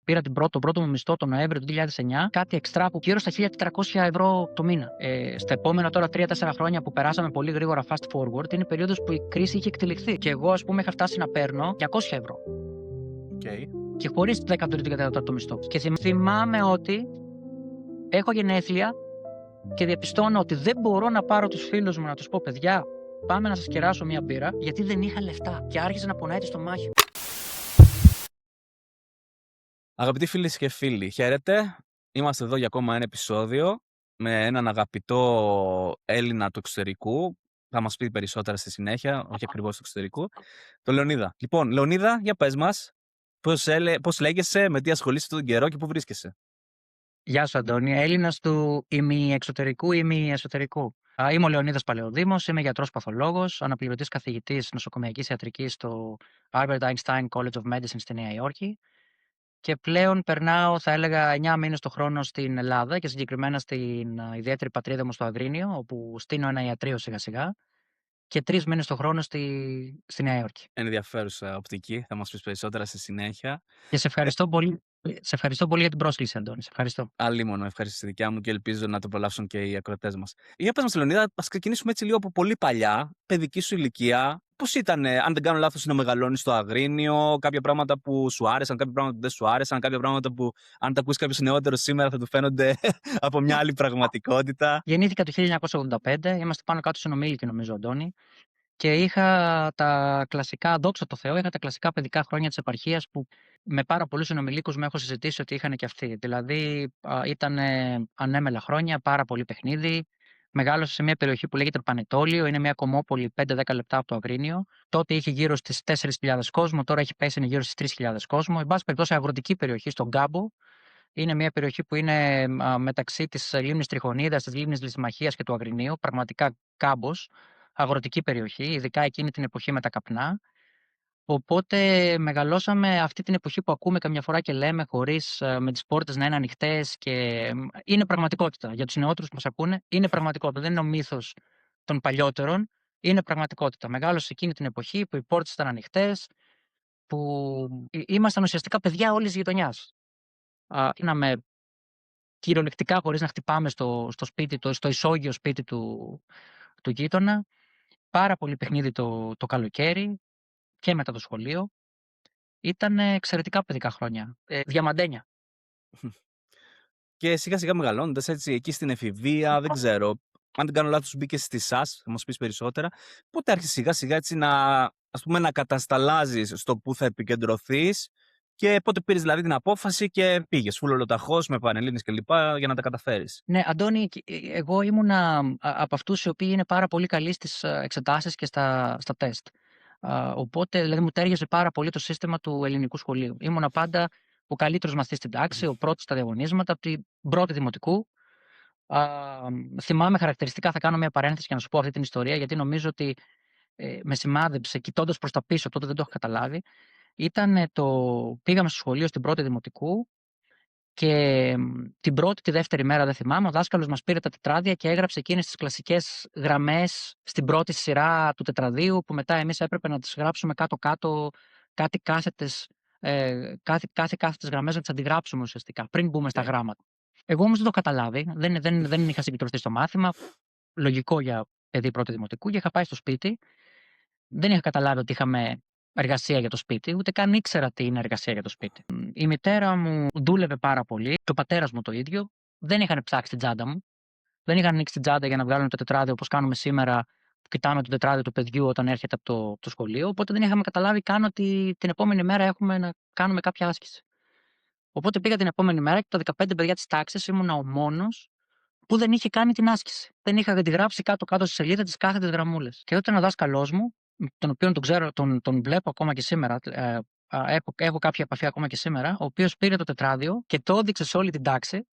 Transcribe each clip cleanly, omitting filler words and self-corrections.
Πήρα τον πρώτο μου μισθό τον Νοέμβριο του 2009, κάτι εξτρά που γύρω στα 1.400 ευρώ το μήνα. Στα επόμενα τώρα 3-4 χρόνια που περάσαμε πολύ γρήγορα fast forward, είναι περίοδος που η κρίση είχε εκτελεχθεί. Και εγώ, ας πούμε, είχα φτάσει να παίρνω 200 ευρώ. Okay. Και χωρίς το 13ο και 14ο μισθό. Και θυμάμαι ότι έχω γενέθλια και διαπιστώνω ότι δεν μπορώ να πάρω τους φίλους μου να τους πω: παιδιά, πάμε να σας κεράσω μια μπύρα, γιατί δεν είχα λεφτά. Και άρχισε να πονάει το στομάχι. Αγαπητοί φίλοι και φίλοι, χαίρετε. Είμαστε εδώ για ακόμα ένα επεισόδιο με έναν αγαπητό Έλληνα του εξωτερικού. Θα μας πει περισσότερα στη συνέχεια, όχι ακριβώς του εξωτερικού. Τον Λεωνίδα. Λοιπόν, Λεωνίδα, για πες μας, πώς λέγεσαι, με τι ασχολείσαι τον καιρό και πού βρίσκεσαι. Γεια σου, Αντώνη. Έλληνας του ημι-εξωτερικού, ημι-εσωτερικού. Είμαι ο Λεωνίδας Παλαιοδήμος, είμαι γιατρός παθολόγος, αναπληρωτής καθηγητής νοσοκομειακής ιατρικής στο Albert Einstein College of Medicine στη Νέα Υόρκη. Και πλέον περνάω, θα έλεγα, 9 μήνες το χρόνο στην Ελλάδα και συγκεκριμένα στην ιδιαίτερη πατρίδα μου στο Αγρίνιο, όπου στείνω ένα ιατρείο σιγά-σιγά. Και 3 μήνες το χρόνο στη Νέα Υόρκη. Ενδιαφέρουσα οπτική, θα μας πεις περισσότερα στη συνέχεια. Και σε ευχαριστώ πολύ. Σε ευχαριστώ πολύ για την πρόσκληση, Αντώνη. Σε ευχαριστώ. Αλλήμον, ευχαριστή δικιά μου και ελπίζω να το απολαύσουν και οι ακροατές μας. Για πες μας, Λεωνίδα, ας ξεκινήσουμε έτσι λίγο από πολύ παλιά, παιδική σου ηλικία. Πώς ήταν, αν δεν κάνω λάθος, να μεγαλώνεις στο Αγρίνιο, κάποια πράγματα που σου άρεσαν, κάποια πράγματα που δεν σου άρεσαν, κάποια πράγματα που αν τα ακούσει κάποιος νεότερος σήμερα θα του φαίνονται από μια άλλη πραγματικότητα. Γεννήθηκα το 1985, είμαστε πάνω κάτω συνομήλικοι νομίζω, Αντώνη. Και είχα τα κλασικά, δόξα τω Θεώ, είχα τα κλασικά παιδικά χρόνια της επαρχίας που με πάρα πολλούς συνομιλίκους μου έχω συζητήσει ότι είχαν και αυτοί. Δηλαδή ήταν ανέμελα χρόνια, πάρα πολύ παιχνίδι. Μεγάλωσα σε μια περιοχή που λέγεται Πανετόλιο, είναι μια κομμόπολη 5-10 λεπτά από το Αγρίνιο. Τότε είχε γύρω στις 4.000 κόσμο, τώρα έχει πέσει γύρω στις 3.000 κόσμο. Εν πάση περιπτώσει, αγροτική περιοχή στον Κάμπο. Είναι μια περιοχή που είναι μεταξύ της λίμνης Τριχονίδας, της λίμνης Λυσμαχίας και του Αγρινίου, πραγματικά κάμπος, αγροτική περιοχή, ειδικά εκείνη την εποχή με τα καπνά. Οπότε μεγαλώσαμε αυτή την εποχή που ακούμε καμιά φορά και λέμε χωρίς με τις πόρτες να είναι ανοιχτές και είναι πραγματικότητα. Για τους νεότερους που μας ακούνε, είναι πραγματικότητα. Δεν είναι ο μύθος των παλιότερων, είναι πραγματικότητα. Μεγάλωσε εκείνη την εποχή που οι πόρτες ήταν ανοιχτές, που ήμασταν ουσιαστικά παιδιά όλης της γειτονιάς. Γίναμε κυριολεκτικά χωρίς να χτυπάμε στο σπίτι, στο ισόγειο σπίτι του γείτονα. Πάρα πολύ παιχνίδι το καλοκαίρι και μετά το σχολείο. Ήταν εξαιρετικά παιδικά χρόνια. Διαμαντένια. Και σιγά σιγά μεγαλώνοντας έτσι εκεί στην εφηβεία, δεν ξέρω, αν δεν κάνω λάθος μπήκες στη ΣΑΣ, θα μας πεις περισσότερα. Πότε άρχισες σιγά σιγά έτσι να κατασταλάζεις στο που θα επικεντρωθείς και πότε πήρες δηλαδή την απόφαση και πήγες φουλολοταχώς με Πανελλήνιες και λοιπά για να τα καταφέρεις. Ναι, Αντώνη, εγώ ήμουνα από αυτούς οι οποίοι είναι πάρα πολύ καλοί στις εξετάσεις και στα τεστ. Οπότε δηλαδή μου τέριαζε πάρα πολύ το σύστημα του ελληνικού σχολείου. Ήμουνα πάντα ο καλύτερος μαθητής στην τάξη, ο πρώτος στα διαγωνίσματα, από την πρώτη δημοτικού. Θυμάμαι χαρακτηριστικά, θα κάνω μια παρένθεση για να σου πω αυτή την ιστορία, γιατί νομίζω ότι με σημάδεψε κοιτώντας προς τα πίσω, τότε δεν το είχα καταλάβει. Πήγαμε στο σχολείο στην πρώτη δημοτικού και την πρώτη, τη δεύτερη μέρα δεν θυμάμαι, ο δάσκαλος μας πήρε τα τετράδια και έγραψε εκείνες τις κλασικές γραμμές στην πρώτη σειρά του τετραδίου, που μετά εμείς έπρεπε να τις γράψουμε κάτω-κάτω, κάτι κάθετες γραμμές να τις αντιγράψουμε ουσιαστικά, πριν μπούμε στα γράμματα. Εγώ όμως δεν το καταλάβει, δεν είχα συγκεντρωθεί στο μάθημα, λογικό για παιδί πρώτη δημοτικού, και είχα πάει στο σπίτι. Δεν είχα καταλάβει ότι είχαμε εργασία για το σπίτι, ούτε καν ήξερα τι είναι εργασία για το σπίτι. Η μητέρα μου δούλευε πάρα πολύ, και ο πατέρας μου το ίδιο. Δεν είχαν ψάξει την τσάντα μου. Δεν είχαν ανοίξει την τσάντα για να βγάλουν το τετράδιο όπως κάνουμε σήμερα, που κοιτάμε το τετράδιο του παιδιού όταν έρχεται από το σχολείο. Οπότε δεν είχαμε καταλάβει καν ότι την επόμενη μέρα έχουμε να κάνουμε κάποια άσκηση. Οπότε πήγα την επόμενη μέρα και τα 15 παιδιά της τάξης ήμουνα ο μόνος που δεν είχε κάνει την άσκηση. Δεν είχα γράψει κάτω-κάτω στη σελίδα τις κάθετες γραμμούλες. Και τότε ένα δάσκαλός μου, τον οποίο τον ξέρω, τον βλέπω ακόμα και σήμερα, έχω κάποια επαφή ακόμα και σήμερα, ο οποίος πήρε το τετράδιο και το έδειξε σε όλη την τάξη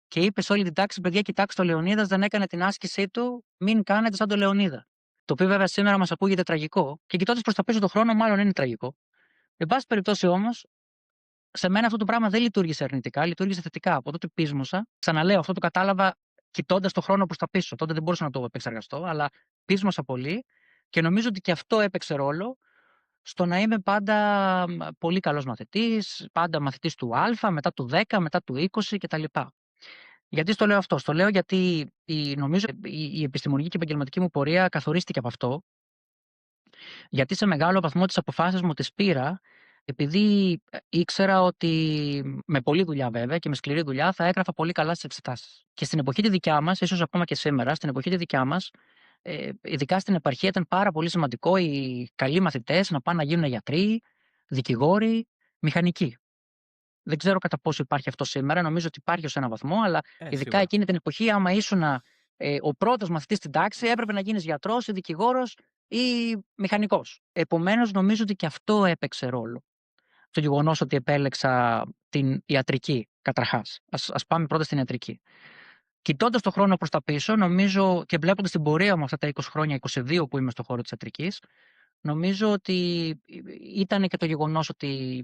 και είπε σε όλη την τάξη: παιδιά, κοιτάξτε, ο Λεωνίδας δεν έκανε την άσκησή του, μην κάνετε σαν τον Λεωνίδα. Το οποίο βέβαια σήμερα μας ακούγεται τραγικό και κοιτώντας προς τα πίσω τον χρόνο, μάλλον είναι τραγικό. Εν πάση περιπτώσει όμως, σε μένα αυτό το πράγμα δεν λειτουργήσε αρνητικά, λειτουργήσε θετικά. Από τότε πείσμωσα. Ξαναλέω, αυτό το κατάλαβα κοιτώντας τον χρόνο προς τα πίσω. Τότε δεν μπορούσα να το επεξεργαστώ, αλλά πείσμωσα πολύ και νομίζω ότι και αυτό έπαιξε ρόλο στο να είμαι πάντα πολύ καλός μαθητής, πάντα μαθητής του Α, μετά του 10, μετά του 20 κτλ. Γιατί στο λέω αυτό? Στο λέω γιατί νομίζω η επιστημονική και επαγγελματική μου πορεία καθορίστηκε από αυτό, γιατί σε μεγάλο βαθμό τις αποφάσεις μου τις πήρα επειδή ήξερα ότι με πολλή δουλειά βέβαια και με σκληρή δουλειά θα έγραφα πολύ καλά στις εξετάσεις. Και στην εποχή τη δικιά μας, ίσως ακόμα και σήμερα, στην εποχή τη δικιά μας, ειδικά στην επαρχία ήταν πάρα πολύ σημαντικό οι καλοί μαθητές να πάνε να γίνουν γιατροί, δικηγόροι, μηχανικοί. Δεν ξέρω κατά πόσο υπάρχει αυτό σήμερα. Νομίζω ότι υπάρχει ως ένα βαθμό, αλλά ειδικά Σίγουρα. εκείνη την εποχή, άμα ήσουν ο πρώτος μαθητής στην τάξη, έπρεπε να γίνεις γιατρός ή δικηγόρος ή μηχανικός. Επομένως, νομίζω ότι και αυτό έπαιξε ρόλο. Το γεγονός ότι επέλεξα την ιατρική, καταρχάς. Ας πάμε πρώτα στην ιατρική. Κοιτώντας τον χρόνο προς τα πίσω, νομίζω και βλέποντας την πορεία μου αυτά τα 20 χρόνια, 22 που είμαι στον χώρο της ιατρικής, νομίζω ότι ήταν και το γεγονός ότι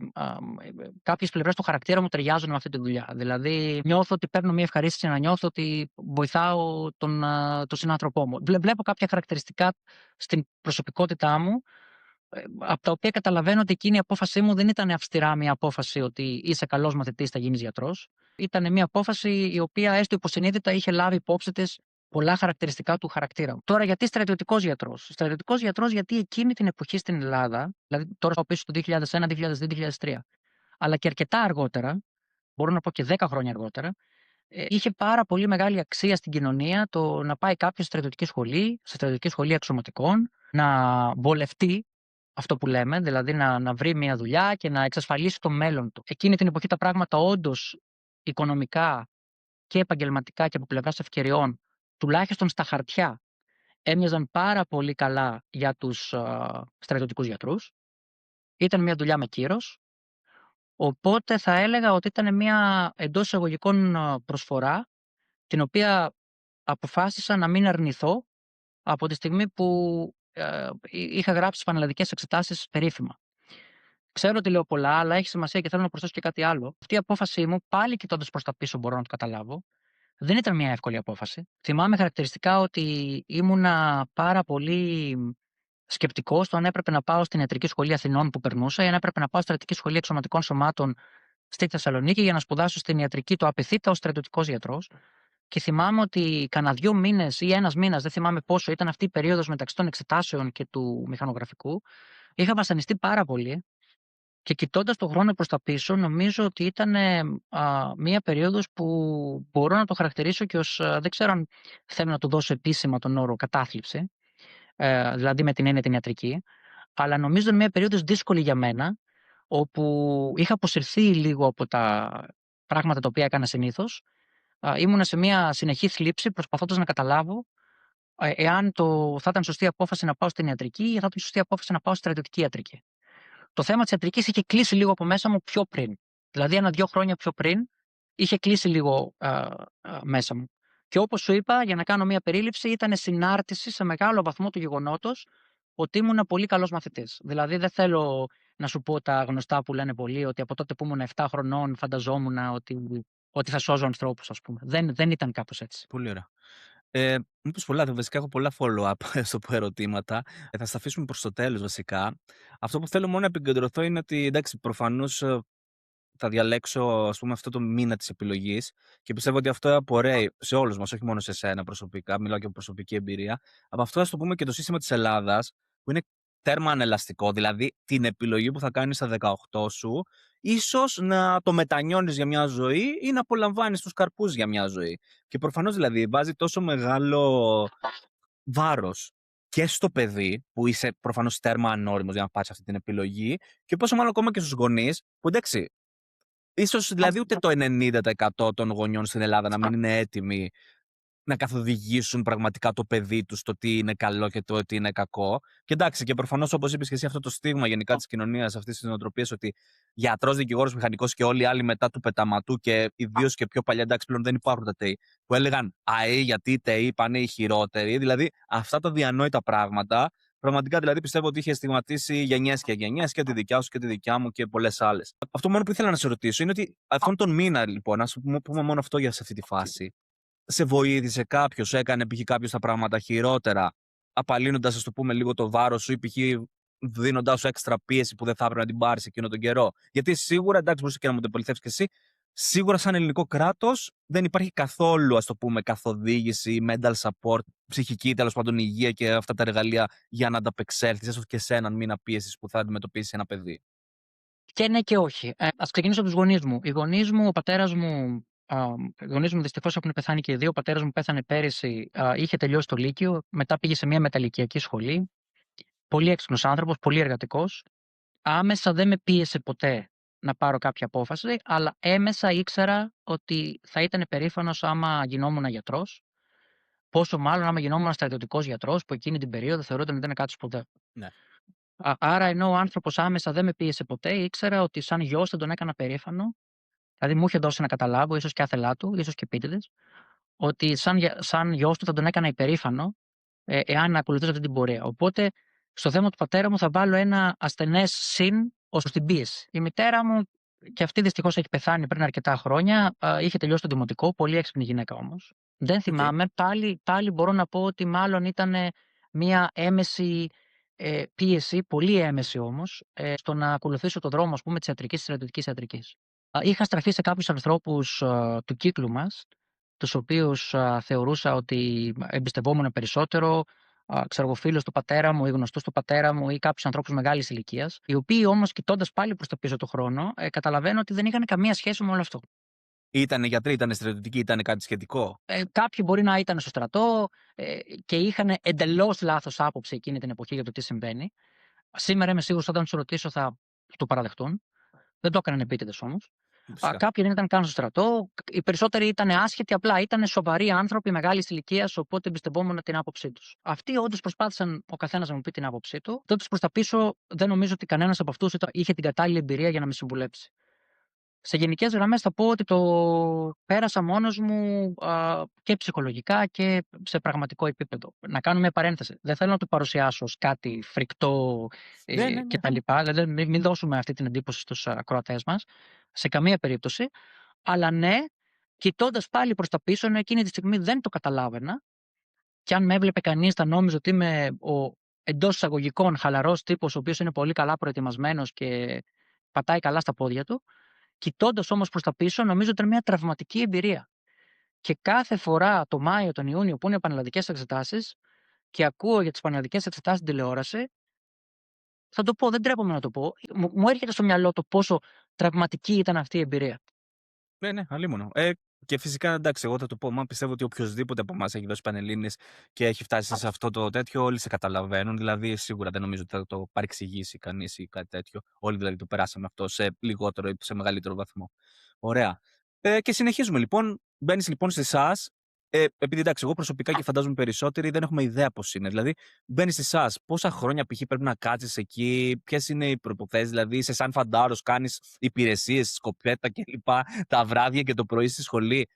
κάποιες πλευρές του χαρακτήρα μου ταιριάζουν με αυτή τη δουλειά. Δηλαδή, νιώθω ότι παίρνω μια ευχαρίστηση να νιώθω ότι βοηθάω τον συνάνθρωπό μου. Βλέπω κάποια χαρακτηριστικά στην προσωπικότητά μου, από τα οποία καταλαβαίνω ότι εκείνη η απόφασή μου δεν ήταν αυστηρά μια απόφαση ότι είσαι καλός μαθητής, θα γίνεις γιατρός. Ήταν μια απόφαση η οποία έστω υποσυνείδητα είχε λάβει υπόψη της πολλά χαρακτηριστικά του χαρακτήρα μου. Τώρα, γιατί στρατιωτικός γιατρός? Στρατιωτικός γιατρός γιατί εκείνη την εποχή στην Ελλάδα, δηλαδή τώρα πάω πίσω το 2001, 2002, 2003, αλλά και αρκετά αργότερα, μπορώ να πω και 10 χρόνια αργότερα, είχε πάρα πολύ μεγάλη αξία στην κοινωνία το να πάει κάποιος στη στρατιωτική σχολή, σε στρατιωτική σχολή αξιωματικών, να βολευτεί αυτό που λέμε, δηλαδή να βρει μια δουλειά και να εξασφαλίσει το μέλλον του. Εκείνη την εποχή τα πράγματα όντως οικονομικά και επαγγελματικά και από πλευράς ευκαιριών, τουλάχιστον στα χαρτιά, έμοιαζαν πάρα πολύ καλά για τους στρατιωτικούς γιατρούς. Ήταν μια δουλειά με κύρος, οπότε θα έλεγα ότι ήταν μια εντός εισαγωγικών προσφορά, την οποία αποφάσισα να μην αρνηθώ από τη στιγμή που είχα γράψει πανελλαδικές εξετάσεις περίφημα. Ξέρω ότι λέω πολλά, αλλά έχει σημασία και θέλω να προσθέσω και κάτι άλλο. Αυτή η απόφασή μου, πάλι κοιτώντας προς τα πίσω, μπορώ να το καταλάβω, δεν ήταν μια εύκολη απόφαση. Θυμάμαι χαρακτηριστικά ότι ήμουνα πάρα πολύ σκεπτικός στο αν έπρεπε να πάω στην Ιατρική Σχολή Αθηνών που περνούσα ή αν έπρεπε να πάω στην Ιατρική Σχολή Εξωματικών Σωμάτων στη Θεσσαλονίκη για να σπουδάσω στην ιατρική του ΑΠΕΘΙΤΑ ως στρατιωτικός γιατρός. Και θυμάμαι ότι κανένα 2 μήνες ή 1 μήνας, δεν θυμάμαι πόσο, ήταν αυτή η περίοδος μεταξύ των εξετάσεων και του μηχανογραφικού. Είχα βασανιστεί πάρα πολύ. Και κοιτώντας τον χρόνο προς τα πίσω, νομίζω ότι ήταν μία περίοδος που μπορώ να το χαρακτηρίσω και ως, δεν ξέρω αν θέλω να του δώσω επίσημα τον όρο κατάθλιψη, δηλαδή με την έννοια την ιατρική, αλλά νομίζω είναι μία περίοδος δύσκολη για μένα, όπου είχα αποσυρθεί λίγο από τα πράγματα τα οποία έκανα συνήθως. Ήμουνα σε μία συνεχή θλίψη προσπαθώντας να καταλάβω εάν θα ήταν σωστή απόφαση να πάω στην ιατρική ή θα ήταν σωστή απόφαση να πάω στη στρατιωτική ιατρική. Το θέμα της ιατρικής είχε κλείσει λίγο από μέσα μου πιο πριν. Δηλαδή 1-2 χρόνια πιο πριν είχε κλείσει λίγο μέσα μου. Και όπως σου είπα, για να κάνω μια περίληψη, ήταν συνάρτηση σε μεγάλο βαθμό του γεγονότος ότι ήμουν πολύ καλός μαθητής. Δηλαδή δεν θέλω να σου πω τα γνωστά που λένε πολλοί, ότι από τότε που ήμουν 7 χρονών φανταζόμουν ότι θα σώζω ανθρώπους, ας πούμε. Δεν ήταν κάπως έτσι. Πολύ ωραία. Μήπως πολλά, βασικά έχω πολλά follow-up στο πω ερωτήματα. Θα στα αφήσουμε προς το τέλος βασικά. Αυτό που θέλω μόνο να επικεντρωθώ είναι ότι εντάξει, προφανώς θα διαλέξω ας πούμε αυτό το μήνα της επιλογής και πιστεύω ότι αυτό απορρέει σε όλους μας, όχι μόνο σε σένα προσωπικά, μιλάω και από προσωπική εμπειρία. Από αυτό ας το πούμε και το σύστημα της Ελλάδας που είναι τέρμα ανελαστικό, δηλαδή την επιλογή που θα κάνεις στα 18 σου ίσως να το μετανιώνεις για μια ζωή ή να απολαμβάνεις τους καρπούς για μια ζωή. Και προφανώς δηλαδή βάζει τόσο μεγάλο βάρος και στο παιδί που είσαι προφανώς τέρμα ανώριμος για να πάρεις αυτή την επιλογή και πόσο μάλλον ακόμα και στους γονείς που εντάξει, ίσως δηλαδή ούτε το 90% των γονιών στην Ελλάδα να μην είναι έτοιμοι να καθοδηγήσουν πραγματικά το παιδί τους το τι είναι καλό και το τι είναι κακό. Και εντάξει, και προφανώς όπως είπες και εσύ, αυτό το στίγμα γενικά της κοινωνίας, αυτής της νοοτροπίας, ότι γιατρός, δικηγόρος, μηχανικός και όλοι οι άλλοι μετά του πεταματού και ιδίως και πιο παλιά, εντάξει, πλέον δεν υπάρχουν τα ΤΕΙ, που έλεγαν ΑΕ, γιατί οι ΤΕΙ πάνε οι χειρότεροι. Δηλαδή, αυτά τα διανόητα πράγματα, πραγματικά δηλαδή πιστεύω ότι είχε στιγματίσει γενιές και γενιές και τη δικιά σου και τη δικιά μου και πολλές άλλες. Αυτό μόνο που ήθελα να σε ρωτήσω είναι ότι αυτόν τον μήνα, λοιπόν, να σου πούμε μόνο αυτό για σε αυτή τη φάση. Σε βοήθησε κάποιος, έκανε π.χ. κάποιος τα πράγματα χειρότερα, απαλύνοντας, ας το πούμε, λίγο το βάρος σου ή π.χ. δίνοντά σου έξτρα πίεση που δεν θα έπρεπε να την πάρει εκείνο τον καιρό? Γιατί σίγουρα, εντάξει, μπορούσε και να μου το επαληθεύσει κι εσύ, σίγουρα σαν ελληνικό κράτος δεν υπάρχει καθόλου, ας το πούμε, καθοδήγηση, mental support, ψυχική τέλος πάντων υγεία και αυτά τα εργαλεία για να ανταπεξέλθεις έστω και σε έναν μήνα πίεσης που θα αντιμετωπίσει ένα παιδί. Και ναι και όχι. Ας ξεκινήσω από τους γονείς μου. Οι γονείς μου, ο πατέρας μου, οι γονείς μου δυστυχώς έχουν πεθάνει και οι δύο. Ο πατέρας μου πέθανε πέρυσι, είχε τελειώσει το Λύκειο, μετά πήγε σε μια μεταλλικιακή σχολή. Πολύ έξυπνος άνθρωπος, πολύ εργατικός. Άμεσα δεν με πίεσε ποτέ να πάρω κάποια απόφαση, αλλά έμεσα ήξερα ότι θα ήταν περήφανος άμα γινόμουν γιατρός. Πόσο μάλλον άμα γινόμουν στρατιωτικός γιατρός, που εκείνη την περίοδο θεωρούταν ότι ήταν κάτι σπουδαίο. Ναι. Άρα, ενώ ο άνθρωπος άμεσα δεν με πίεσε ποτέ, ήξερα ότι σαν γιος θα τον έκανα περήφανο. Δηλαδή, μου είχε δώσει να καταλάβω, ίσως και άθελά του, ίσως και επίτηδες, ότι σαν γιος του θα τον έκανα υπερήφανο, εάν ακολουθήσω αυτή την πορεία. Οπότε, στο θέμα του πατέρα μου θα βάλω ένα ασθενές συν ως την πίεση. Η μητέρα μου, και αυτή δυστυχώς έχει πεθάνει πριν αρκετά χρόνια, είχε τελειώσει το δημοτικό, πολύ έξυπνη γυναίκα όμως. Δεν Οκ. θυμάμαι, πάλι μπορώ να πω ότι μάλλον ήταν μια έμεση πίεση, πολύ έμεση όμως, στο να ακολουθήσω το δρόμο, ας πούμε, της ιατρικής, της στρατιωτικής ιατρικής. Είχα στραφεί σε κάποιους ανθρώπους του κύκλου μας, τους οποίους θεωρούσα ότι εμπιστευόμουν περισσότερο, ξέρω εγώ, φίλους του πατέρα μου ή γνωστούς του πατέρα μου ή κάποιους ανθρώπους μεγάλης ηλικίας, οι οποίοι όμως κοιτώντας πάλι προς τα πίσω το χρόνο, καταλαβαίνω ότι δεν είχαν καμία σχέση με όλο αυτό. Ήτανε γιατροί, ήτανε στρατιωτικοί, ήτανε κάτι σχετικό? Κάποιοι μπορεί να ήταν στο στρατό και είχαν εντελώς λάθος άποψη εκείνη την εποχή για το τι συμβαίνει. Σήμερα είμαι σίγουρος όταν τους ρωτήσω θα το παραδεχτούν. Δεν το έκαναν επίτηδες όμως. Φυσικά. Κάποιοι δεν ήταν καν στο στρατό. Οι περισσότεροι ήταν άσχετοι, απλά ήταν σοβαροί άνθρωποι μεγάλη ηλικία, οπότε εμπιστευόμουν την άποψή του. Αυτοί όντως προσπάθησαν ο καθένας να μου πει την άποψή του. Τότε προς τα πίσω δεν νομίζω ότι κανένας από αυτούς είχε την κατάλληλη εμπειρία για να με συμβουλέψει. Σε γενικές γραμμές θα πω ότι το πέρασα μόνος μου και ψυχολογικά και σε πραγματικό επίπεδο. Να κάνω μια παρένθεση. Δεν θέλω να το παρουσιάσω ως κάτι φρικτό Ναι, ναι, ναι. κτλ. Δηλαδή μην δώσουμε αυτή την εντύπωση στους ακροατές μας. Σε καμία περίπτωση. Αλλά ναι, κοιτώντας πάλι προς τα πίσω, ενώ εκείνη τη στιγμή δεν το καταλάβαινα και αν με έβλεπε κανείς θα νόμιζε ότι είμαι ο εντός εισαγωγικών χαλαρός τύπος, ο οποίος είναι πολύ καλά προετοιμασμένος και πατάει καλά στα πόδια του. Κοιτώντας όμως προς τα πίσω, νομίζω ότι είναι μια τραυματική εμπειρία. Και κάθε φορά το Μάιο, τον Ιούνιο που είναι πανελλαδικές εξετάσεις και ακούω για τις πανελλαδικές εξετάσεις στην τηλεόραση, θα το πω, δεν τρέπομαι να το πω. Μου έρχεται στο μυαλό το πόσο τραυματική ήταν αυτή η εμπειρία. Ναι, ναι, αλίμονο. Και φυσικά, εντάξει, εγώ θα το πω, μα πιστεύω ότι οποιοδήποτε από εμάς έχει δώσει Πανελλήνιες και έχει φτάσει σε αυτό το τέτοιο, όλοι σε καταλαβαίνουν. Δηλαδή, σίγουρα δεν νομίζω ότι θα το παρεξηγήσει κανείς ή κάτι τέτοιο. Όλοι δηλαδή το περάσαμε αυτό σε λιγότερο ή σε μεγαλύτερο βαθμό. Ωραία. Και συνεχίζουμε λοιπόν. Μπαίνει λοιπόν σε εσά. Επειδή εντάξει, εγώ προσωπικά και φαντάζομαι περισσότεροι δεν έχουμε ιδέα πώ είναι. Δηλαδή, μπαίνει σε εσά, πόσα χρόνια π.χ. πρέπει να κάτσει εκεί, ποιε είναι οι προποθέσει, δηλαδή, είσαι σαν φαντάρο, κάνει υπηρεσίε, σκοπέτα κλπ. Τα βράδια και το πρωί στη σχολή.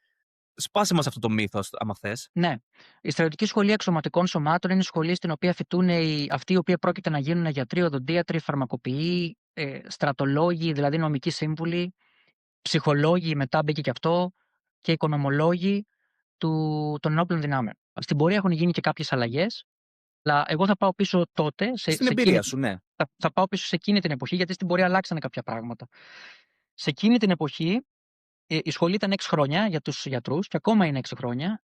Σπάσε μας αυτό το μύθο, άμα θες. Ναι. Η Στρατιωτική Σχολή Αξιωματικών Σωμάτων είναι η σχολή στην οποία φοιτούν αυτοί οι οποίοι πρόκειται να γίνουν γιατροί, οδοντίατροι, φαρμακοποιοί, στρατολόγοι, δηλαδή νομικοί σύμβουλοι, ψυχολόγοι, μετά μπήκε και αυτό, και οικονομολόγοι των ενόπλων δυνάμεων. Στην πορεία έχουν γίνει και κάποιες αλλαγές, αλλά εγώ θα πάω πίσω τότε, Στην εμπειρία σου, ναι. θα πάω πίσω σε εκείνη την εποχή, γιατί στην πορεία αλλάξανε κάποια πράγματα. Σε εκείνη την εποχή η σχολή ήταν 6 χρόνια για τους γιατρούς και ακόμα είναι 6 χρόνια.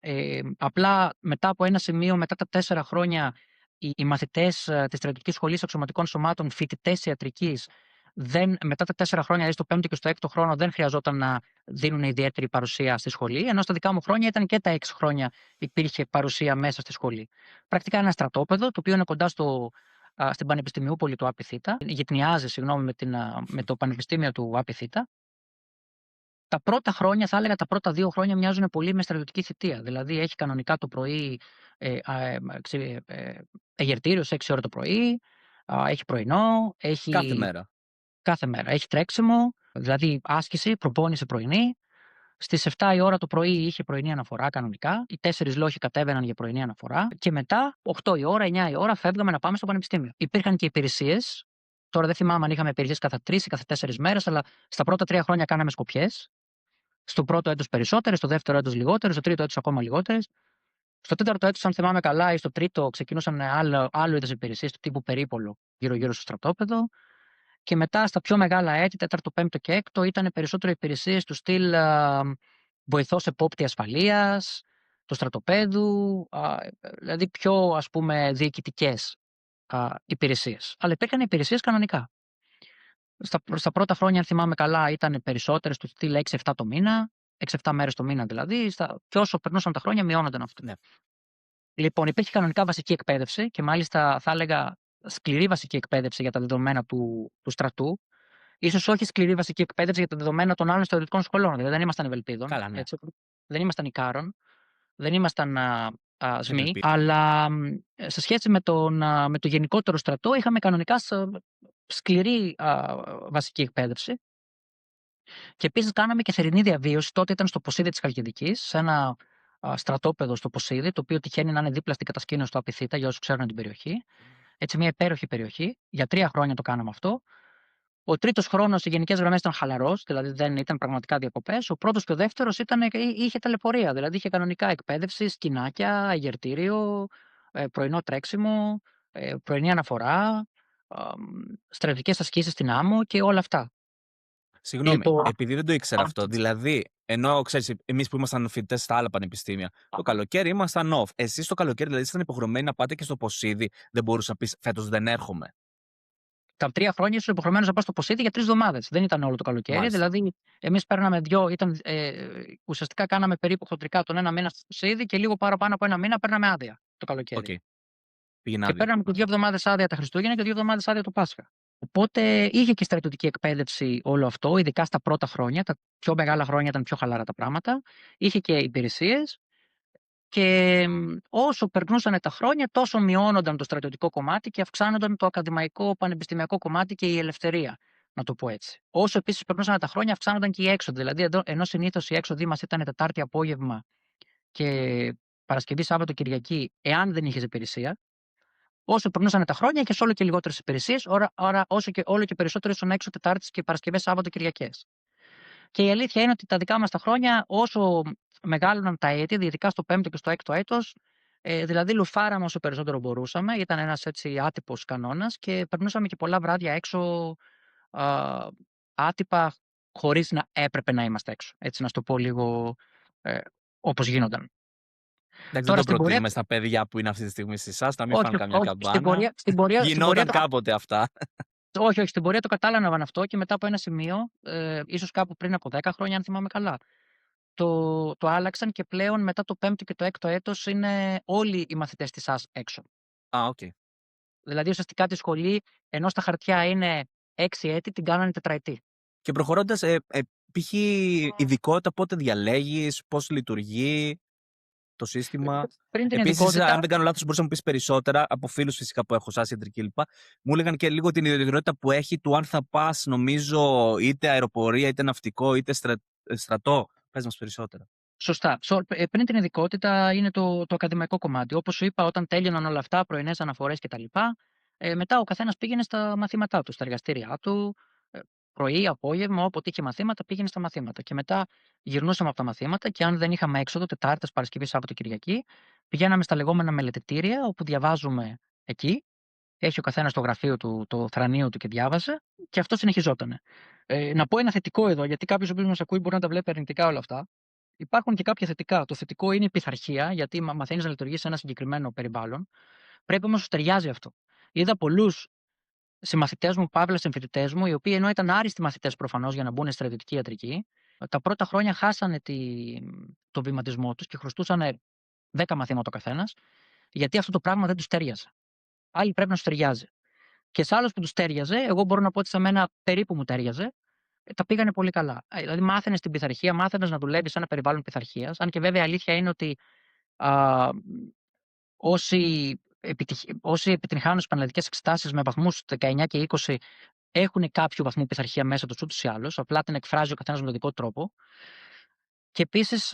Απλά μετά από ένα σημείο, μετά τα 4 χρόνια, οι μαθητές της Στρατιωτικής Σχολής Αξιωματικών Σωμάτων, φοιτητές ιατρικής, μετά τα 4 χρόνια, δηλαδή στο 5ο και στο 6ο χρόνο, δεν χρειαζόταν να δίνουν ιδιαίτερη παρουσία στη σχολή, ενώ στα δικά μου χρόνια ήταν και τα 6 χρόνια υπήρχε παρουσία μέσα στη σχολή. Πρακτικά ένα στρατόπεδο, το οποίο είναι κοντά στην Πανεπιστημιούπολη του ΑΠΘ, γυτνιάζει, συγγνώμη, με το Πανεπιστήμιο του ΑΠΘ. Τα πρώτα χρόνια, θα έλεγα τα πρώτα 2 χρόνια μοιάζουν πολύ με στρατιωτική θητεία. Δηλαδή έχει κανονικά το πρωί εγερτήριο σε 6 ώρα το πρωί, έχει πρωινό, Κάθε μέρα. κάθε μέρα. Έχει τρέξιμο, δηλαδή άσκηση, προπόνηση πρωινή. Στις 7 η ώρα το πρωί είχε πρωινή αναφορά κανονικά. Οι 4 λόχοι κατέβαιναν για πρωινή αναφορά. Και μετά, 8 η ώρα, 9 η ώρα, φεύγαμε να πάμε στο πανεπιστήμιο. Υπήρχαν και υπηρεσίες. Τώρα δεν θυμάμαι αν είχαμε υπηρεσίες κάθε 3 ή κάθε 4 μέρες, αλλά στα πρώτα 3 χρόνια κάναμε σκοπιές. Στο πρώτο έτος περισσότερες, στο δεύτερο έτος λιγότερες, στο τρίτο έτος ακόμα λιγότερες. Στο τέταρτο έτος, αν θυμάμαι καλά, ή στο τρίτο, ξεκινούσαν άλλο είδος υπηρεσίες του τύπου περίπολο γύρω-γύρω στο στρατόπεδο. Και μετά στα πιο μεγάλα έτη, τέταρτο, πέμπτο και έκτο, ήταν περισσότερο υπηρεσίες του στυλ βοηθός επόπτη ασφαλείας, του στρατοπέδου, δηλαδή πιο ας πούμε διοικητικές υπηρεσίες. Αλλά υπήρχαν υπηρεσίες κανονικά. Στα πρώτα χρόνια, αν θυμάμαι καλά, ήταν περισσότερες του στυλ 6-7 το μήνα, 6-7 μέρες το μήνα δηλαδή, και όσο περνούσαν τα χρόνια μειώνονταν αυτό. Ναι. Λοιπόν, υπήρχε κανονικά βασική εκπαίδευση και μάλιστα θα έλεγα σκληρή βασική εκπαίδευση για τα δεδομένα του στρατού. Ίσως όχι σκληρή βασική εκπαίδευση για τα δεδομένα των άλλων στρατιωτικών σχολών. Δηλαδή δεν ήμασταν Ευελπίδων, Καλά, ναι. έτσι, δεν ήμασταν Ικάρων, δεν ήμασταν ΣΜΗ, Ευελπίδων. αλλά σε σχέση με το γενικότερο στρατό είχαμε κανονικά σκληρή βασική εκπαίδευση. Και επίσης κάναμε και θερινή διαβίωση. Τότε ήταν στο Ποσίδι της Χαλκιδικής, σε ένα στρατόπεδο στο Ποσίδι, το οποίο τυχαίνει να είναι δίπλα στην κατασκήνωση του Απιθύτα, για όσους ξέρουν την περιοχή. Έτσι, μια υπέροχη περιοχή. Για 3 χρόνια το κάναμε αυτό. Ο τρίτος χρόνος σε γενικές γραμμές ήταν χαλαρός, δηλαδή δεν ήταν πραγματικά διακοπές. Ο πρώτος και ο δεύτερος είχε ταλαιπωρία, δηλαδή είχε κανονικά εκπαίδευση, σκηνάκια, αγερτήριο, πρωινό τρέξιμο, πρωινή αναφορά, στρατιωτικές ασκήσεις στην άμμο και όλα αυτά. Συγγνώμη, Λοιπόν, επειδή δεν το ήξερα αυτό, δηλαδή, ενώ ξέρεις, εμείς που ήμασταν φοιτητές στα άλλα πανεπιστήμια, το καλοκαίρι ήμασταν off. Εσείς το καλοκαίρι, δηλαδή, ήσασταν υποχρεωμένοι να πάτε και στο Ποσίδι, δεν μπορούσα να πεις φέτος δεν έρχομαι. τα 3 χρόνια ήσουν υποχρεωμένος να πας στο Ποσίδι για 3 εβδομάδες. Δεν ήταν όλο το καλοκαίρι. Μάλιστα. Δηλαδή, εμείς παίρναμε ουσιαστικά κάναμε περίπου χοντρικά τον 1 μήνα στο Ποσίδι και λίγο παραπάνω από 1 μήνα παίρναμε άδεια το καλοκαίρι. Οκ. Πήγαινε Και άδεια. παίρναμε και 2 εβδομάδες άδεια τα Χριστούγεννα και 2 εβδομάδες άδεια το Πάσχα. Οπότε είχε και στρατιωτική εκπαίδευση όλο αυτό, ειδικά στα πρώτα χρόνια. Τα πιο μεγάλα χρόνια ήταν πιο χαλαρά τα πράγματα. Είχε και υπηρεσίες. Και όσο περνούσαν τα χρόνια, τόσο μειώνονταν το στρατιωτικό κομμάτι και αυξάνονταν το ακαδημαϊκό πανεπιστημιακό κομμάτι και η ελευθερία, να το πω έτσι. Όσο επίσης περνούσαν τα χρόνια, αυξάνονταν και οι έξοδοι. Δηλαδή, ενώ συνήθως οι έξοδοι μας ήταν Τετάρτη απόγευμα και Παρασκευή, Σάββατο, Κυριακή, εάν δεν είχε υπηρεσία, όσο περνούσαν τα χρόνια, είχε όλο και λιγότερες υπηρεσίες, άρα όλο και περισσότερο ήσουν έξω Τετάρτης και Παρασκευές, Σάββατο, Κυριακές. Και η αλήθεια είναι ότι τα δικά μας τα χρόνια, όσο μεγάλωναν τα έτη, ειδικά στο 5ο και στο 6ο έτος, δηλαδή λουφάραμε όσο περισσότερο μπορούσαμε. Ήταν ένας έτσι άτυπος κανόνας και περνούσαμε και πολλά βράδια έξω α, άτυπα, χωρίς να έπρεπε να είμαστε έξω. Έτσι, να σου το πω λίγο όπως γίνονταν. Εντάξει, δεν Τώρα το στην πορεία. προτείνουμε στα παιδιά που είναι αυτή τη στιγμή σε εσάς, να μην Όχι, φάνε καμιά όχι, καμπάνα. στην πορεία Γινόταν κάποτε αυτά. όχι, στην πορεία το κατάλαβαν αυτό και μετά από ένα σημείο, ίσως κάπου πριν από 10 χρόνια, αν θυμάμαι καλά, το άλλαξαν και πλέον μετά το 5ο και το 6ο έτος είναι όλοι οι μαθητές της ΑΣ έξω. Α, οκ. Δηλαδή ουσιαστικά τη σχολή, ενώ στα χαρτιά είναι 6 έτη, την κάνανε τετραετή. Και προχωρώντας, π.χ. ειδικότητα πότε διαλέγεις, πώς λειτουργεί το σύστημα. Πριν την Επίσης, ειδικότητα, αν δεν κάνω λάθος, μπορείς να μου πεις περισσότερα από φίλους φυσικά που έχω, σας ιατρική κλπ. Μου έλεγαν και λίγο την ιδιαιτερότητα που έχει του αν θα πας, νομίζω, είτε αεροπορία, είτε ναυτικό, είτε στρατό. Πες μας περισσότερα. σωστά. Πριν την ειδικότητα είναι το ακαδημαϊκό κομμάτι. Όπως σου είπα, όταν τέλειωναν όλα αυτά, πρωινές αναφορές κτλ., μετά ο καθένας πήγαινε στα μαθήματά του, στα εργαστήριά του, πρωί, απόγευμα, όποτε είχε μαθήματα, πήγαινε στα μαθήματα. Και μετά γυρνούσαμε από τα μαθήματα και αν δεν είχαμε έξοδο, Τετάρτες, Παρασκευή, Σάββατο, Κυριακή, πηγαίναμε στα λεγόμενα μελετητήρια, όπου διαβάζουμε εκεί. Έχει ο καθένας το γραφείο του, το θρανείο του και διάβαζε, και αυτό συνεχιζότανε. Να πω ένα θετικό εδώ, γιατί κάποιος ο οποίος μας ακούει μπορεί να τα βλέπει αρνητικά όλα αυτά. Υπάρχουν και κάποια θετικά. Το θετικό είναι η πειθαρχία, γιατί μαθαίνει να λειτουργεί σε ένα συγκεκριμένο περιβάλλον. Πρέπει όμως να σου ταιριάζει αυτό. Είδα πολλούς συμμαθητές μου, παύλα συμφοιτητές μου, οι οποίοι ενώ ήταν άριστοι μαθητές προφανώς για να μπουν στη στρατιωτική ιατρική, τα πρώτα χρόνια χάσανε το βηματισμό τους και χρωστούσαν 10 μαθήματα ο καθένας, γιατί αυτό το πράγμα δεν τους ταιριάζει. Άλλοι πρέπει να σου ταιριάζει. Και σε άλλους που τους ταιριάζε, εγώ μπορώ να πω ότι σε μένα περίπου μου ταιριάζε, τα πήγανε πολύ καλά. Δηλαδή, μάθαινες την πειθαρχία, μάθαινες να δουλεύεις σε ένα περιβάλλον πειθαρχίας. Αν και βέβαια η αλήθεια είναι ότι α, όσοι επιτυγχάνουν τις πανελλαδικές εξετάσεις με βαθμούς 19 και 20 έχουν κάποιο βαθμό πειθαρχία μέσα τους ούτως ή άλλως. Απλά την εκφράζει ο καθένας με τον δικό τρόπο. Και επίσης,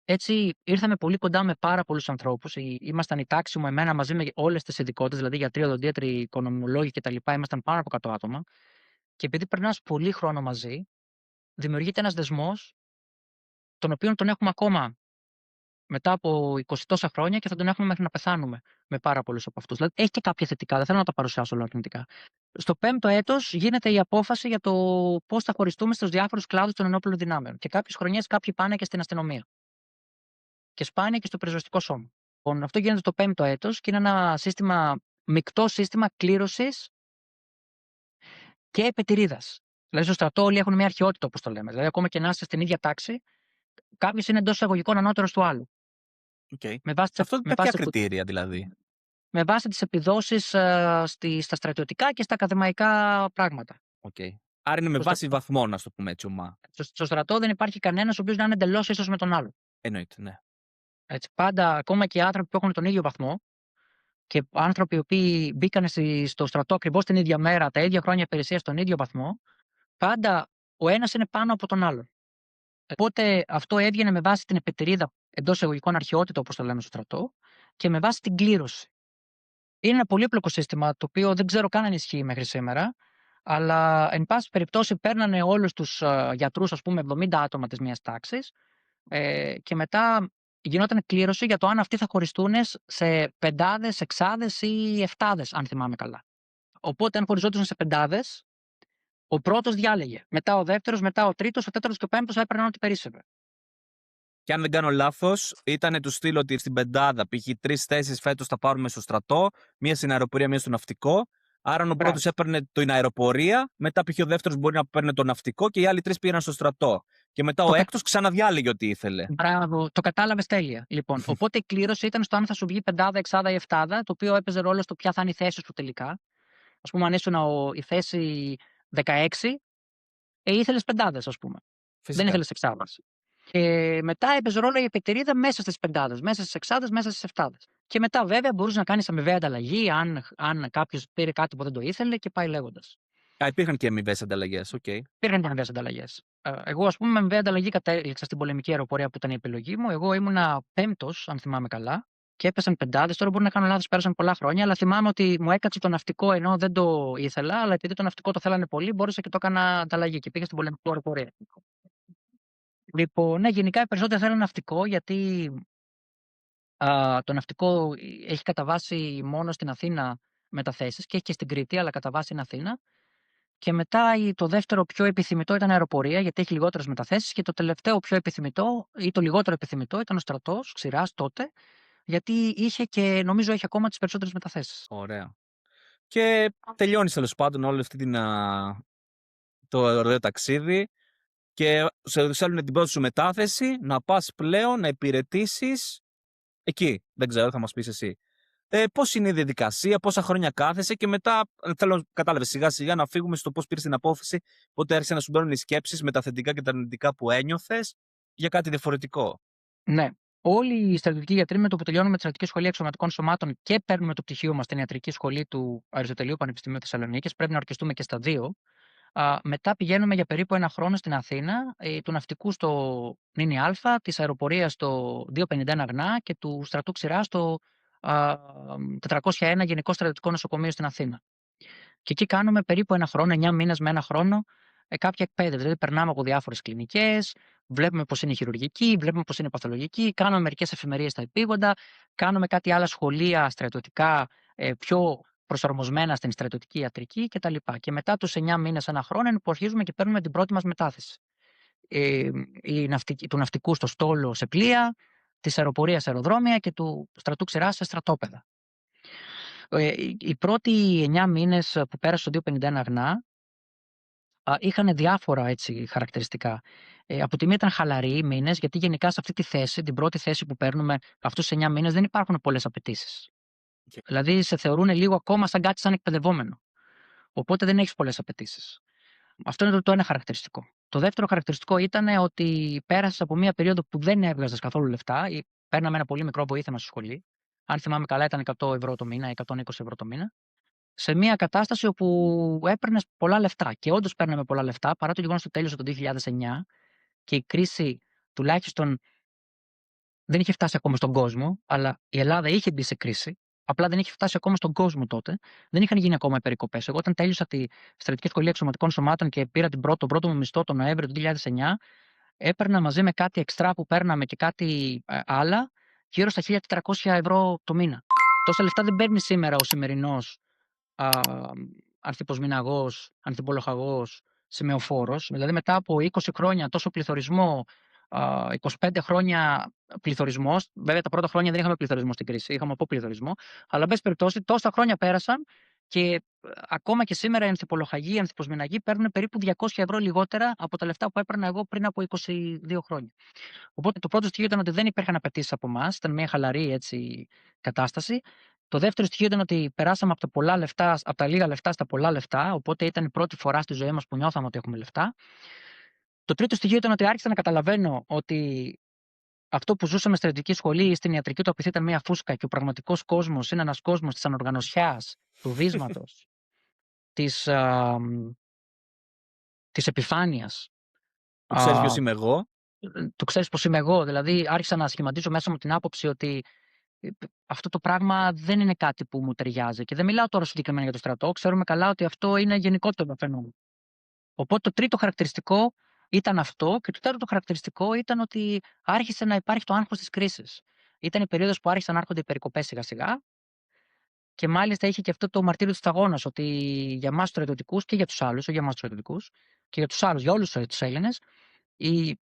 έτσι ήρθαμε πολύ κοντά με πάρα πολλούς ανθρώπους. Ήμασταν η τάξη μου, εμένα μαζί με όλες τις ειδικότητες, δηλαδή γιατροί, οδοντίατροι, οικονομολόγοι κτλ. Ήμασταν πάνω από 100 άτομα. Και επειδή περνάς πολύ χρόνο μαζί, δημιουργείται ένας δεσμός, τον οποίο τον έχουμε ακόμα μετά από 20 τόσα χρόνια και θα τον έχουμε μέχρι να πεθάνουμε με πάρα πολλού από αυτού. Δηλαδή έχει και κάποια θετικά, δεν θέλω να τα παρουσιάσω όλα αρνητικά. Στο 5ο έτος γίνεται η απόφαση για το πώς θα χωριστούμε στους διάφορους κλάδους των ενόπλων δυνάμεων. Και κάποιες χρονιές κάποιοι πάνε και στην αστυνομία. Και σπάνε και στο πυροσβεστικό σώμα. Λοιπόν, αυτό γίνεται το 5ο έτος και είναι ένα σύστημα, μεικτό σύστημα κλήρωσης και επετηρίδας. Δηλαδή, στο στρατό όλοι έχουν μια αρχαιότητα, όπως το λέμε. Δηλαδή, ακόμα και να είστε στην ίδια τάξη, κάποιο είναι εντός εισαγωγικών ανώτερος του άλλου. Okay. Με βάση, Αυτό με με ποια βάση, κριτήρια δηλαδή? με βάση τις επιδόσεις στα στρατιωτικά και στα ακαδημαϊκά πράγματα. Okay. Άρα είναι με Στο, βάση βαθμών, να το πούμε έτσι, ομά. στο στρατό δεν υπάρχει κανένας ο οποίος να είναι εντελώς ίσος με τον άλλο. Εννοείται, ναι. Έτσι, πάντα, ακόμα και οι άνθρωποι που έχουν τον ίδιο βαθμό και άνθρωποι οι οποίοι μπήκαν στο στρατό ακριβώς την ίδια μέρα, τα ίδια χρόνια υπηρεσία στον ίδιο βαθμό, πάντα ο ένας είναι πάνω από τον άλλον. Οπότε αυτό έβγαινε με βάση την επετηρίδα εντός εισαγωγικών αρχαιότητα, όπως το λέμε στο στρατό, και με βάση την κλήρωση. Είναι ένα πολύπλοκο σύστημα, το οποίο δεν ξέρω καν αν ισχύει μέχρι σήμερα, αλλά εν πάση περιπτώσει παίρνανε όλους τους γιατρούς, ας πούμε, 70 άτομα της μίας τάξης, και μετά γινόταν κλήρωση για το αν αυτοί θα χωριστούν σε πεντάδες, εξάδες ή εφτάδες, αν θυμάμαι καλά. Οπότε, αν χωριζόντουσαν σε πεντάδες, ο πρώτος διάλεγε. Μετά ο δεύτερος, μετά ο τρίτος, ο τέταρτος και ο πέμπτος έπαιρναν ό,τι περίσσευε. Και αν δεν κάνω λάθος, ήταν του στυλ ότι στην πεντάδα, π.χ. 3 θέσεις φέτος θα πάρουμε στο στρατό, μία στην αεροπορία, μία στο ναυτικό. Άρα ο πρώτος έπαιρνε την αεροπορία, μετά π.χ. ο δεύτερος μπορεί να παίρνει το ναυτικό και οι άλλοι 3 πήγαιναν στο στρατό. Και μετά ο έκτος ξαναδιάλεγε ό,τι ήθελε. Μπράβο, το κατάλαβες τέλεια. Λοιπόν, οπότε η κλήρωση ήταν στο αν θα σου βγει πεντάδα, εξάδα ή εφτάδα, το οποίο έπαιζε ρόλο στο ποια θα είναι η θέση σου τελικά. Ας πούμε, αν ήσουν η θέση 16, ήθελες πεντάδες, ας πούμε. Φυσικά. Δεν ήθελες εξάδας. Και μετά έπαιζε ρόλο η επετηρίδα μέσα στις πεντάδες, μέσα στις εξάδες, μέσα στις εφτάδες. Και μετά, βέβαια, μπορούσε να κάνεις αμοιβαία ανταλλαγή, αν κάποιος πήρε κάτι που δεν το ήθελε και πάει λέγοντας. Υπήρχαν και αμοιβαίες ανταλλαγές, οκ. Υπήρχαν και αμοιβαίες ανταλλαγές. Εγώ, ας πούμε, με αμοιβαία ανταλλαγή κατέληξα στην πολεμική αεροπορία που ήταν η επιλογή μου. Εγώ ήμουνα πέμπτος, αν θυμάμαι καλά, και έπεσαν πεντάδες. Τώρα μπορεί να κάνω λάθος, πέρασαν πολλά χρόνια, αλλά θυμάμαι ότι μου έκατσε το ναυτικό ενώ δεν το ήθελα, αλλά επειδή το ναυτικό το θέλανε πολύ, μπόρεσα και το έκανα ανταλλαγή και πήγα στην πολεμική αεροπορία. Λοιπόν, ναι, γενικά οι περισσότεροι θέλουν ναυτικό, γιατί το ναυτικό έχει κατά βάση μόνο στην Αθήνα μεταθέσεις και έχει και στην Κρήτη, αλλά κατά βάση είναι Αθήνα. Και μετά το δεύτερο πιο επιθυμητό ήταν αεροπορία, γιατί έχει λιγότερες μεταθέσεις. Και το τελευταίο πιο επιθυμητό ή το λιγότερο επιθυμητό ήταν ο στρατός, Ξηράς τότε, γιατί είχε και νομίζω έχει ακόμα τις περισσότερες μεταθέσεις. Ωραία. Και τελειώνει τέλος πάντων όλη αυτή το ωραίο ταξίδι και σε στέλνουν την πρώτη σου μετάθεση να πας πλέον να υπηρετήσεις εκεί. Δεν ξέρω, θα μας πεις εσύ. Πώς είναι η διαδικασία, πόσα χρόνια κάθεσαι και μετά θέλω, κατάλαβες, σιγά σιγά να φύγουμε στο πώς πήρες την απόφαση, πότε άρχισε να σου μπαίνουν οι σκέψεις με τα θετικά και τα αρνητικά που ένιωθες για κάτι διαφορετικό. Ναι. Όλοι οι στρατιωτικοί γιατροί, με το που τελειώνουμε τη στρατιωτική σχολή αξιωματικών σωμάτων και παίρνουμε το πτυχίο μας στην ιατρική σχολή του Αριστοτελείου Πανεπιστημίου Θεσσαλονίκης, πρέπει να ορκιστούμε και στα δύο. Μετά πηγαίνουμε για περίπου ένα χρόνο στην Αθήνα, του ναυτικού στο ΝΙΝΙ Α, της αεροπορίας στο 251 ΓΝΑ και του στρατού Ξηρά στο 401 Γενικό Στρατιωτικό Νοσοκομείο στην Αθήνα. Και εκεί κάνουμε περίπου ένα χρόνο, 9 μήνες με ένα χρόνο, κάποια εκπαίδευση. Δηλαδή, περνάμε από διάφορες κλινικές, βλέπουμε πώς είναι η χειρουργική, βλέπουμε πώς είναι η παθολογική, κάνουμε μερικές εφημερίες στα επίγοντα, κάνουμε κάτι άλλα σχολεία στρατιωτικά πιο προσαρμοσμένα στην στρατιωτική ιατρική κτλ. Και μετά τους 9 μήνες, ένα χρόνο, είναι που αρχίζουμε και παίρνουμε την πρώτη μας μετάθεση. Του ναυτικού στο στόλο σε πλοία, της αεροπορίας σε αεροδρόμια και του στρατού Ξηρά σε στρατόπεδα. Οι πρώτοι 9 μήνες που πέρασα στο 251 ΓΝΑ είχαν διάφορα έτσι, χαρακτηριστικά. Από τη μία ήταν χαλαροί μήνες, γιατί γενικά σε αυτή τη θέση, την πρώτη θέση που παίρνουμε αυτούς τους 9 μήνες, δεν υπάρχουν πολλές απαιτήσεις. Okay. Δηλαδή σε θεωρούν λίγο ακόμα σαν κάτι σαν εκπαιδευόμενο. Οπότε δεν έχεις πολλές απαιτήσεις. Αυτό είναι το ένα χαρακτηριστικό. Το δεύτερο χαρακτηριστικό ήταν ότι πέρασες από μια περίοδο που δεν έβγαζες καθόλου λεφτά, ή παίρναμε ένα πολύ μικρό βοήθημα στη σχολή. Αν θυμάμαι καλά, ήταν 100 ευρώ το μήνα, 120 ευρώ το μήνα. Σε μια κατάσταση όπου έπαιρνε πολλά λεφτά. Και όντως παίρναμε πολλά λεφτά, παρά το γεγονός ότι τέλειωσε το 2009 και η κρίση τουλάχιστον δεν είχε φτάσει ακόμα στον κόσμο, αλλά η Ελλάδα είχε μπει σε κρίση. Απλά δεν είχε φτάσει ακόμα στον κόσμο τότε. Δεν είχαν γίνει ακόμα οι περικοπές. Εγώ, όταν τέλειωσα τη στρατιωτική σχολή αξιωματικών σωμάτων και πήρα τον πρώτο μου μισθό τον Νοέμβριο του 2009, έπαιρνα μαζί με κάτι εξτρά που παίρναμε και κάτι άλλα γύρω στα 1.400 € το μήνα. Τόσα λεφτά δεν παίρνει σήμερα ο σημερινός ανθιποσμηναγός, ανθιπολοχαγός, σημεοφόρος. Δηλαδή μετά από 20 χρόνια τόσο πληθωρισμό, 25 χρόνια πληθωρισμός, βέβαια τα πρώτα χρόνια δεν είχαμε πληθωρισμό στην κρίση, είχαμε αποπληθωρισμό, αλλά εν πάση περιπτώσει τόσα χρόνια πέρασαν και ακόμα και σήμερα οι ανθιπολοχαγοί, οι ανθιποσμηναγοί παίρνουν περίπου 200 € λιγότερα από τα λεφτά που έπαιρνα εγώ πριν από 22 χρόνια. Οπότε το πρώτο στοιχείο ήταν ότι δεν υπήρχαν απαιτήσει από εμά, ήταν μια χαλαρή έτσι, κατάσταση. Το δεύτερο στοιχείο ήταν ότι περάσαμε από από τα λίγα λεφτά στα πολλά λεφτά, οπότε ήταν η πρώτη φορά στη ζωή μα που νιώθαμε ότι έχουμε λεφτά. Το τρίτο στοιχείο ήταν ότι άρχισα να καταλαβαίνω ότι αυτό που ζούσαμε στη στρατιωτική σχολή ή στην ιατρική τοπιθή ήταν μια φούσκα και ο πραγματικό κόσμο είναι ένα κόσμο τη ανοργανωσιά, του βίσματο, τη επιφάνεια. Το ξέρει ποιο είμαι εγώ. Το ξέρει πώ είμαι εγώ. Δηλαδή, άρχισα να σχηματίζω μέσα μου την άποψη ότι αυτό το πράγμα δεν είναι κάτι που μου ταιριάζει. Και δεν μιλάω τώρα συγκεκριμένα για το στρατό. Ξέρουμε καλά ότι αυτό είναι γενικότερο φαινόμενο. Οπότε το τρίτο χαρακτηριστικό ήταν αυτό. Και το τέταρτο χαρακτηριστικό ήταν ότι άρχισε να υπάρχει το άγχος της κρίσης. Ήταν η περίοδος που άρχισαν να έρχονται οι περικοπές σιγά-σιγά. Και μάλιστα είχε και αυτό το μαρτύριο του σταγόνα, ότι για εμά του στρατιωτικού και για του άλλου, όχι για εμά του στρατιωτικού, και για του άλλου, για όλου του Έλληνε,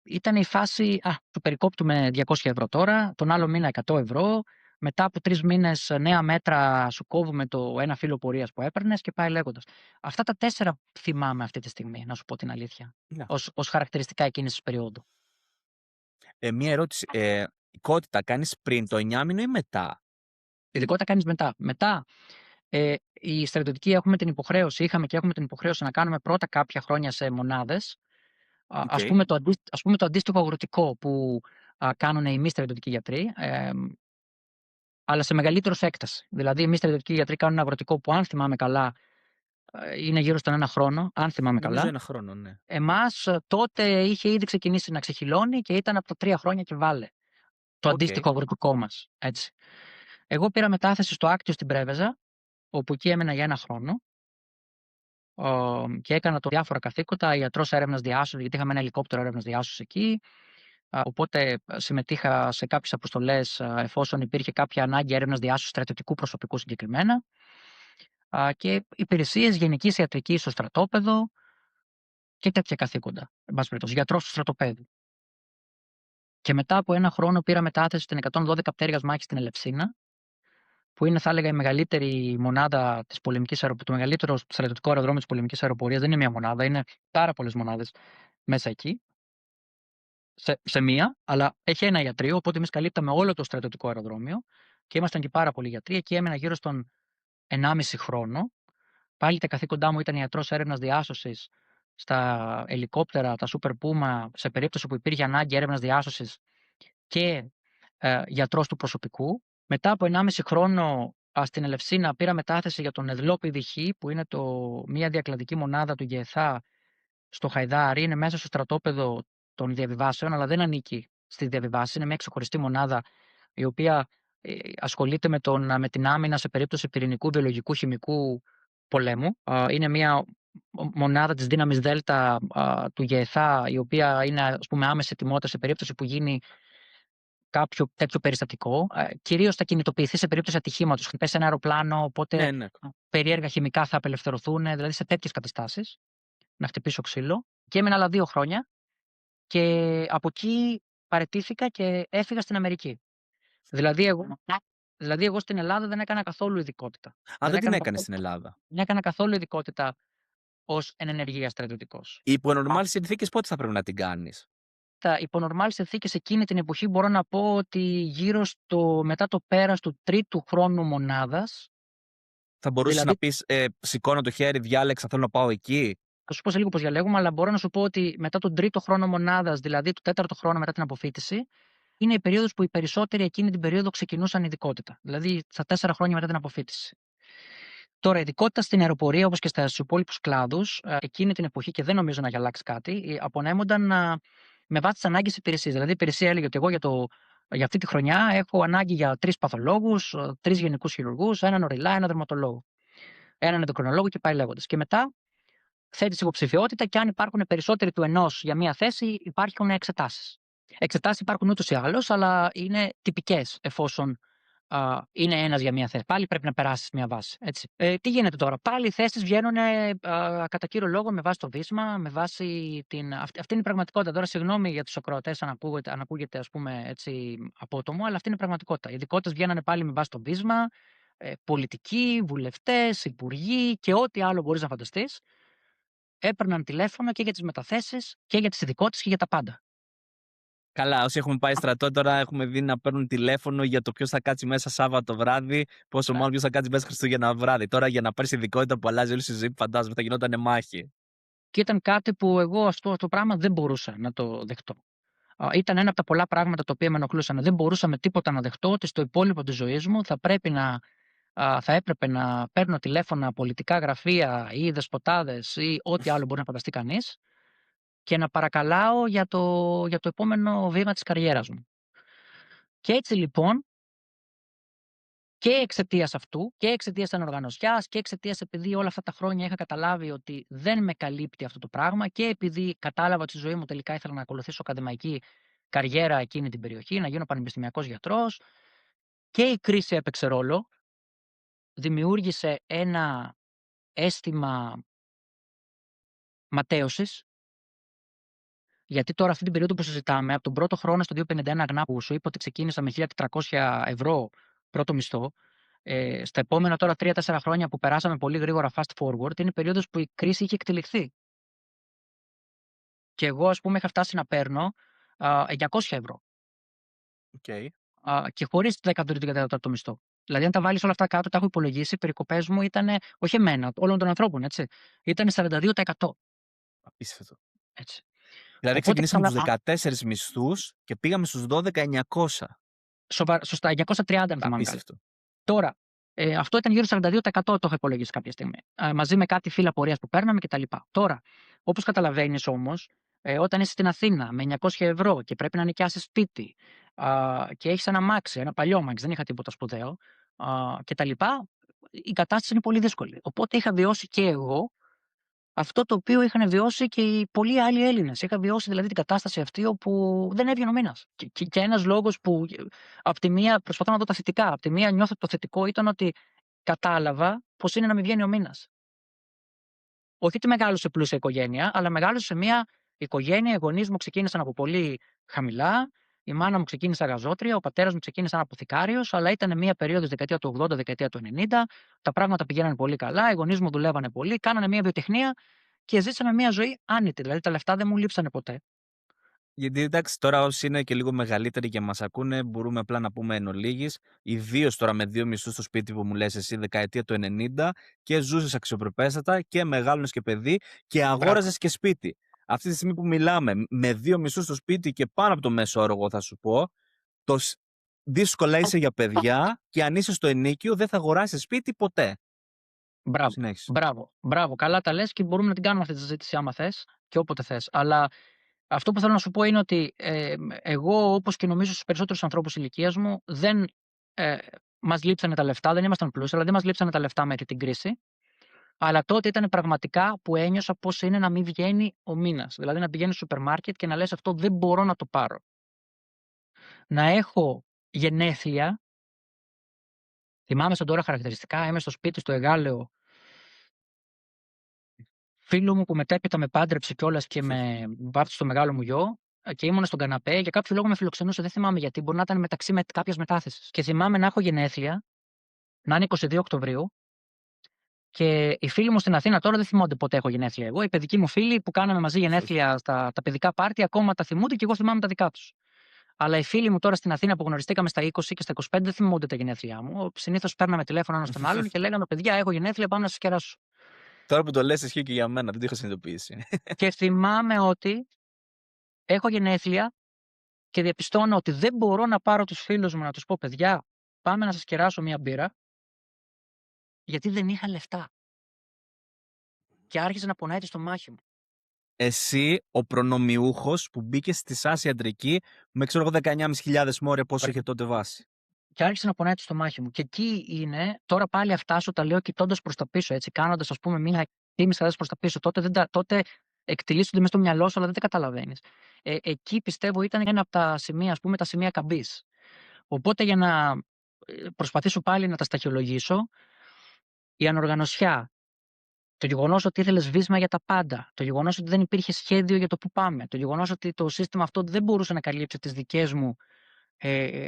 ήταν η φάση, του περικόπτουμε 200 € τώρα, τον άλλο μήνα 100 €, μετά από 3 μήνες νέα μέτρα σου κόβουμε το ένα φύλλο πορείας που έπαιρνες και πάει λέγοντας. Αυτά τα 4 θυμάμαι αυτή τη στιγμή, να σου πω την αλήθεια, Ναι. ως χαρακτηριστικά εκείνης της περίοδου. Μία ερώτηση. Ειδικότητα κάνεις πριν το 9μηνο ή μετά? Ειδικότητα κάνεις μετά. Μετά, οι στρατιωτικοί είχαμε και έχουμε την υποχρέωση να κάνουμε πρώτα κάποια χρόνια σε μονάδες. Ας Okay. πούμε το αντίστοιχο αγροτικό που κάνουν οι μη στρατιωτικοί γιατροί, αλλά σε μεγαλύτερο σε έκταση. Δηλαδή, οι μη στρατιωτικοί γιατροί κάνουν ένα αγροτικό που, αν θυμάμαι καλά, είναι γύρω στον 1 χρόνο, αν θυμάμαι Νομίζω καλά. 1 χρόνο, ναι. Εμάς τότε είχε ήδη ξεκινήσει να ξεχυλώνει και ήταν από τα 3 χρόνια και βάλε. Το Okay. αντίστοιχο αγροτικό μας. Έτσι. Εγώ πήρα μετάθεση στο Άκτιο στην Πρέβεζα, όπου εκεί έμενα για 1 χρόνο. Και έκανα διάφορα καθήκοντα, ιατρός έρευνας διάσωσης, γιατί είχαμε ένα ελικόπτερο έρευνας διάσωσης εκεί. Οπότε συμμετείχα σε κάποιες αποστολές εφόσον υπήρχε κάποια ανάγκη έρευνας διάσωσης στρατιωτικού προσωπικού συγκεκριμένα. Και υπηρεσίες γενικής ιατρικής στο στρατόπεδο και τέτοια καθήκοντα. Εν πάση περιπτώσει, γιατρός του στρατοπέδου. Και μετά από 1 χρόνο πήρα μετάθεση στην 112 πτέρυγας μάχης στην Ελευσίνα, που είναι, θα έλεγα, η μεγαλύτερη μονάδα της πολεμικής αεροπορίας, το μεγαλύτερο στρατιωτικό αεροδρόμιο της πολεμικής αεροπορίας. Δεν είναι μια μονάδα, είναι πάρα πολλές μονάδες μέσα εκεί. Σε μία, αλλά έχει ένα ιατρείο, οπότε εμείς καλύπταμε όλο το στρατιωτικό αεροδρόμιο και ήμασταν και πάρα πολλοί γιατροί. Εκεί έμενα γύρω στον 1,5 χρόνο. Πάλι τα καθήκοντά μου ήταν ιατρός έρευνας διάσωσης στα ελικόπτερα, τα Super Puma, σε περίπτωση που υπήρχε ανάγκη έρευνας διάσωσης και γιατρός του προσωπικού. Μετά από 1,5 χρόνο στην Ελευσίνα πήρα μετάθεση για τον ΕΔΛΟ ΠΔΧ, που είναι μια διακλαδική μονάδα του ΓΕΘΑ στο Χαϊδάρι. Είναι μέσα στο στρατόπεδο των διαβιβάσεων, αλλά δεν ανήκει στις διαβιβάσεις. Είναι μια ξεχωριστή μονάδα η οποία ασχολείται με την άμυνα σε περίπτωση πυρηνικού, βιολογικού, χημικού πολέμου. Είναι μια μονάδα της δύναμης Δέλτα του ΓΕΘΑ, η οποία είναι, ας πούμε, άμεση ετοιμότητα σε περίπτωση που γίνει κάποιο τέτοιο περιστατικό. Κυρίως θα κινητοποιηθεί σε περίπτωση ατυχήματος. Χτυπήσει ένα αεροπλάνο, οπότε Ναι, ναι. περίεργα χημικά θα απελευθερωθούν, δηλαδή σε τέτοιες καταστάσεις. Να χτυπήσω ξύλο. Και έμεινα άλλα 2 χρόνια. Και από εκεί παραιτήθηκα και έφυγα στην Αμερική. Δηλαδή, εγώ στην Ελλάδα δεν έκανα καθόλου ειδικότητα. Δεν την έκανες στην Ελλάδα. Δεν έκανα καθόλου ειδικότητα ως εν ενεργεία στρατιωτικός. Υπό νορμάλ συνθήκες πότε θα πρέπει να την κάνεις? Υπό νορμάλ συνθήκες εκείνη την εποχή μπορώ να πω ότι μετά το πέρας του 3ου χρόνου μονάδας. Θα μπορούσες Δηλαδή, να πεις σηκώνω το χέρι, διάλεξα, θέλω να πάω εκεί? θα σου πω σε λίγο πώς διαλέγουμε, αλλά μπορώ να σου πω ότι μετά τον 3ο χρόνο μονάδας, δηλαδή του 4ο χρόνο μετά την αποφοίτηση, είναι η περίοδος που οι περισσότεροι εκείνη την περίοδο ξεκινούσαν ειδικότητα. Δηλαδή στα 4 χρόνια μετά την αποφοίτηση. Τώρα, ειδικότητα στην αεροπορία, όπως και στους υπόλοιπους κλάδους, εκείνη την εποχή, και δεν νομίζω να έχει αλλάξει κάτι, απονέμονταν με βάση τις ανάγκες υπηρεσίας. Δηλαδή, η υπηρεσία έλεγε ότι εγώ για αυτή τη χρονιά έχω ανάγκη για 3 παθολόγους, 3 γενικούς χειρουργούς, έναν οριλά, έναν δερματολόγο, έναν ενδοκρινολόγο και πάει λέγοντας. Και μετά θέτεις υποψηφιότητα και αν υπάρχουν περισσότεροι του ενός για μία θέση, υπάρχουν εξετάσεις. Εξετάσεις υπάρχουν ούτως ή άλλως, αλλά είναι τυπικές εφόσον είναι ένας για μία θέση. Πάλι πρέπει να περάσεις μία βάση. Έτσι. Τι γίνεται τώρα. Πάλι οι θέσεις βγαίνουν κατά κύριο λόγο με βάση το βίσμα, με βάση την. Αυτή είναι η πραγματικότητα. Τώρα, συγγνώμη για τους ακροατές αν ακούγεται ας πούμε, έτσι, απότομο, αλλά αυτή είναι η πραγματικότητα. Οι ειδικότητες βγαίνανε πάλι με βάση το βίσμα, πολιτικοί, βουλευτές, υπουργοί και ό,τι άλλο μπορείς να φανταστείς. Έπαιρναν τηλέφωνα και για τις μεταθέσεις και για τις ειδικότητες και για τα πάντα. Καλά, όσοι έχουμε πάει στρατό τώρα έχουμε δει να παίρνουν τηλέφωνο για το ποιο θα κάτσει μέσα Σάββατο βράδυ, πόσο μάλλον ποιο θα κάτσει μέσα Χριστούγεννα βράδυ. Τώρα για να πάρει ειδικότητα που αλλάζει όλη τη ζωή, φαντάζομαι θα γινόταν μάχη. Και ήταν κάτι που εγώ αυτό το πράγμα δεν μπορούσα να το δεχτώ. Ήταν ένα από τα πολλά πράγματα τα οποία με ενοχλούσαν. Δεν μπορούσα με τίποτα να δεχτώ ότι στο υπόλοιπο της ζωής μου θα έπρεπε να παίρνω τηλέφωνα πολιτικά γραφεία ή δεσποτάδες ή ό,τι άλλο μπορεί να φανταστεί κανείς και να παρακαλάω για το επόμενο βήμα της καριέρας μου. Και έτσι λοιπόν, και εξαιτίας αυτού και εξαιτίας ανοργανωσιάς και εξαιτίας επειδή όλα αυτά τα χρόνια είχα καταλάβει ότι δεν με καλύπτει αυτό το πράγμα και επειδή κατάλαβα ότι στη ζωή μου τελικά ήθελα να ακολουθήσω ακαδημαϊκή καριέρα εκείνη την περιοχή, να γίνω πανεπιστημιακός γιατρός, και η κρίση έπαιξε ρόλο, δημιούργησε ένα αίσθημα ματαίωσης, γιατί τώρα αυτή την περίοδο που συζητάμε, από τον πρώτο χρόνο στο 251 αγνά που σου είπα ότι ξεκίνησα με 1.400 ευρώ πρώτο μισθό, στα επόμενα τώρα 3-4 χρόνια που περάσαμε πολύ γρήγορα fast forward, είναι η περίοδος που η κρίση είχε εκτελεχθεί. Και εγώ, ας πούμε, είχα φτάσει να παίρνω 900 ευρώ. Okay. Και χωρίς 13ο και 14ο μισθό. Δηλαδή, αν τα βάλεις όλα αυτά κάτω, τα έχω υπολογίσει, οι περικοπές μου ήταν, όχι εμένα, όλων των ανθρώπων, έτσι. Ήταν 42%. Απίστευτο. Έτσι. Δηλαδή, Οπότε, ξεκινήσαμε τους 14 μισθούς και πήγαμε στους 12.900. Σωστά, 930 αν θυμάμαι καλά. Απίστευτο. Τώρα, αυτό ήταν γύρω στο 42%, το έχω υπολογίσει κάποια στιγμή. Μαζί με κάτι φύλλα πορείας που παίρναμε κτλ. Τώρα, όπως καταλαβαίνεις όμως, όταν είσαι στην Αθήνα με 900 ευρώ και πρέπει να νοικιάσεις σπίτι και έχεις ένα αμάξι, ένα παλιό αμάξι, δεν είχα τίποτα σπουδαίο κτλ., η κατάσταση είναι πολύ δύσκολη. Οπότε είχα βιώσει και εγώ αυτό το οποίο είχαν βιώσει και οι πολλοί άλλοι Έλληνες. Είχα βιώσει δηλαδή την κατάσταση αυτή όπου δεν έβγαινε ο μήνας. Και ένας λόγος που από τη μία προσπαθώ να δω τα θετικά. Από τη μία νιώθω το θετικό ήταν ότι κατάλαβα πώς είναι να μην βγαίνει ο μήνας. Όχι ότι μεγάλωσε πλούσια οικογένεια, αλλά μεγάλωσε σε μια οικογένεια. Οι γονείς μου ξεκίνησαν από πολύ χαμηλά. Η μάνα μου ξεκίνησε αγαζότρια, ο πατέρας μου ξεκίνησε σαν αποθηκάριος, αλλά ήταν μια περίοδος δεκαετία του 80, δεκαετία του 90. Τα πράγματα πηγαίνανε πολύ καλά. Οι γονείς μου δουλεύανε πολύ, κάνανε μια βιοτεχνία και ζήσαμε μια ζωή άνετη. Δηλαδή τα λεφτά δεν μου λείψανε ποτέ. Γιατί εντάξει, τώρα όσοι είναι και λίγο μεγαλύτεροι και μας ακούνε, μπορούμε απλά να πούμε εν ολίγης, ιδίως τώρα με 2 μισθούς στο σπίτι που μου λες εσύ, δεκαετία του 90, και ζούσες αξιοπρεπέστατα και μεγάλωνες και παιδί και αγόραζες και σπίτι. Αυτή τη στιγμή που μιλάμε, με 2 μισθούς στο σπίτι και πάνω από το μέσο όρο, εγώ θα σου πω, δύσκολα είσαι για παιδιά και αν είσαι στο ενίκιο δεν θα αγοράσεις σπίτι ποτέ. Μπράβο. Καλά τα λες και μπορούμε να την κάνουμε αυτή τη συζήτηση άμα θες και όποτε θες. Αλλά αυτό που θέλω να σου πω είναι ότι εγώ, όπως και νομίζω στους περισσότερους ανθρώπους ηλικίας μου, δεν μας λείψανε τα λεφτά, δεν ήμασταν πλούσιοι, αλλά δεν μας λείψανε τα λεφτά μέχρι την κρίση. Αλλά τότε ήταν πραγματικά που ένιωσα πώς είναι να μην βγαίνει ο μήνας. Δηλαδή να πηγαίνεις στο σούπερ μάρκετ και να λες αυτό δεν μπορώ να το πάρω. Να έχω γενέθλια. Θυμάμαι σαν τώρα χαρακτηριστικά, είμαι στο σπίτι στο Εγάλεο, φίλου μου που μετέπειτα με πάντρεψε κιόλας και με βάφτισε το μεγάλο μου γιο και ήμουν στον καναπέ. Για κάποιο λόγο με φιλοξενούσε, δεν θυμάμαι γιατί. Μπορεί να ήταν μεταξύ με κάποιας μετάθεσης. Και θυμάμαι να έχω γενέθλια, να είναι 22 Οκτωβρίου, και οι φίλοι μου στην Αθήνα τώρα δεν θυμόνται ποτέ έχω γενέθλια εγώ. Οι παιδικοί μου φίλοι που κάναμε μαζί γενέθλια στα τα παιδικά πάρτι ακόμα τα θυμούνται και εγώ θυμάμαι τα δικά τους. Αλλά οι φίλοι μου τώρα στην Αθήνα που γνωριστήκαμε στα 20 και στα 25 δεν θυμούνται τα γενέθλιά μου. Συνήθως παίρναμε τηλέφωνο ένα τον άλλον και λέγαμε: παιδιά, έχω γενέθλια, πάμε να σας κεράσω. Τώρα που το λες ισχύει και για μένα, δεν το είχα συνειδητοποιήσει. Και θυμάμαι ότι έχω γενέθλια και διαπιστώνω ότι δεν μπορώ να πάρω τους φίλους μου να τους πω: παιδιά, πάμε να σας κεράσω μία μπύρα, γιατί δεν είχα λεφτά. Και άρχισε να πονάει το στομάχι μου. Εσύ, ο προνομιούχος που μπήκε στη ΣΑΣ ιατρική με 19.500 μόρια πόσο είχε τότε βάση. Και άρχισε να πονάει το στομάχι μου. Και εκεί είναι, τώρα πάλι αυτά σου τα λέω κοιτώντας προς τα πίσω, έτσι, κάνοντας ας πούμε μία τίμης προς τα πίσω. Τότε εκτιλήσονται μέσα στο μυαλό σου, αλλά δεν τα καταλαβαίνεις. Εκεί πιστεύω ήταν ένα από τα σημεία, ας πούμε, τα σημεία καμπής. Οπότε για να προσπαθήσω πάλι να τα σταχυολογήσω, η ανοργανωσιά, το γεγονός ότι ήθελες βίσμα για τα πάντα, το γεγονός ότι δεν υπήρχε σχέδιο για το που πάμε, το γεγονός ότι το σύστημα αυτό δεν μπορούσε να καλύψει τις δικές μου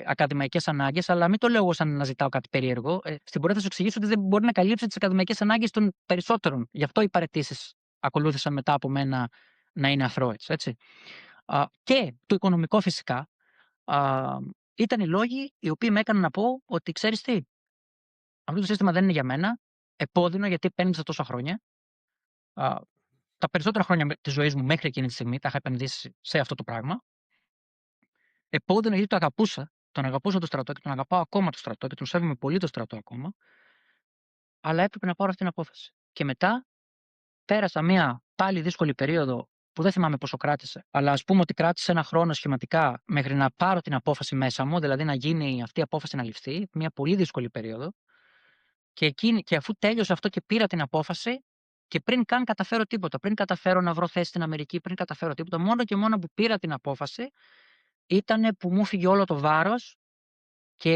ακαδημαϊκές ανάγκες, αλλά μην το λέω εγώ σαν να ζητάω κάτι περίεργο. Στην πορεία θα σου εξηγήσω ότι δεν μπορεί να καλύψει τις ακαδημαϊκές ανάγκες των περισσότερων. Γι' αυτό οι παραιτήσεις ακολούθησαν μετά από μένα να είναι αθρώες. Έτσι. Και το οικονομικό φυσικά ήταν οι λόγοι οι οποίοι με έκαναν να πω ότι ξέρεις τι, αυτό το σύστημα δεν είναι για μένα, επώδυνο γιατί επένδυσα τόσα χρόνια. Τα περισσότερα χρόνια της ζωής μου μέχρι εκείνη τη στιγμή τα είχα επενδύσει σε αυτό το πράγμα. Επώδυνο γιατί το αγαπούσα. Τον αγαπούσα το στρατό και τον αγαπάω ακόμα το στρατό και τον σέβομαι πολύ το στρατό ακόμα. Αλλά έπρεπε να πάρω αυτή την απόφαση. Και μετά πέρασα μια πάλι δύσκολη περίοδο που δεν θυμάμαι πόσο κράτησε, αλλά ας πούμε ότι κράτησε ένα χρόνο σχηματικά μέχρι να πάρω την απόφαση μέσα μου, δηλαδή να γίνει αυτή η απόφαση να ληφθεί, μια πολύ δύσκολη περίοδο. Και αφού τέλειωσε αυτό και πήρα την απόφαση, και πριν καν καταφέρω τίποτα, πριν καταφέρω να βρω θέση στην Αμερική, πριν καταφέρω τίποτα, μόνο και μόνο που πήρα την απόφαση, ήταν που μου φύγε όλο το βάρος και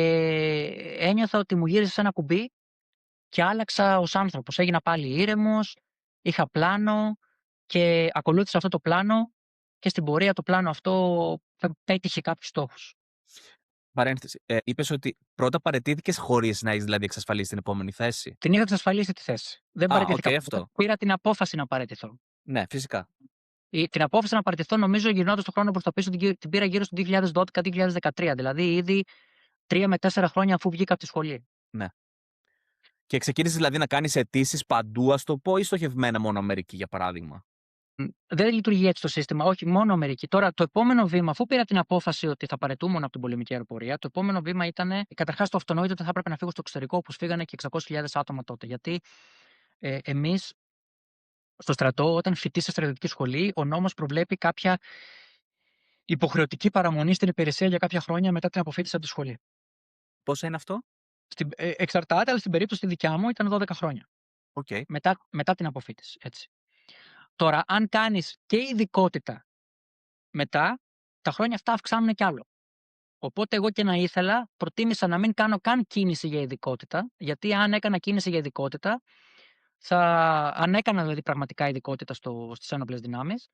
ένιωθα ότι μου γύρισε σε ένα κουμπί και άλλαξα ως άνθρωπος. Έγινα πάλι ήρεμος, είχα πλάνο και ακολούθησα αυτό το πλάνο και στην πορεία το πλάνο αυτό πέτυχε κάποιους στόχους. Παρένθεση. Είπες ότι πρώτα παραιτήθηκες χωρίς να έχεις δηλαδή εξασφαλίσει την επόμενη θέση. Την είχα εξασφαλίσει τη θέση. Δεν παραιτήθηκα. Αυτό. Πήρα την απόφαση να παραιτηθώ. Ναι, φυσικά. Την απόφαση να παραιτηθώ, νομίζω, γυρνώντας τον χρόνο προς τα πίσω, την πήρα γύρω στο 2012-2013. Δηλαδή, ήδη 3 με 4 χρόνια αφού βγήκα από τη σχολή. Ναι. Και ξεκίνησες δηλαδή να κάνεις αιτήσεις παντού, ας το πω, ή στοχευμένα μόνο Αμερική, για παράδειγμα. Δεν λειτουργεί έτσι το σύστημα, όχι μόνο Αμερική. Τώρα, το επόμενο βήμα, αφού πήρα την απόφαση ότι θα παραιτούμουν από την πολεμική αεροπορία, το επόμενο βήμα ήταν καταρχάς το αυτονόητο ότι θα έπρεπε να φύγω στο εξωτερικό, όπως φύγανε και 600.000 άτομα τότε. Γιατί εμείς στο στρατό, όταν φοιτείς σε στρατιωτική σχολή, ο νόμος προβλέπει κάποια υποχρεωτική παραμονή στην υπηρεσία για κάποια χρόνια μετά την αποφύτιση από τη σχολή. Πόσα είναι αυτό? Εξαρτάται, αλλά στην περίπτωση τη δικιά μου ήταν 12 χρόνια. Okay. Μετά την αποφύτιση. Έτσι. Τώρα, αν κάνεις και ειδικότητα μετά, τα χρόνια αυτά αυξάνουν κι άλλο. Οπότε, εγώ και να ήθελα, προτίμησα να μην κάνω καν κίνηση για ειδικότητα, γιατί αν έκανα κίνηση για ειδικότητα, αν έκανα δηλαδή πραγματικά ειδικότητα στις ένοπλες δυνάμεις,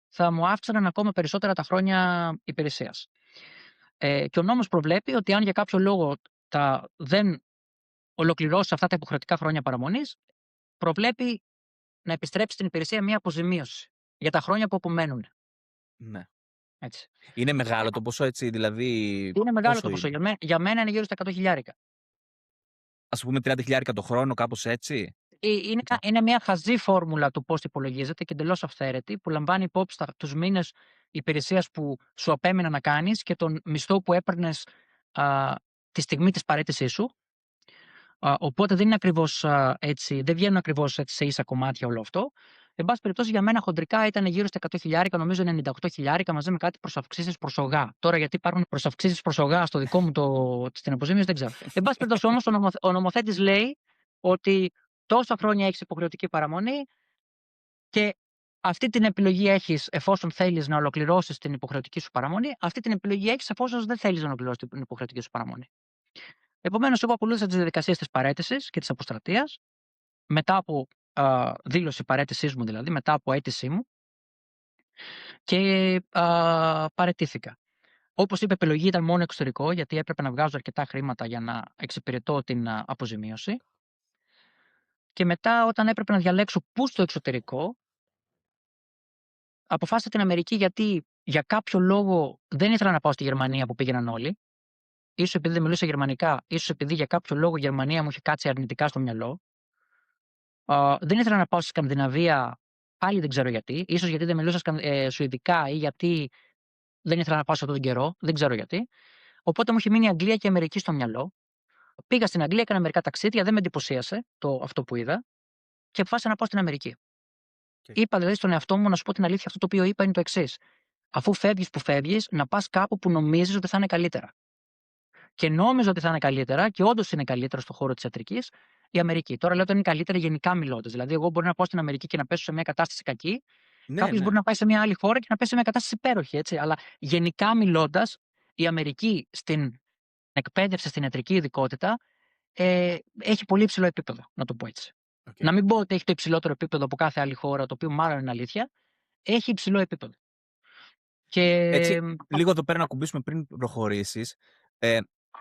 θα μου αύξαναν ακόμα περισσότερα τα χρόνια υπηρεσίας. Και ο νόμος προβλέπει ότι αν για κάποιο λόγο δεν ολοκληρώσει αυτά τα υποχρεωτικά χρόνια παραμονής, προβλέπει να επιστρέψει στην υπηρεσία μια αποζημίωση για τα χρόνια που απομένουν. Ναι. Έτσι. Είναι μεγάλο το ποσό, έτσι, δηλαδή. Είναι μεγάλο το ποσό. Για μένα είναι γύρω στα 100.000. Ας πούμε 30.000 το χρόνο, κάπως έτσι. Είναι μια χαζή φόρμουλα του πώς υπολογίζεται και εντελώς αυθαίρετη, που λαμβάνει υπόψη τους μήνες υπηρεσίας που σου απέμεινε να κάνεις και τον μισθό που έπαιρνες τη στιγμή της παραίτησής σου. Οπότε δεν είναι ακριβώς έτσι, δεν βγαίνουν ακριβώς σε ίσα κομμάτια όλο αυτό. Εν πάση περιπτώσει, για μένα χοντρικά ήταν γύρω στα 100.000, νομίζω 98.000 μαζί με κάτι προσαυξήσεις προσογά. Τώρα, γιατί υπάρχουν προσαυξήσεις προσογά στο δικό μου στην αποζημίωση, δεν ξέρω. Εν πάση περιπτώσει, όμως, ο νομοθέτης λέει ότι τόσα χρόνια έχεις υποχρεωτική παραμονή και αυτή την επιλογή έχεις εφόσον θέλεις να ολοκληρώσεις την υποχρεωτική σου παραμονή, αυτή την επιλογή έχεις εφόσον δεν θέλεις να ολοκληρώσεις την υποχρεωτική σου παραμονή. Επομένως, εγώ ακολούθησα τις διαδικασίες της παραίτησης και της αποστρατείας, μετά από δήλωση παραίτησής μου, δηλαδή, μετά από αίτησή μου, και παραιτήθηκα. Όπως είπε, η επιλογή ήταν μόνο εξωτερικό, γιατί έπρεπε να βγάζω αρκετά χρήματα για να εξυπηρετώ την αποζημίωση. Και μετά, όταν έπρεπε να διαλέξω πού στο εξωτερικό, αποφάσισα την Αμερική, γιατί για κάποιο λόγο δεν ήθελα να πάω στη Γερμανία που πήγαιναν όλοι. Ίσως επειδή δεν μιλούσα γερμανικά, ίσως επειδή για κάποιο λόγο η Γερμανία μου είχε κάτσει αρνητικά στο μυαλό. Δεν ήθελα να πάω στη Σκανδιναβία, πάλι δεν ξέρω γιατί. Ίσως γιατί δεν μιλούσα σουηδικά ή γιατί δεν ήθελα να πάω σε αυτόν τον καιρό, δεν ξέρω γιατί. Οπότε μου είχε μείνει η Αγγλία και η Αμερική στο μυαλό. Πήγα στην Αγγλία, έκανα μερικά ταξίδια, δεν με εντυπωσίασε αυτό που είδα και αποφάσισα να πάω στην Αμερική. Είπα δηλαδή στον εαυτό μου, να σου πω την αλήθεια, αυτό το οποίο είπα είναι το εξής. Αφού φεύγεις που φεύγεις, να πας κάπου που νομίζεις ότι θα είναι καλύτερα. Και νόμιζα ότι θα είναι καλύτερα, και όντως είναι καλύτερα στον χώρο της ιατρικής, η Αμερική. Τώρα λέω ότι είναι καλύτερη γενικά μιλώντας. Δηλαδή, εγώ μπορεί να πάω στην Αμερική και να πέσω σε μια κατάσταση κακή. Ναι, Κάποιος ναι. μπορεί να πάει σε μια άλλη χώρα και να πέσει σε μια κατάσταση υπέροχη. Έτσι. Αλλά γενικά μιλώντας, η Αμερική στην εκπαίδευση, στην ιατρική ειδικότητα, έχει πολύ υψηλό επίπεδο, να το πω έτσι. Okay. Να μην πω ότι έχει το υψηλότερο επίπεδο από κάθε άλλη χώρα, το οποίο μάλλον είναι αλήθεια. Έχει υψηλό επίπεδο. Και... Έτσι, λίγο εδώ πέρα να κουμπίσουμε πριν προχωρήσεις.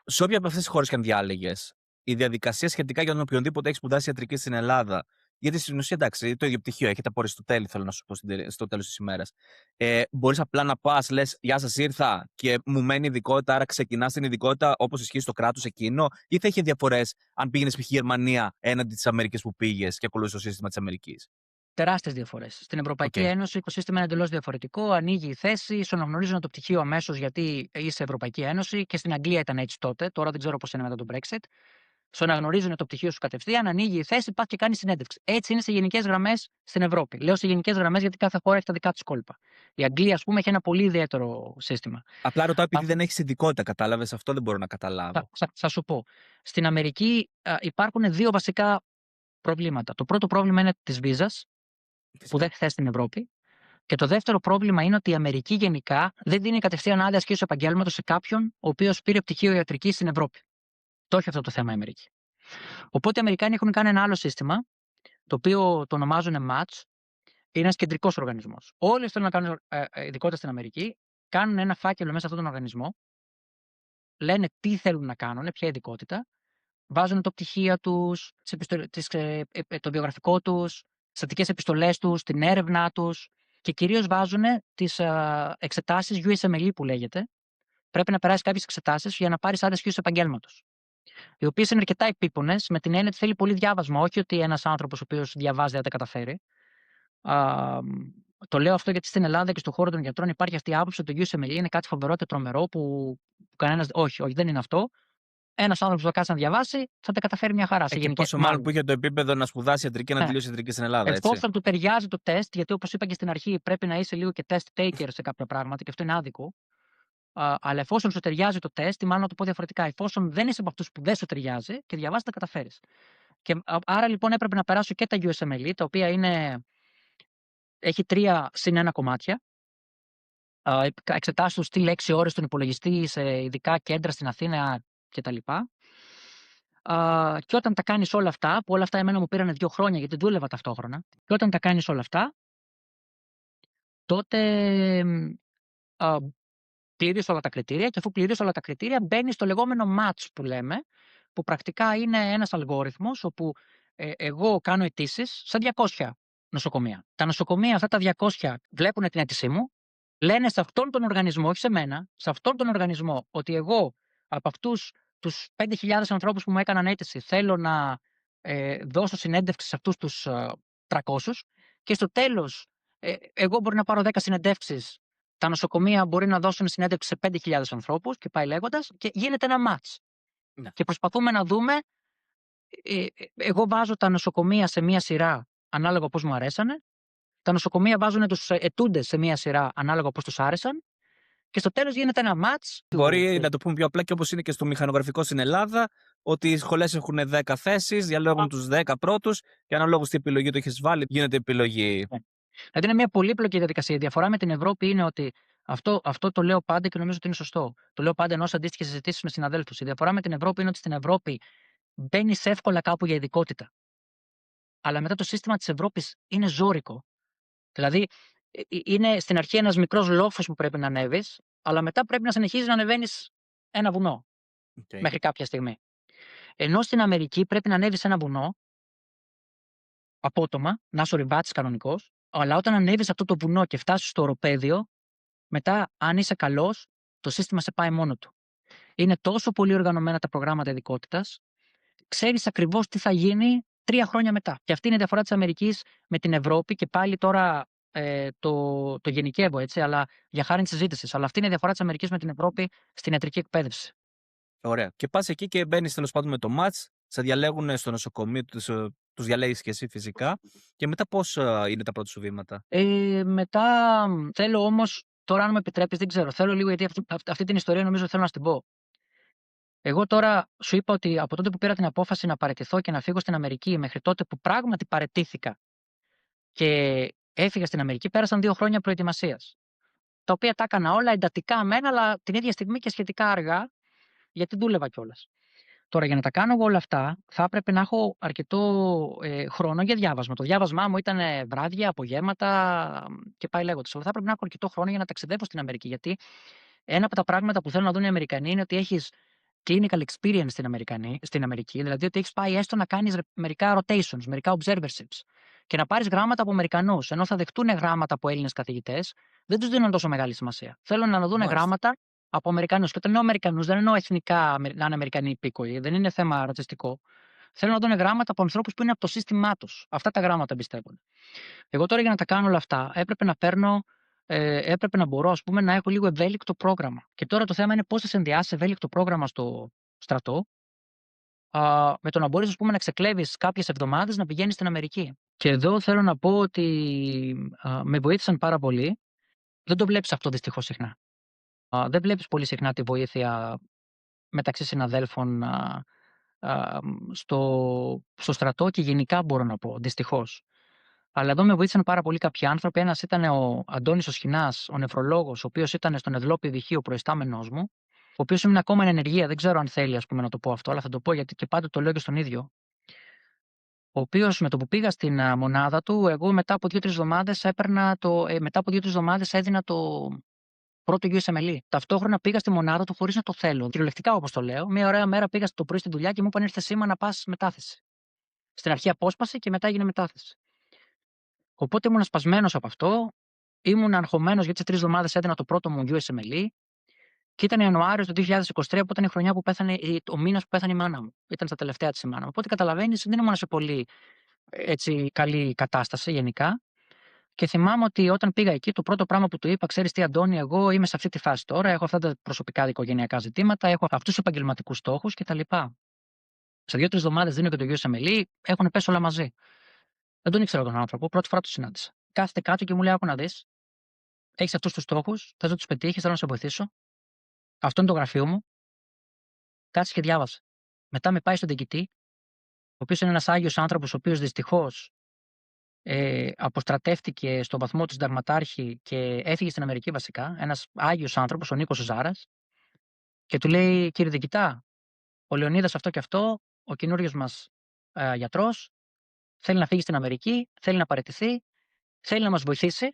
Σε όποια από αυτές τις χώρες και αν διάλεγες, η διαδικασία σχετικά για τον οποιονδήποτε έχει σπουδάσει ιατρική στην Ελλάδα. Γιατί στην ουσία, εντάξει, το ίδιο πτυχίο έχετε από Αριστοτέλη, θέλω να σου πω στο τέλος της ημέρας. Μπορείς απλά να πας, λες, γεια σας, ήρθα και μου μένει ειδικότητα, άρα ξεκινάς την ειδικότητα όπως ισχύει στο κράτος εκείνο, ή θα είχε διαφορές αν πήγαινες π.χ. Γερμανία έναντι της Αμερικής που πήγες και ακολούθησες το σύστημα της Αμερικής? Τεράστιες διαφορές. Στην Ευρωπαϊκή Okay. Ένωση το σύστημα είναι εντελώς διαφορετικό. Ανοίγει η θέση, σου αναγνωρίζουν το πτυχίο αμέσως γιατί είσαι Ευρωπαϊκή Ένωση και στην Αγγλία ήταν έτσι τότε. Τώρα δεν ξέρω πώς είναι μετά τον Brexit. Σου αναγνωρίζουν το πτυχίο σου κατευθείαν, ανοίγει η θέση, πας και κάνει συνέντευξη. Έτσι είναι σε γενικές γραμμές στην Ευρώπη. Λέω σε γενικές γραμμές γιατί κάθε χώρα έχει τα δικά της κόλπα. Η Αγγλία, ας πούμε, έχει ένα πολύ ιδιαίτερο σύστημα. Απλά ρωτάω επειδή δεν έχεις ειδικότητα, κατάλαβες, αυτό δεν μπορώ να καταλάβω. Θα σου πω. Στην Αμερική υπάρχουν δύο βασικά προβλήματα. Το πρώτο πρόβλημα είναι της βίζας, που δεν θες στην Ευρώπη. Και το δεύτερο πρόβλημα είναι ότι η Αμερική γενικά δεν δίνει κατευθείαν άδεια ασκήσεως επαγγέλματος σε κάποιον ο οποίος πήρε πτυχίο ιατρικής στην Ευρώπη. Το έχει αυτό το θέμα η Αμερική. Οπότε οι Αμερικάνοι έχουν κάνει ένα άλλο σύστημα, το οποίο το ονομάζουν MATS. Είναι ένας κεντρικός οργανισμός. Όλοι θέλουν να κάνουν ειδικότητα στην Αμερική, κάνουν ένα φάκελο μέσα σε αυτόν τον οργανισμό, λένε τι θέλουν να κάνουν, ποια ειδικότητα, βάζουν τα πτυχία τους, το βιογραφικό τους, τις στατικές επιστολές τους, την έρευνά τους και κυρίως βάζουν τις εξετάσεις USMLE που λέγεται. Πρέπει να περάσει κάποιες εξετάσεις για να πάρεις άδεια ασκήσεως επαγγέλματος. Οι οποίες είναι αρκετά επίπονες, με την έννοια ότι θέλει πολύ διάβασμα, όχι ότι ένας άνθρωπος ο οποίος διαβάζει δεν τα καταφέρει. Το λέω αυτό γιατί στην Ελλάδα και στον χώρο των γιατρών υπάρχει αυτή η άποψη ότι το USMLE είναι κάτι φοβερό και τρομερό που κανένας. Όχι, δεν είναι αυτό. Ένας άνθρωπος που θα κάτσει να διαβάσει θα τα καταφέρει μια χαρά. Και πόσο μάλλον που είχε το επίπεδο να σπουδάσει ιατρική και να τελειώσει ιατρική στην Ελλάδα. Εφόσον του ταιριάζει το τεστ, γιατί όπως είπα και στην αρχή, πρέπει να είσαι λίγο και test taker σε κάποια πράγματα και αυτό είναι άδικο. Αλλά εφόσον σου ταιριάζει το τεστ, ή μάλλον να το πω διαφορετικά, εφόσον δεν είσαι από αυτούς που δεν σου ταιριάζει και διαβάζει, τα καταφέρεις. Και άρα λοιπόν έπρεπε να περάσω και τα USMLE, τα οποία έχει 3+1 κομμάτια. Εξετάσεις του στυλ 6 ώρες στον υπολογιστή σε ειδικά κέντρα στην Αθήνα κτλ. Και όταν τα κάνεις όλα αυτά, που όλα αυτά εμένα μου πήραν 2 χρόνια γιατί δούλευα ταυτόχρονα, και όταν τα κάνεις όλα αυτά, τότε πληρείς όλα τα κριτήρια και αφού πληρείς όλα τα κριτήρια μπαίνεις στο λεγόμενο match που λέμε, που πρακτικά είναι ένας αλγόριθμος όπου εγώ κάνω αιτήσεις σε 200 νοσοκομεία. Τα νοσοκομεία αυτά τα 200 βλέπουν την αίτησή μου, λένε σε αυτόν τον οργανισμό, όχι σε μένα, σε αυτόν τον οργανισμό ότι εγώ από αυτούς τους 5.000 ανθρώπους που μου έκαναν αίτηση θέλω να δώσω συνέντευξη σε αυτούς τους 300 και στο τέλος εγώ μπορεί να πάρω 10 συνεντεύξεις, τα νοσοκομεία μπορεί να δώσουν συνέντευξη σε 5.000 ανθρώπους και πάει λέγοντας και γίνεται ένα match. Ναι. Και προσπαθούμε να δούμε, εγώ βάζω τα νοσοκομεία σε μία σειρά ανάλογα πώς μου αρέσανε, τα νοσοκομεία βάζουν τους ετούντες σε μία σειρά ανάλογα πώς τους άρεσαν και στο τέλος γίνεται ένα match. Μπορεί να το πούμε πιο απλά και όπως είναι και στο μηχανογραφικό στην Ελλάδα, ότι οι σχολές έχουν 10 θέσεις, διαλέγουν τους 10 πρώτους και αναλόγως τι επιλογή το έχεις βάλει, γίνεται επιλογή. Ναι. Δηλαδή είναι μια πολύπλοκη διαδικασία. Η διαφορά με την Ευρώπη είναι ότι αυτό το λέω πάντα και νομίζω ότι είναι σωστό. Το λέω πάντα ενώ σε αντίστοιχες συζητήσεις με συναδέλφους. Η διαφορά με την Ευρώπη είναι ότι στην Ευρώπη μπαίνεις εύκολα κάπου για ειδικότητα. Αλλά μετά το σύστημα της Ευρώπης είναι ζώρικο. Δηλαδή είναι στην αρχή ένας μικρός λόφος που πρέπει να ανέβεις, αλλά μετά πρέπει να συνεχίζεις να ανεβαίνεις ένα βουνό μέχρι κάποια στιγμή. Ενώ στην Αμερική πρέπει να ανέβεις ένα βουνό απότομα, να είσαι ο ρηβάτης κανονικός, αλλά όταν ανέβεις αυτό το βουνό και φτάσεις στο οροπέδιο, μετά, αν είσαι καλός, το σύστημα σε πάει μόνο του. Είναι τόσο πολύ οργανωμένα τα προγράμματα ειδικότητας, ξέρεις ακριβώς τι θα γίνει 3 χρόνια μετά. Και αυτή είναι η διαφορά της Αμερικής με την Ευρώπη και πάλι τώρα το γενικεύω έτσι, αλλά για χάρη της συζήτησης. Αλλά αυτή είναι η διαφορά της Αμερικής με την Ευρώπη στην ιατρική εκπαίδευση. Ωραία. Και πας εκεί και μπαίνεις τέλος πάντων με το match, σε διαλέγουν στο νοσοκομείο, τους διαλέγεις και εσύ φυσικά. Και μετά πώς είναι τα πρώτα σου βήματα? Μετά θέλω όμως, τώρα αν μου επιτρέπεις, δεν ξέρω, θέλω λίγο γιατί αυτή την ιστορία νομίζω θέλω να την πω. Εγώ τώρα σου είπα ότι από τότε που πήρα την απόφαση να παραιτηθώ και να φύγω στην Αμερική μέχρι τότε που πράγματι παραιτήθηκα και έφυγα στην Αμερική, πέρασαν 2 χρόνια προετοιμασίας. Τα οποία τα έκανα όλα εντατικά μεν, αλλά την ίδια στιγμή και σχετικά αργά, γιατί δούλευα κιόλας. Τώρα, για να τα κάνω εγώ όλα αυτά, θα έπρεπε να έχω αρκετό χρόνο για διάβασμα. Το διάβασμά μου ήταν βράδια, απογεύματα και πάει λέγοντα. Αλλά θα έπρεπε να έχω αρκετό χρόνο για να ταξιδεύω στην Αμερική. Γιατί ένα από τα πράγματα που θέλουν να δουν οι Αμερικανοί είναι ότι έχει clinical experience στην Αμερική, δηλαδή ότι έχει πάει έστω να κάνει μερικά rotations, μερικά observerships και να πάρει γράμματα από Αμερικανού. Ενώ θα δεχτούν γράμματα από Έλληνε καθηγητέ, δεν του δίνουν τόσο μεγάλη σημασία. Θέλουν να δουν Μάλιστα. γράμματα από Αμερικανού. Και όταν λέω Αμερικανού, δεν εννοώ εθνικά να είναι Αμερικανοί υπήκοοι, δεν είναι θέμα ρατσιστικό. Θέλουν να δουν γράμματα από ανθρώπου που είναι από το σύστημά του. Αυτά τα γράμματα εμπιστεύονται. Εγώ τώρα για να τα κάνω όλα αυτά έπρεπε να μπορώ ας πούμε, να έχω λίγο ευέλικτο πρόγραμμα. Και τώρα το θέμα είναι πώς θα συνδυάσει ευέλικτο πρόγραμμα στο στρατό με το να μπορείς να ξεκλέβεις κάποιες εβδομάδες να πηγαίνεις στην Αμερική. Και εδώ θέλω να πω ότι με βοήθησαν πάρα πολύ. Δεν το βλέπεις αυτό δυστυχώς συχνά. Δεν βλέπεις πολύ συχνά τη βοήθεια μεταξύ συναδέλφων στο στρατό και γενικά μπορώ να πω, δυστυχώς. Αλλά εδώ με βοήθησαν πάρα πολύ κάποιοι άνθρωποι. Ένας ήταν ο Αντώνης ο Σχοινάς, ο νεφρολόγος, ο οποίος ήταν στον Ευλόπη Δυχείο, προϊστάμενός μου, ο οποίος ήμουν ακόμα εν ενεργεία. Δεν ξέρω αν θέλει να το πω αυτό, αλλά θα το πω γιατί και πάντα το λέω και στον ίδιο. Ο οποίος με το που πήγα στην μονάδα του, εγώ μετά από 2-3 εβδομάδες μετά από 2-3 εβδομάδες έδινα το πρώτο USMLE. Ταυτόχρονα πήγα στη μονάδα του χωρίς να το θέλω. Κυριολεκτικά όπως το λέω. Μια ωραία μέρα πήγα το πρωί στη δουλειά και μου είπαν ήρθε σήμα να πας μετάθεση. Στην αρχή απόσπαση και μετά έγινε μετάθεση. Οπότε ήμουν σπασμένος από αυτό. Ήμουν αγχωμένος γιατί σε 3 εβδομάδες έδινα το πρώτο μου USMLE και ήταν Ιανουάριος του 2023 που ήταν η χρονιά που πέθανε, ο μήνας που πέθανε η μάνα μου. Ήταν στα τελευταία της η μάνα μου. Οπότε καταλαβαίνεις, δεν ήμουν σε πολύ έτσι, καλή κατάσταση γενικά. Και θυμάμαι ότι όταν πήγα εκεί, το πρώτο πράγμα που του είπα, ξέρεις τι, Αντώνη, εγώ είμαι σε αυτή τη φάση τώρα. Έχω αυτά τα προσωπικά οικογενειακά ζητήματα, έχω αυτούς τους επαγγελματικούς στόχους κτλ. Σε 2-3 εβδομάδες δίνω και το USMLE, έχουν πέσει όλα μαζί. Δεν τον ήξερα τον άνθρωπο, πρώτη φορά τον συνάντησα. Κάθεται κάτω και μου λέει: Άκου να δεις. Έχεις αυτούς τους στόχους, θες να τους πετύχεις, θέλω να σε βοηθήσω. Αυτό είναι το γραφείο μου. Κάτσε και διάβασε. Μετά με πάει στον διοικητή, ο οποίος είναι ένας άγιος άνθρωπος, ο οποίος δυστυχώς αποστρατεύτηκε στον βαθμό του συνταγματάρχη και έφυγε στην Αμερική βασικά. Ένας άγιος άνθρωπος, ο Νίκος Ζάρας, και του λέει: Κύριε διοικητά, ο Λεωνίδας αυτό και αυτό, ο καινούριος μας γιατρός, θέλει να φύγει στην Αμερική, θέλει να παραιτηθεί, θέλει να μας βοηθήσει,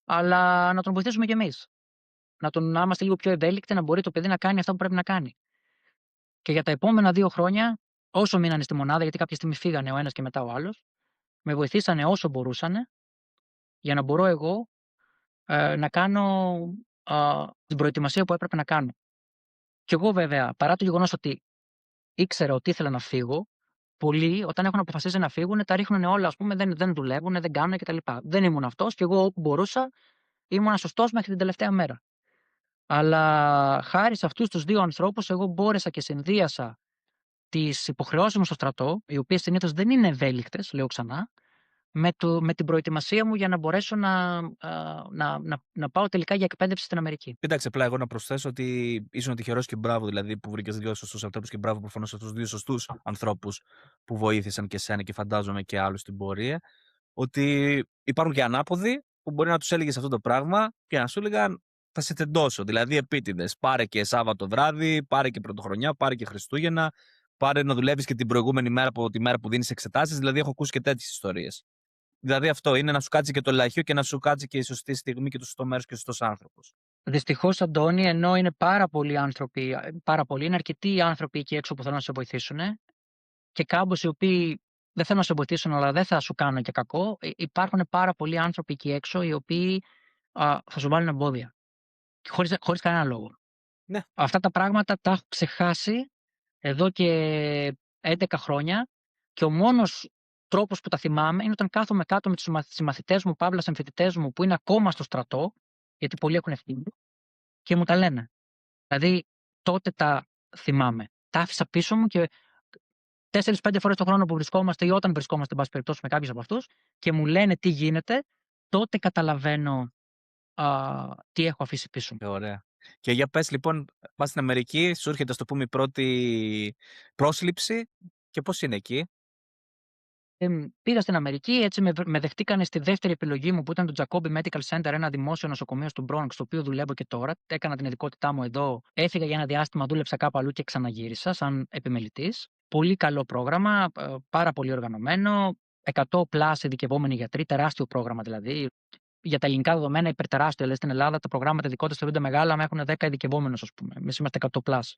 αλλά να τον βοηθήσουμε κι εμείς. Να είμαστε λίγο πιο ευέλικτοι, να μπορεί το παιδί να κάνει αυτά που πρέπει να κάνει. Και για τα επόμενα 2 χρόνια, όσο μείνανε στη μονάδα, γιατί κάποια στιγμή φύγανε ο ένας και μετά ο άλλος, με βοηθήσανε όσο μπορούσανε για να μπορώ εγώ να κάνω την προετοιμασία που έπρεπε να κάνω. Και εγώ βέβαια, παρά το γεγονός ότι ήξερα ότι ήθελα να φύγω, πολλοί όταν έχουν αποφασίσει να φύγουν, τα ρίχνουν όλα, δεν δουλεύουν, δεν κάνουν κτλ. Δεν ήμουν αυτός και εγώ όπου μπορούσα ήμουν σωστός μέχρι την τελευταία μέρα. Αλλά χάρη σε αυτούς τους 2 ανθρώπους, εγώ μπόρεσα και συνδύασα τις υποχρεώσεις μου στο στρατό, οι οποίες συνήθως δεν είναι ευέλικτες, λέω ξανά, με την προετοιμασία μου για να μπορέσω να πάω τελικά για εκπαίδευση στην Αμερική. Κοίταξε, απλά εγώ να προσθέσω ότι ήσουν τυχερός και μπράβο, δηλαδή που βρήκες 2 σωστούς ανθρώπους και μπράβο προφανώς σε αυτούς τους 2 σωστούς ανθρώπους που βοήθησαν και εσένα και φαντάζομαι και άλλους στην πορεία. Ότι υπάρχουν και ανάποδοι που μπορεί να τους έλεγες αυτό το πράγμα και να σου έλεγαν θα σε τεντώσω. Δηλαδή επίτηδες. Πάρε και Σάββατο βράδυ, πάρε και Πρωτοχρονιά, πάρε και Χριστούγεννα, πάρε να δουλεύεις και την προηγούμενη μέρα από τη μέρα που δίνεις εξετάσεις. Δηλαδή έχω ακούσει και τέτοιες ιστορίες. Δηλαδή αυτό είναι να σου κάτσει και το λαχείο και να σου κάτσει και η σωστή στιγμή και το σωστό μέρος και ο σωστός άνθρωπος. Δυστυχώς, Αντώνη, ενώ είναι είναι αρκετοί άνθρωποι εκεί έξω που θέλουν να σε βοηθήσουν και κάμποσοι οι οποίοι δεν θέλουν να σε βοηθήσουν, αλλά δεν θα σου κάνουν και κακό, υπάρχουν πάρα πολλοί άνθρωποι εκεί έξω οι οποίοι θα σου βάλουν εμπόδια. Χωρίς κανένα λόγο. Ναι. Αυτά τα πράγματα τα έχω ξεχάσει εδώ και 11 χρόνια και ο μόνος τρόπος που τα θυμάμαι είναι όταν κάθομαι κάτω με τους συμμαθητές μου, παύλα συμφοιτητές μου που είναι ακόμα στο στρατό, γιατί πολλοί έχουν ευθύνη, και μου τα λένε. Δηλαδή τότε τα θυμάμαι. Τα άφησα πίσω μου και 4-5 φορές το χρόνο που βρισκόμαστε ή όταν βρισκόμαστε, εν πάση περιπτώσει, με κάποιους από αυτούς και μου λένε τι γίνεται, τότε καταλαβαίνω τι έχω αφήσει πίσω μου. Ωραία. Και για πες λοιπόν, πας στην Αμερική, σου έρχεται, ας το πούμε, η πρώτη πρόσληψη και πώς είναι εκεί? Πήγα στην Αμερική, έτσι με δεχτήκανε στη δεύτερη επιλογή μου που ήταν το Jacobi Medical Center, ένα δημόσιο νοσοκομείο του Bronx, στο οποίο δουλεύω και τώρα. Έκανα την ειδικότητά μου εδώ, έφυγα για ένα διάστημα, δούλεψα κάπου αλλού και ξαναγύρισα σαν επιμελητής. Πολύ καλό πρόγραμμα, πάρα πολύ οργανωμένο, 100 πλάς ειδικευόμενοι γιατροί, τεράστιο πρόγραμμα δηλαδή. Για τα ελληνικά δεδομένα, υπερτεράστιο. Δηλαδή στην Ελλάδα τα προγράμματα ειδικότητας θεωρούνται μεγάλα, αλλά έχουν 10 ειδικευόμενους, ας πούμε. Εμείς είμαστε 100 πλάς.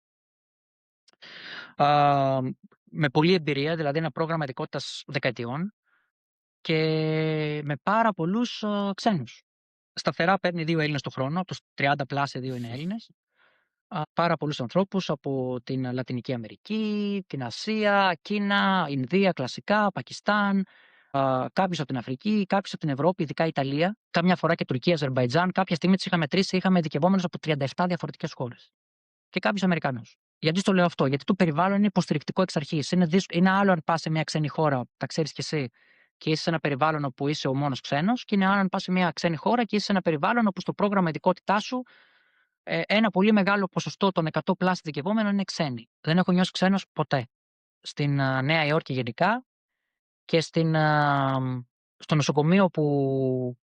Με πολλή εμπειρία, δηλαδή ένα πρόγραμμα ειδικότητας δεκαετιών και με πάρα πολλούς ξένους. Σταθερά παίρνει 2 Έλληνες το χρόνο, από τους 30 πλάς 2 είναι Έλληνες. Πάρα πολλούς ανθρώπους από την Λατινική Αμερική, την Ασία, Κίνα, Ινδία, κλασικά, Πακιστάν, κάποιους από την Αφρική, κάποιους από την Ευρώπη, ειδικά Ιταλία, κάμια φορά και Τουρκία, Αζερμπαϊτζάν. Κάποια στιγμή τους είχα μετρήσει, είχαμε ειδικευόμενους από 37 διαφορετικές χώρες. Και κάποιους Αμερικανούς. Γιατί το λέω αυτό? Γιατί το περιβάλλον είναι υποστηρικτικό εξ αρχής. Είναι άλλο αν πας σε μια ξένη χώρα, τα ξέρεις κι εσύ, και είσαι σε ένα περιβάλλον όπου είσαι ο μόνος ξένος, και είναι άλλο αν πας σε μια ξένη χώρα και είσαι σε ένα περιβάλλον όπου στο πρόγραμμα ειδικότητά σου ένα πολύ μεγάλο ποσοστό των 100 πλάσι ειδικευόμενων είναι ξένοι. Δεν έχω νιώσει ξένος ποτέ. Στην Νέα Υόρκη γενικά και στο νοσοκομείο που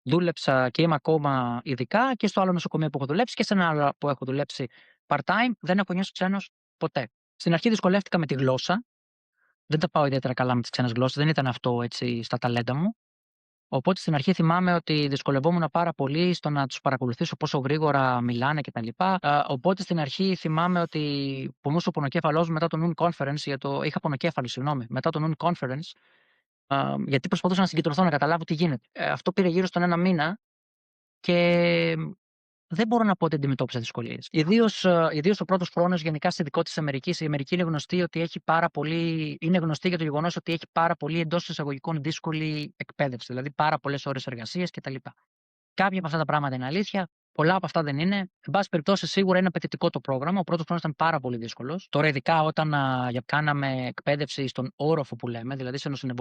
δούλεψα και είμαι ακόμα ειδικά και στο άλλο νοσοκομείο που έχω δουλέψει και σε ένα άλλο που έχω δουλέψει part-time, δεν έχω νιώσει ξένος ποτέ. Στην αρχή δυσκολεύτηκα με τη γλώσσα. Δεν τα πάω ιδιαίτερα καλά με τις ξένες γλώσσες. Δεν ήταν αυτό έτσι στα ταλέντα μου. Οπότε στην αρχή θυμάμαι ότι δυσκολευόμουν πάρα πολύ στο να τους παρακολουθήσω πόσο γρήγορα μιλάνε κτλ. Οπότε στην αρχή θυμάμαι ότι που μου ήρθε ο πονοκέφαλός μου μετά το Noon Conference, είχα πονοκέφαλο, συγγνώμη, μετά το Noon Conference, γιατί προσπαθούσα να συγκεντρωθώ, να καταλάβω τι γίνεται. Αυτό πήρε γύρω στον ένα μήνα και δεν μπορώ να πω ότι αντιμετώπισα δυσκολίες. Ιδίως ο πρώτος χρόνος γενικά στη ειδικότητα της Αμερικής. Η Αμερική είναι γνωστή, είναι γνωστή για το γεγονός ότι έχει πάρα πολύ εντός εισαγωγικών δύσκολη εκπαίδευση, δηλαδή πάρα πολλές ώρες εργασίας κτλ. Κάποια από αυτά τα πράγματα είναι αλήθεια, πολλά από αυτά δεν είναι. Εν πάση περιπτώσει, σίγουρα είναι απαιτητικό το πρόγραμμα. Ο πρώτος χρόνος ήταν πάρα πολύ δύσκολος. Τώρα, ειδικά όταν κάναμε εκπαίδευση στον όροφο που λέμε, δηλαδή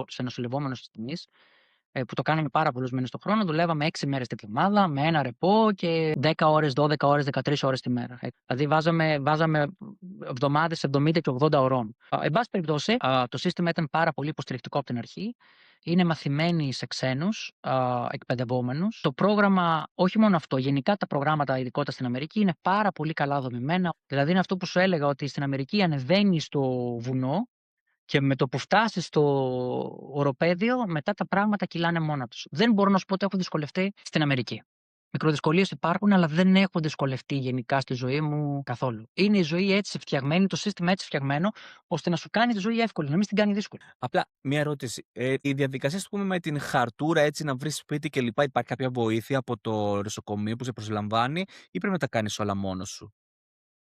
σε νοσηλευόμενους ασθενείς, που το κάναμε πάρα πολλούς μήνες το χρόνο, δουλεύαμε 6 μέρες την εβδομάδα με ένα ρεπό και 10 ώρες, 12 ώρες, 13 ώρες τη μέρα. Δηλαδή βάζαμε εβδομάδες 70 και 80 ωρών. Εν πάση περιπτώσει, το σύστημα ήταν πάρα πολύ υποστηρικτικό από την αρχή. Είναι μαθημένοι σε ξένους εκπαιδευόμενους. Το πρόγραμμα, όχι μόνο αυτό, γενικά τα προγράμματα ειδικότητα στην Αμερική είναι πάρα πολύ καλά δομημένα. Δηλαδή είναι αυτό που σου έλεγα, ότι στην Αμερική ανεβαίνει στο βουνό και με το που φτάσει στο οροπέδιο, μετά τα πράγματα κυλάνε μόνα τους. Δεν μπορώ να σου πω ότι έχω δυσκολευτεί στην Αμερική. Μικροδυσκολίες υπάρχουν, αλλά δεν έχω δυσκολευτεί γενικά στη ζωή μου καθόλου. Είναι η ζωή έτσι φτιαγμένη, το σύστημα έτσι φτιαγμένο, ώστε να σου κάνει τη ζωή εύκολη, να μην την κάνει δύσκολη. Απλά μία ερώτηση. Η διαδικασία, ας πούμε, με την χαρτούρα, έτσι, να βρεις σπίτι κλπ. Υπάρχει κάποια βοήθεια από το νοσοκομείο που σε προσλαμβάνει ή πρέπει να τα κάνεις όλα μόνος σου?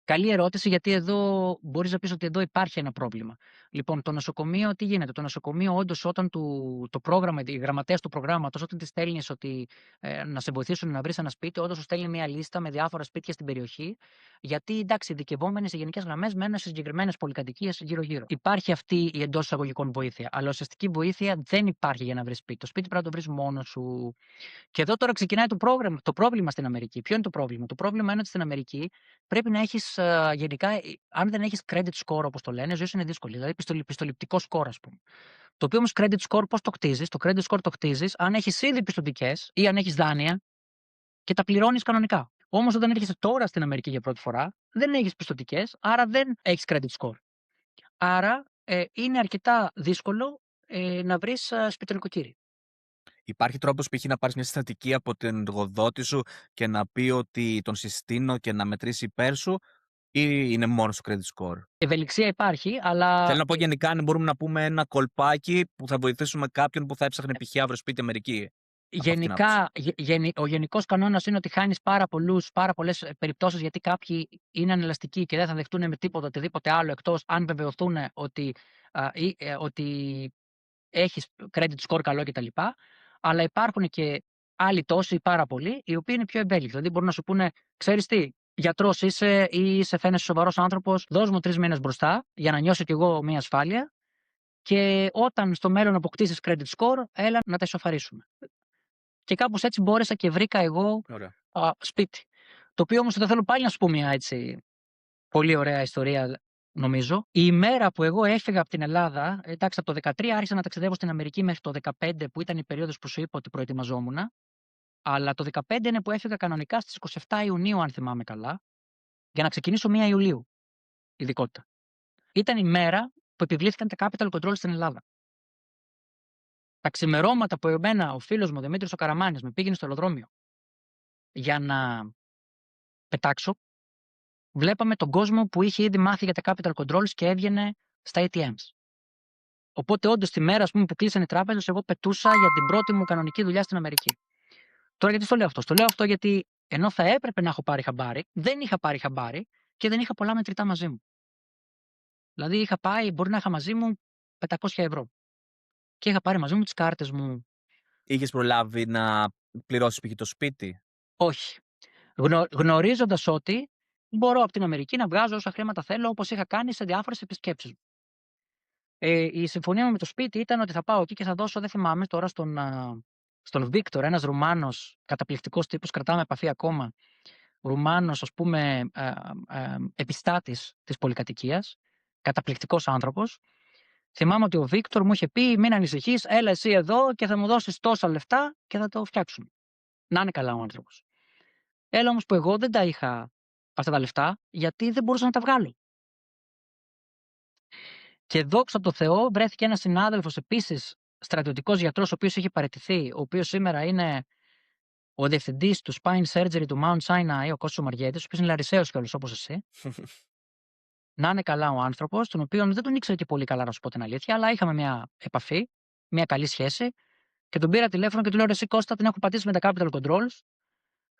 Καλή ερώτηση, γιατί εδώ μπορείς να πεις ότι εδώ υπάρχει ένα πρόβλημα. Λοιπόν, το νοσοκομείο τι γίνεται? Το νοσοκομείο, όντως, όταν το πρόγραμμα, οι γραμματέες του προγράμματος, όταν τις στέλνεις ότι να σε βοηθήσουν να βρεις ένα σπίτι, όντως σου στέλνει μια λίστα με διάφορα σπίτια στην περιοχή. Γιατί εντάξει, οι ειδικευόμενοι σε γενικές γραμμές μένουν σε συγκεκριμένες πολυκατοικίες γύρω-γύρω. Υπάρχει αυτή η εντός εισαγωγικών βοήθεια. Αλλά ουσιαστική βοήθεια δεν υπάρχει για να βρεις σπίτι. Το σπίτι πρέπει να το βρεις μόνος σου. Και εδώ τώρα ξεκινάει το πρόβλημα στην Αμερική. Ποιο είναι το πρόβλημα? Το πρόβλημα είναι ότι στην Αμερική πρέπει να έχεις γενικά, αν δεν έχεις credit score, όπως το λένε, η ζωή σου είναι δύσκολη. Δηλαδή πιστοληπτικό score, ας πούμε. Το οποίο όμως credit score πώς το κτίζεις? Το credit score το κτίζεις αν έχεις ήδη πιστωτικές ή αν έχεις δάνεια και τα πληρώνεις κανονικά. Όμως όταν έρχεσαι τώρα στην Αμερική για πρώτη φορά, δεν έχεις πιστωτικές, άρα δεν έχεις credit score. Άρα είναι αρκετά δύσκολο να βρεις σπιτελικοκύρη. Υπάρχει τρόπος π.χ. να πάρεις μια συστατική από τον εργοδότη σου και να πει ότι τον συστήνω και να μετρήσει υπέρ σου, ή είναι μόνο στο credit score? Ευελιξία υπάρχει, αλλά Θέλω να πω γενικά, αν μπορούμε να πούμε ένα κολπάκι που θα βοηθήσουμε κάποιον που θα έψαχνε π.χ. αύριο σπίτι Αμερική. Από αυτήν την άποψη. γενικά, ο γενικός κανόνας είναι ότι χάνεις πάρα πολλές περιπτώσεις, γιατί κάποιοι είναι ανελαστικοί και δεν θα δεχτούν με τίποτα οτιδήποτε άλλο, εκτός αν βεβαιωθούν ότι έχεις credit score καλό κτλ. Αλλά υπάρχουν και άλλοι τόσοι πάρα πολλοί, οι οποίοι είναι πιο ευέλικτοι. Δηλαδή μπορούν να σου πούνε, ξέρεις τι, γιατρός είσαι ή σε φαίνεσαι σοβαρός άνθρωπος, δώσ' μου 3 μήνες μπροστά για να νιώσω κι εγώ μια ασφάλεια, και όταν στο μέλλον αποκτήσεις credit score, έλα να τα ισοφαρίσουμε. Και κάπως έτσι μπόρεσα και βρήκα εγώ Ωραία. σπίτι. Το οποίο όμως δεν θέλω πάλι να σου πω μια έτσι πολύ ωραία ιστορία, νομίζω. Η ημέρα που εγώ έφυγα από την Ελλάδα, εντάξει, από το 2013 άρχισα να ταξιδεύω στην Αμερική μέχρι το 2015, που ήταν η περίοδος που σου είπα ότι προετοιμαζόμουν. Αλλά το 2015 είναι που έφυγα κανονικά στις 27 Ιουνίου, αν θυμάμαι καλά, για να ξεκινήσω 1 Ιουλίου, ειδικότητα. Ήταν η μέρα που επιβλήθηκαν τα capital controls στην Ελλάδα. Τα ξημερώματα που εμένα ο φίλος μου, ο Δημήτρης ο Καραμάνης, με πήγαινε στο αεροδρόμιο για να πετάξω, βλέπαμε τον κόσμο που είχε ήδη μάθει για τα capital controls και έβγαινε στα ATMs. Οπότε, όντως, τη μέρα που κλείσανε οι τράπεζες, εγώ πετούσα για την πρώτη μου κανονική δουλειά στην Αμερική. Τώρα, γιατί στο λέω αυτό? Στο λέω αυτό γιατί ενώ θα έπρεπε να έχω πάρει χαμπάρι, δεν είχα πάρει χαμπάρι και δεν είχα πολλά μετρητά μαζί μου. Δηλαδή, είχα πάει, μπορεί να είχα μαζί μου 500 ευρώ. Και είχα πάρει μαζί μου τις κάρτες μου. Είχες προλάβει να πληρώσεις π.χ. το σπίτι? Όχι. Γνωρίζοντας ότι μπορώ από την Αμερική να βγάζω όσα χρήματα θέλω, όπως είχα κάνει σε διάφορες επισκέψεις μου. Η συμφωνία μου με το σπίτι ήταν ότι θα πάω εκεί και θα δώσω, δεν θυμάμαι τώρα, στον Βίκτορ, ένας Ρουμάνος καταπληκτικός τύπος, κρατάμε επαφή ακόμα. Ρουμάνος, ας πούμε, επιστάτης της πολυκατοικίας, καταπληκτικός άνθρωπος. Θυμάμαι ότι ο Βίκτορ μου είχε πει: μην ανησυχείς, έλα εσύ εδώ και θα μου δώσεις τόσα λεφτά και θα το φτιάξουμε. Να είναι καλά ο άνθρωπος. Έλα όμως που εγώ δεν τα είχα αυτά τα λεφτά, γιατί δεν μπορούσα να τα βγάλω. Και δόξα τω Θεώ, βρέθηκε ένας συνάδελφος επίσης στρατιωτικός γιατρός, ο οποίος είχε παραιτηθεί, ο οποίος σήμερα είναι ο διευθυντής του Spine Surgery του Mount Sinai, ο Κώστας Μαριέτης, ο οποίος είναι Λαρισαίος κιόλας όπως εσύ. Να είναι καλά ο άνθρωπος, τον οποίο δεν τον ήξερα και πολύ καλά, να σου πω την αλήθεια, αλλά είχαμε μια επαφή, μια καλή σχέση. Και τον πήρα τηλέφωνο και του λέω: εσύ Κώστα, την έχω πατήσει με τα capital controls.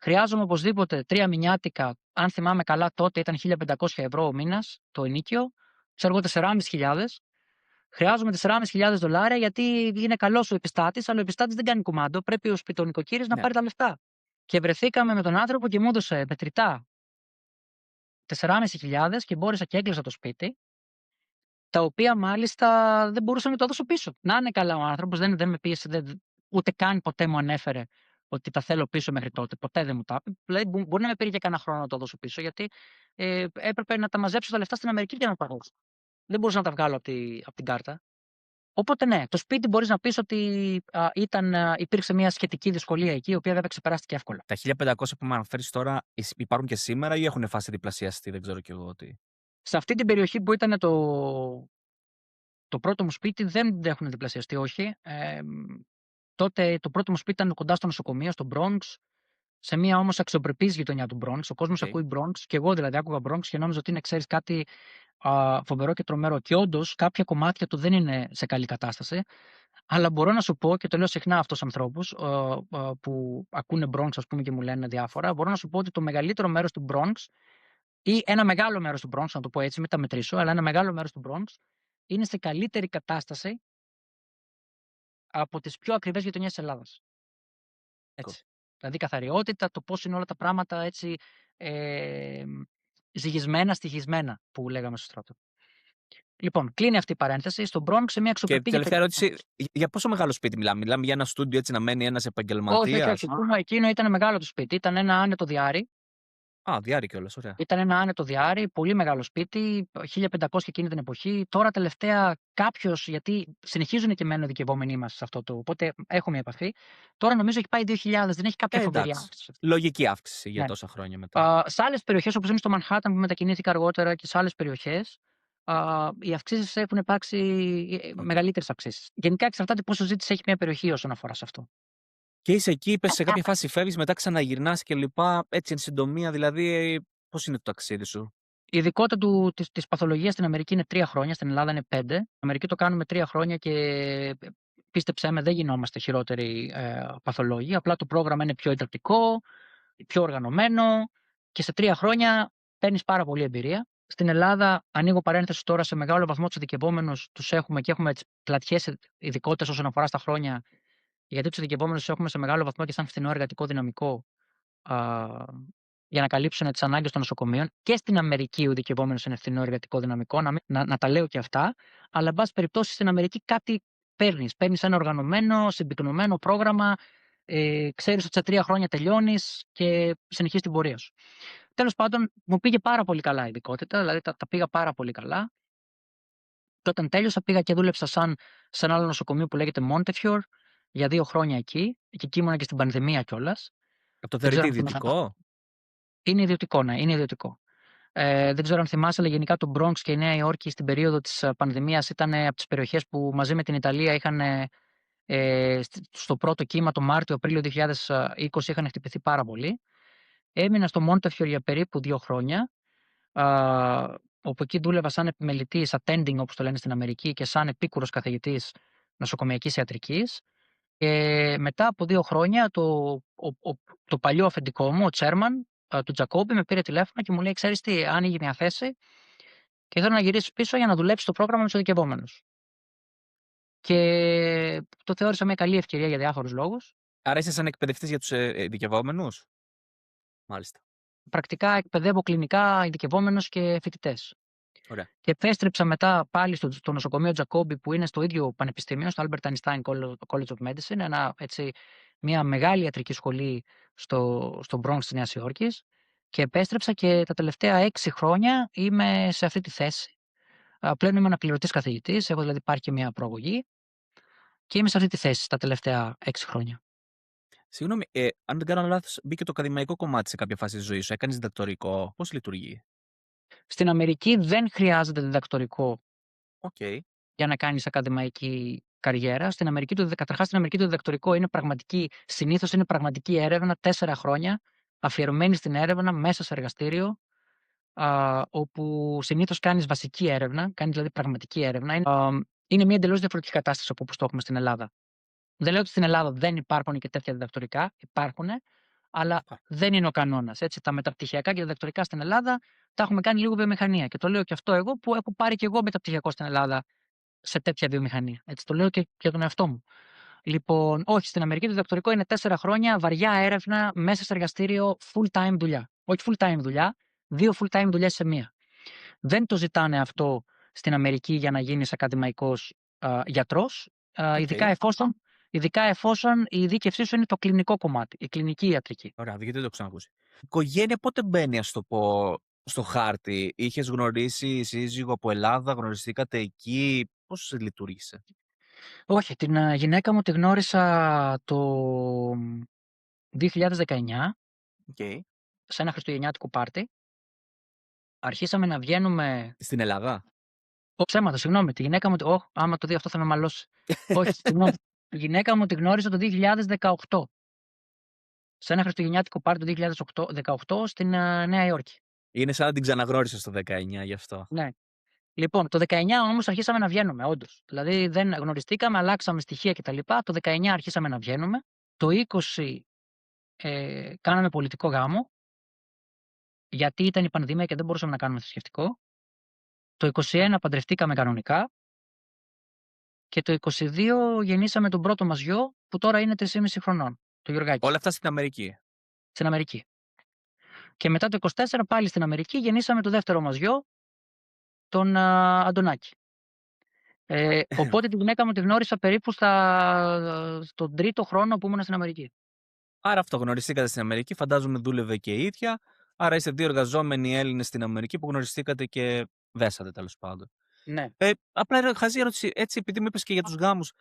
Χρειάζομαι οπωσδήποτε 3 μηνιάτικα. Αν θυμάμαι καλά, τότε ήταν 1.500 ευρώ ο μήνας το ενίκιο. Ξέρω εγώ 4.500. Χρειάζομαι 4.500 δολάρια γιατί είναι καλός ο επιστάτης, αλλά ο επιστάτης δεν κάνει κουμάντο. Πρέπει ο σπιτονοικοκύρης να πάρει τα λεφτά. Και βρεθήκαμε με τον άνθρωπο και μου έδωσε μετρητά 4.500 και μπόρεσα και έκλεισα το σπίτι. Τα οποία μάλιστα δεν μπορούσα να το δώσω πίσω. Να είναι καλά ο άνθρωπος, δεν με πίεσε, ούτε καν ποτέ μου ανέφερε ότι τα θέλω πίσω μέχρι τότε. Ποτέ δεν μου τα είπε. Δηλαδή, μπορεί να με πήρε για κανένα χρόνο να το δώσω πίσω, γιατί έπρεπε να τα μαζέψω τα λεφτά στην Αμερική για να τα δώσω. Δεν μπορούσα να τα βγάλω από την κάρτα. Οπότε ναι, το σπίτι μπορείς να πεις ότι υπήρξε μια σχετική δυσκολία εκεί, η οποία βέβαια ξεπεράστηκε εύκολα. Τα 1.500 που με αναφέρεις τώρα υπάρχουν και σήμερα ή έχουν φάσει διπλασιαστεί? Δεν ξέρω κι εγώ τι. Σε αυτή την περιοχή που ήταν το πρώτο μου σπίτι δεν έχουν διπλασιαστεί, όχι. Τότε το πρώτο μου σπίτι ήταν κοντά στο νοσοκομείο, στο Bronx, σε μια όμως αξιοπρεπής γειτονιά του Bronx. Ο κόσμος ακούει Bronx και εγώ δηλαδή άκουγα Bronx και νόμιζα ότι είναι, ξέρεις, κάτι φοβερό και τρομερό. Και όντως κάποια κομμάτια του δεν είναι σε καλή κατάσταση. Αλλά μπορώ να σου πω, και το λέω συχνά αυτό στους ανθρώπους που ακούνε Bronx, ας πούμε, και μου λένε διάφορα, μπορώ να σου πω ότι το μεγαλύτερο μέρος του Bronx ή ένα μεγάλο μέρος του Bronx, να το πω έτσι, μην τα μετρήσω, αλλά ένα μεγάλο μέρος του Bronx είναι σε καλύτερη κατάσταση από τις πιο ακριβές γειτονιές της Ελλάδας. Έτσι. Δηλαδή καθαριότητα, το πώς είναι όλα τα πράγματα έτσι ζυγισμένα, στοιχισμένα που λέγαμε στο στρατό. Λοιπόν, κλείνει αυτή η παρένθεση. Στον Bronx, σε μια αξιοπρεπή. Και τελευταία ερώτηση, για πόσο μεγάλο σπίτι μιλάμε? Μιλάμε για ένα στούντιο έτσι να μένει ένας επαγγελματίας? Όχι. Εκείνο ήταν μεγάλο το σπίτι. Ήταν ένα άνετο διάρρη. Διάρρη κιόλας, ωραία. Ήταν ένα άνετο διάρρη, πολύ μεγάλο σπίτι, 1.500 εκείνη την εποχή. Τώρα τελευταία κάποιος, γιατί συνεχίζουν και μένουν δικαιωμένοι μας σε αυτό το. Οπότε έχω μια επαφή. Τώρα νομίζω έχει πάει 2.000, δεν έχει κάποια φοβερή αύξηση. Λογική αύξηση για τόσα χρόνια μετά. Σε άλλες περιοχές, όπως είναι στο Μανχάταν που μετακινήθηκα αργότερα και σε άλλες περιοχές, οι αυξήσεις έχουν υπάρξει μεγαλύτερες αυξήσεις. Γενικά εξαρτάται πόσο ζήτηση έχει μια περιοχή όσον αφορά σε αυτό. Και είσαι εκεί, είπες σε κάποια φάση φεύγεις, μετά ξαναγυρνάς και λοιπά. Έτσι, εν συντομία, δηλαδή, πώς είναι το ταξίδι σου? Η ειδικότητα της παθολογίας στην Αμερική είναι 3 χρόνια, στην Ελλάδα είναι 5. Στην Αμερική το κάνουμε 3 χρόνια και πίστεψέ με, δεν γινόμαστε χειρότεροι παθολόγοι. Απλά το πρόγραμμα είναι πιο εντατικό, πιο οργανωμένο και σε 3 χρόνια παίρνεις πάρα πολύ εμπειρία. Στην Ελλάδα, ανοίγω παρένθεση τώρα, σε μεγάλο βαθμό τους ειδικευόμενους τους έχουμε και έχουμε πλατιές ειδικότητες όσον αφορά στα χρόνια, γιατί τους ειδικευόμενους έχουμε σε μεγάλο βαθμό και σαν φθηνό εργατικό δυναμικό για να καλύψουν τις ανάγκες των νοσοκομείων. Και στην Αμερική ο ειδικευόμενος είναι φθηνό εργατικό δυναμικό, να τα λέω και αυτά. Αλλά, εν πάση περιπτώσει, στην Αμερική κάτι παίρνεις. Παίρνεις ένα οργανωμένο, συμπυκνωμένο πρόγραμμα ξέρεις ότι σε 3 χρόνια τελειώνεις και συνεχίζεις την πορεία σου. Τέλος πάντων, μου πήγε πάρα πολύ καλά η ειδικότητα, δηλαδή τα πήγα πάρα πολύ καλά. Και όταν τέλειωσα, πήγα και δούλεψα σε ένα άλλο νοσοκομείο που λέγεται Montefiore για 2 χρόνια εκεί. Και εκεί ήμουνα και στην πανδημία κιόλας. Από το Δεν θεωρείται ξέρω αν ιδιωτικό. είναι ιδιωτικό, ναι, είναι ιδιωτικό. Δεν ξέρω αν θυμάσαι, αλλά γενικά το Bronx και η Νέα Υόρκη στην περίοδο της πανδημίας ήταν από τις περιοχές που μαζί με την Ιταλία είχαν στο πρώτο κύμα, το Μάρτιο-Απρίλιο 2020, είχαν χτυπηθεί πάρα πολύ. Έμεινα στο Montefiore για περίπου 2 χρόνια, όπου εκεί δούλευα σαν επιμελητής, attending όπως το λένε στην Αμερική, και σαν επίκουρος καθηγητής νοσοκομειακής ιατρικής. Και μετά από 2 χρόνια το παλιό αφεντικό μου, ο chairman του Τζακόμπι, με πήρε τηλέφωνο και μου λέει: «Ξέρεις τι, άνοιγε μια θέση και θέλω να γυρίσεις πίσω για να δουλέψεις το πρόγραμμα με τους ειδικευόμενους». Και το θεώρησα μια καλή ευκαιρία για διάφορους λόγους. Άρα είσαι σαν εκπαιδευτής για τους ειδικευόμενους. Μάλιστα. Πρακτικά εκπαιδεύω κλινικά ειδικευόμενους και φοιτητές. Ωραία. Και επέστρεψα μετά πάλι στο νοσοκομείο Τζακόμπι, που είναι στο ίδιο πανεπιστήμιο, στο Albert Einstein College of Medicine, μια μεγάλη ιατρική σχολή στο Bronx της Νέας Υόρκης. Και επέστρεψα και τα τελευταία 6 χρόνια είμαι σε αυτή τη θέση. Πλέον είμαι αναπληρωτής καθηγητής, έχω δηλαδή υπάρχει και μια προαγωγή και είμαι σε αυτή τη θέση τα τελευταία 6 χρόνια. Συγγνώμη, αν δεν κάνω λάθος, μπήκε το ακαδημαϊκό κομμάτι σε κάποια φάση της ζωής σου. Έκανες διδακτορικό. Πώς λειτουργεί? Στην Αμερική δεν χρειάζεται διδακτορικό Οκ. για να κάνεις ακαδημαϊκή καριέρα. Καταρχάς, στην Αμερική το διδακτορικό είναι συνήθως είναι πραγματική έρευνα, 4 χρόνια, αφιερωμένη στην έρευνα μέσα σε εργαστήριο, όπου συνήθως κάνεις βασική έρευνα, κάνεις δηλαδή πραγματική έρευνα. Είναι μια εντελώς διαφορετική κατάσταση από όπως το έχουμε στην Ελλάδα. Δεν λέω ότι στην Ελλάδα δεν υπάρχουν και τέτοια διδακτορικά, υπάρχουν, αλλά δεν είναι ο κανόνας. Τα μεταπτυχιακά και διδακτορικά στην Ελλάδα τα έχουμε κάνει λίγο βιομηχανία. Και το λέω και αυτό εγώ που έχω πάρει και εγώ μεταπτυχιακό στην Ελλάδα σε τέτοια βιομηχανία. Έτσι το λέω και για τον εαυτό μου. Λοιπόν, όχι, στην Αμερική το διδακτορικό είναι 4 χρόνια βαριά έρευνα μέσα σε εργαστήριο, full-time δουλειά. Όχι full-time δουλειά, 2 full-time δουλειές σε μία. Δεν το ζητάνε αυτό στην Αμερική για να γίνεις ακαδημαϊκός γιατρός, ειδικά εφόσον η ειδίκευσή σου είναι το κλινικό κομμάτι, η κλινική ιατρική. Ωραία, γιατί δεν το έχω ξανακούσει. Η οικογένεια πότε μπαίνει, ας το πω, στο χάρτη? Είχες γνωρίσει σύζυγο από Ελλάδα, γνωριστήκατε εκεί, πώς λειτουργήσε? Όχι, την γυναίκα μου τη γνώρισα το 2019 Okay. σε ένα χριστουγεννιάτικο πάρτι. Αρχίσαμε να βγαίνουμε. Στην Ελλάδα? Ψέματα, συγγνώμη. Τη γυναίκα μου. Άμα το δει αυτό θα με μαλώσει. Όχι, συγγνώμη. Η γυναίκα μου τη γνώρισα το 2018. Σε ένα χριστουγεννιάτικο πάρτι το 2018 στην Νέα Υόρκη. Είναι σαν να την ξαναγνώρισες το 19 γι' αυτό. Ναι. Λοιπόν, το 19 όμως αρχίσαμε να βγαίνουμε, όντως. Δηλαδή δεν γνωριστήκαμε, αλλάξαμε στοιχεία κτλ. Το 19 αρχίσαμε να βγαίνουμε. Το 20 κάναμε πολιτικό γάμο, γιατί ήταν η πανδημία και δεν μπορούσαμε να κάνουμε θρησκευτικό. Το 21 παντρευτήκαμε κανονικά. Και το 22 γεννήσαμε τον πρώτο μας γιο, που τώρα είναι 3,5 χρονών, το Γιωργάκη. Όλα αυτά στην Αμερική? Στην Αμερική. Και μετά το 24 πάλι στην Αμερική γεννήσαμε το δεύτερο μας γιο, τον Αντωνάκη. Οπότε τη γυναίκα μου τη γνώρισα περίπου στον 3ο χρόνο που ήμουν στην Αμερική. Άρα αυτό, γνωριστήκατε στην Αμερική, φαντάζομαι δούλευε και η ίδια. Άρα είστε 2 εργαζόμενοι Έλληνες στην Αμερική που γνωριστήκατε και δέσατε, τέλος πάντων. Ναι. Απλά χαζή ερώτηση, έτσι, επειδή μου είπες και για τους γάμους,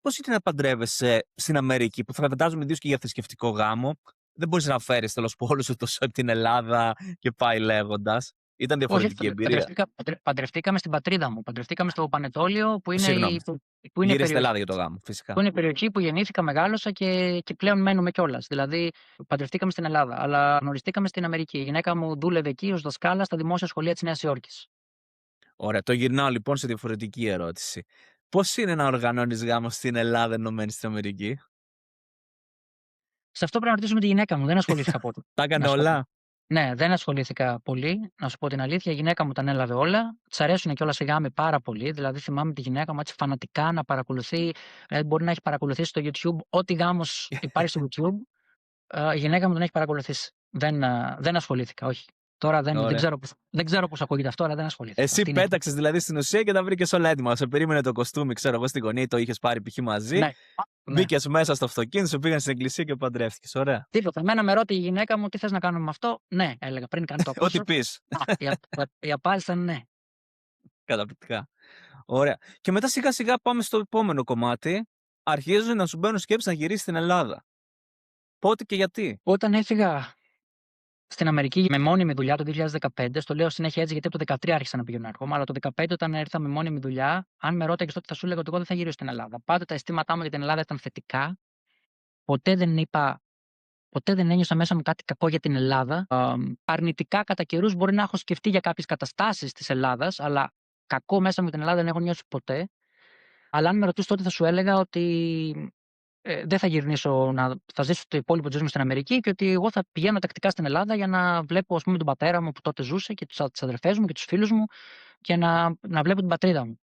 πώς είναι να παντρεύεσαι στην Αμερική, που θα φαντάζομαι ιδίως και για θρησκευτικό γάμο, δεν μπορείς να φέρεις τέλος πάντων σου τόσο από την Ελλάδα και πάει λέγοντας. Ήταν διαφορετική εμπειρία? Παντρευτήκαμε στην πατρίδα μου. Παντρευτήκαμε στο Πανετόλιο, που είναι Γύρισε στην Ελλάδα για το γάμο, φυσικά. Που είναι η περιοχή που γεννήθηκα, μεγάλωσα και πλέον μένουμε κιόλας. Δηλαδή, παντρευτήκαμε στην Ελλάδα, αλλά γνωριστήκαμε στην Αμερική. Η γυναίκα μου δούλευε εκεί ως δασκάλα στα δημόσια σχολεία της Νέας Υόρκης. Ωραία, το γυρνάω λοιπόν σε διαφορετική ερώτηση. Πώς είναι να οργανώνεις γάμο στην Ελλάδα ενωμένη στην Αμερική? Σε αυτό πρέπει να ρωτήσουμε τη γυναίκα μου. Δεν ασχολήθηκα πολύ. Τα έκανε όλα? Ναι, δεν ασχολήθηκα πολύ, να σου πω την αλήθεια. Η γυναίκα μου τα ανέλαβε όλα. Της αρέσουν κιόλας οι γάμοι πάρα πολύ. Δηλαδή, θυμάμαι τη γυναίκα μου έτσι φανατικά να παρακολουθεί. Μπορεί να έχει παρακολουθήσει στο YouTube ό,τι γάμος υπάρχει στο YouTube. Η γυναίκα μου τον έχει παρακολουθήσει. Δεν ασχολήθηκα, όχι. Τώρα δεν ξέρω πώς ακούγεται αυτό, αλλά δεν ασχολήθηκα. Εσύ πέταξες δηλαδή στην ουσία και τα βρήκες όλα έτοιμα. Σε περίμενε το κοστούμι, ξέρω εγώ, στη γωνία, το είχες πάρει π.χ. μαζί. Ναι. Ναι. Μπήκες μέσα στο αυτοκίνητο, σου πήγαν στην εκκλησία και παντρεύτηκες. Ωραία. Τίποτα. Εμένα με ρώτησε η γυναίκα μου τι θες να κάνουμε με αυτό. Ναι, έλεγα πριν καν το Ό,τι ακούσω. πεις. Η απάντηση ήταν ναι. Καταπληκτικά. Ωραία. Και μετά σιγά σιγά πάμε στο επόμενο κομμάτι. Αρχίζουν να σου μπαίνουν σκέψεις να γυρίσεις στην Ελλάδα. Πότε και γιατί? Όταν έφυγα στην Αμερική με μόνιμη δουλειά το 2015, στο λέω συνέχεια έτσι γιατί από το 2013 άρχισα να πηγαίνω να έρχομαι, αλλά το 2015 όταν ήρθα με μόνιμη δουλειά, αν με ρώταγε τότε θα σου έλεγα ότι εγώ δεν θα γυρίσω στην Ελλάδα. Πάντα τα αισθήματά μου για την Ελλάδα ήταν θετικά. Ποτέ δεν είπα, ποτέ δεν ένιωσα μέσα μου κάτι κακό για την Ελλάδα. Αρνητικά κατά καιρού μπορεί να έχω σκεφτεί για κάποιε καταστάσει τη Ελλάδα, αλλά κακό μέσα μου για την Ελλάδα δεν έχω νιώσει ποτέ. Αλλά αν με ρωτήσει τότε θα σου έλεγα ότι δεν θα γυρνήσω, θα ζήσω το υπόλοιπο τη ζωή μου στην Αμερική και ότι εγώ θα πηγαίνω τακτικά στην Ελλάδα για να βλέπω ας πούμε, τον πατέρα μου που τότε ζούσε και τι αδερφέ μου και του φίλου μου και να βλέπω την πατρίδα μου.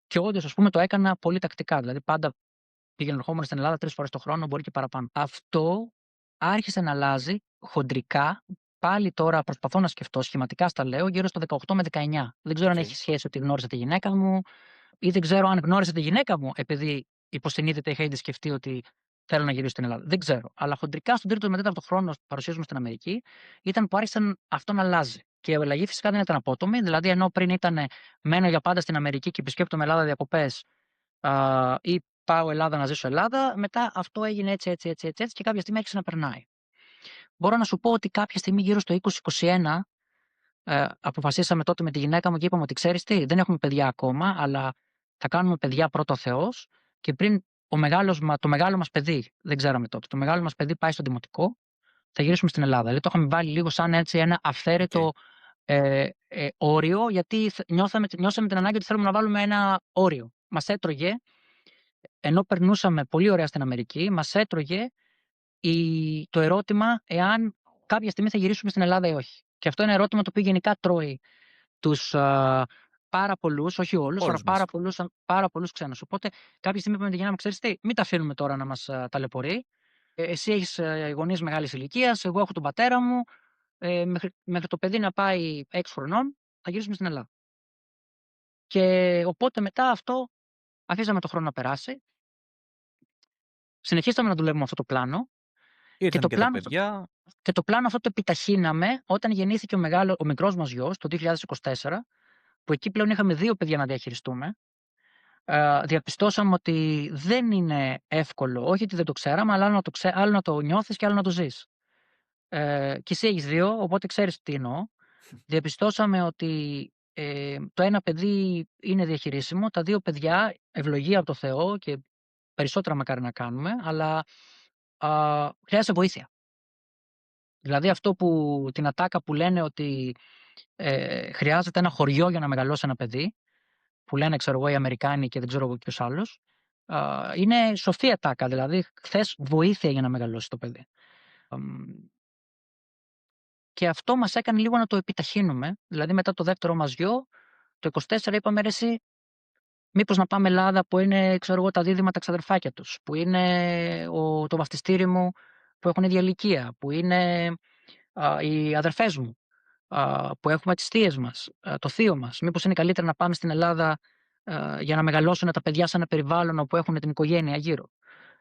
Και όντω, α πούμε, το έκανα πολύ τακτικά. Δηλαδή, πάντα πήγαινα ερχόμουν στην Ελλάδα 3 φορές το χρόνο, μπορεί και παραπάνω. Αυτό άρχισε να αλλάζει χοντρικά. Πάλι τώρα προσπαθώ να σκεφτώ, σχηματικά στα λέω, γύρω στο 18 με 19. Δεν ξέρω αν Okay. έχει σχέση ότι γνώρισα τη γυναίκα μου, ή δεν ξέρω αν γνώρισα τη γυναίκα μου επειδή υποσυνείδητα είχα ήδη σκεφτεί ότι θέλω να γυρίσω στην Ελλάδα. Δεν ξέρω. Αλλά χοντρικά στον τρίτο με τέταρτο χρόνο παρουσίαζομαι στην Αμερική ήταν που άρχισαν αυτό να αλλάζει. Και η αλλαγή φυσικά δεν ήταν απότομη. Δηλαδή, ενώ πριν ήταν μένω για πάντα στην Αμερική και επισκέπτομαι Ελλάδα διακοπές ή πάω Ελλάδα να ζήσω Ελλάδα, μετά αυτό έγινε έτσι και κάποια στιγμή άρχισε να περνάει. Μπορώ να σου πω ότι κάποια στιγμή γύρω στο 2021 αποφασίσαμε τότε με τη γυναίκα μου και είπαμε ότι ξέρεις τι, δεν έχουμε παιδιά ακόμα, αλλά θα κάνουμε παιδιά πρώτο Θεός και πριν το μεγάλο μας παιδί, δεν ξέραμε τότε, το μεγάλο μας παιδί πάει στο δημοτικό, θα γυρίσουμε στην Ελλάδα. Δηλαδή το είχαμε βάλει λίγο σαν έτσι ένα αυθαίρετο όριο, γιατί νιώσαμε την ανάγκη ότι θέλουμε να βάλουμε ένα όριο. Μας έτρωγε, ενώ περνούσαμε πολύ ωραία στην Αμερική, μας έτρωγε το ερώτημα εάν κάποια στιγμή θα γυρίσουμε στην Ελλάδα ή όχι. Και αυτό είναι ένα ερώτημα το οποίο γενικά τρώει τους πάρα πολλούς, όχι όλους, αλλά πάρα πολλούς ξένους. Οπότε κάποια στιγμή είπαμε με τη γυναίκα μου, ξέρεις τι, μην τα αφήνουμε τώρα να μας ταλαιπωρεί. Εσύ έχεις γονείς μεγάλης ηλικίας, εγώ έχω τον πατέρα μου, μέχρι το παιδί να πάει 6 χρονών, θα γυρίσουμε στην Ελλάδα. Και οπότε μετά αυτό αφήσαμε το χρόνο να περάσει. Συνεχίσαμε να δουλεύουμε αυτό το πλάνο. Ήρθαν και τα παιδιά. Και το πλάνο αυτό το επιταχύναμε όταν γεννήθηκε ο μικρός μας γιος το 2024, που εκεί πλέον είχαμε 2 παιδιά να διαχειριστούμε. Διαπιστώσαμε ότι δεν είναι εύκολο, όχι ότι δεν το ξέραμε, αλλά άλλο να το νιώθεις και άλλο να το ζεις. Και εσύ έχεις 2, οπότε ξέρεις τι εννοώ. Διαπιστώσαμε ότι το ένα παιδί είναι διαχειρίσιμο, τα 2 παιδιά, ευλογία από το Θεό και περισσότερα μακάρι να κάνουμε, αλλά χρειάζεται βοήθεια. Δηλαδή αυτό την ατάκα που λένε ότι χρειάζεται ένα χωριό για να μεγαλώσει ένα παιδί, που λένε ξέρω εγώ οι Αμερικάνοι και δεν ξέρω εγώ ποιος άλλος, είναι σοφή ατάκα, δηλαδή θες βοήθεια για να μεγαλώσει το παιδί. Και αυτό μας έκανε λίγο να το επιταχύνουμε, δηλαδή μετά το δεύτερο μας γιο, το 24 είπαμε ρε εσύ, μήπως να πάμε Ελλάδα που είναι ξέρω εγώ τα δίδυμα τα ξαδερφάκια τους, που είναι το βαφτιστήρι μου που έχουν ίδια ηλικία, που είναι οι αδερφές μου, που έχουμε τις θείες μας, το θείο μας. Μήπως είναι καλύτερα να πάμε στην Ελλάδα για να μεγαλώσουν τα παιδιά σε ένα περιβάλλον όπου έχουν την οικογένεια γύρω.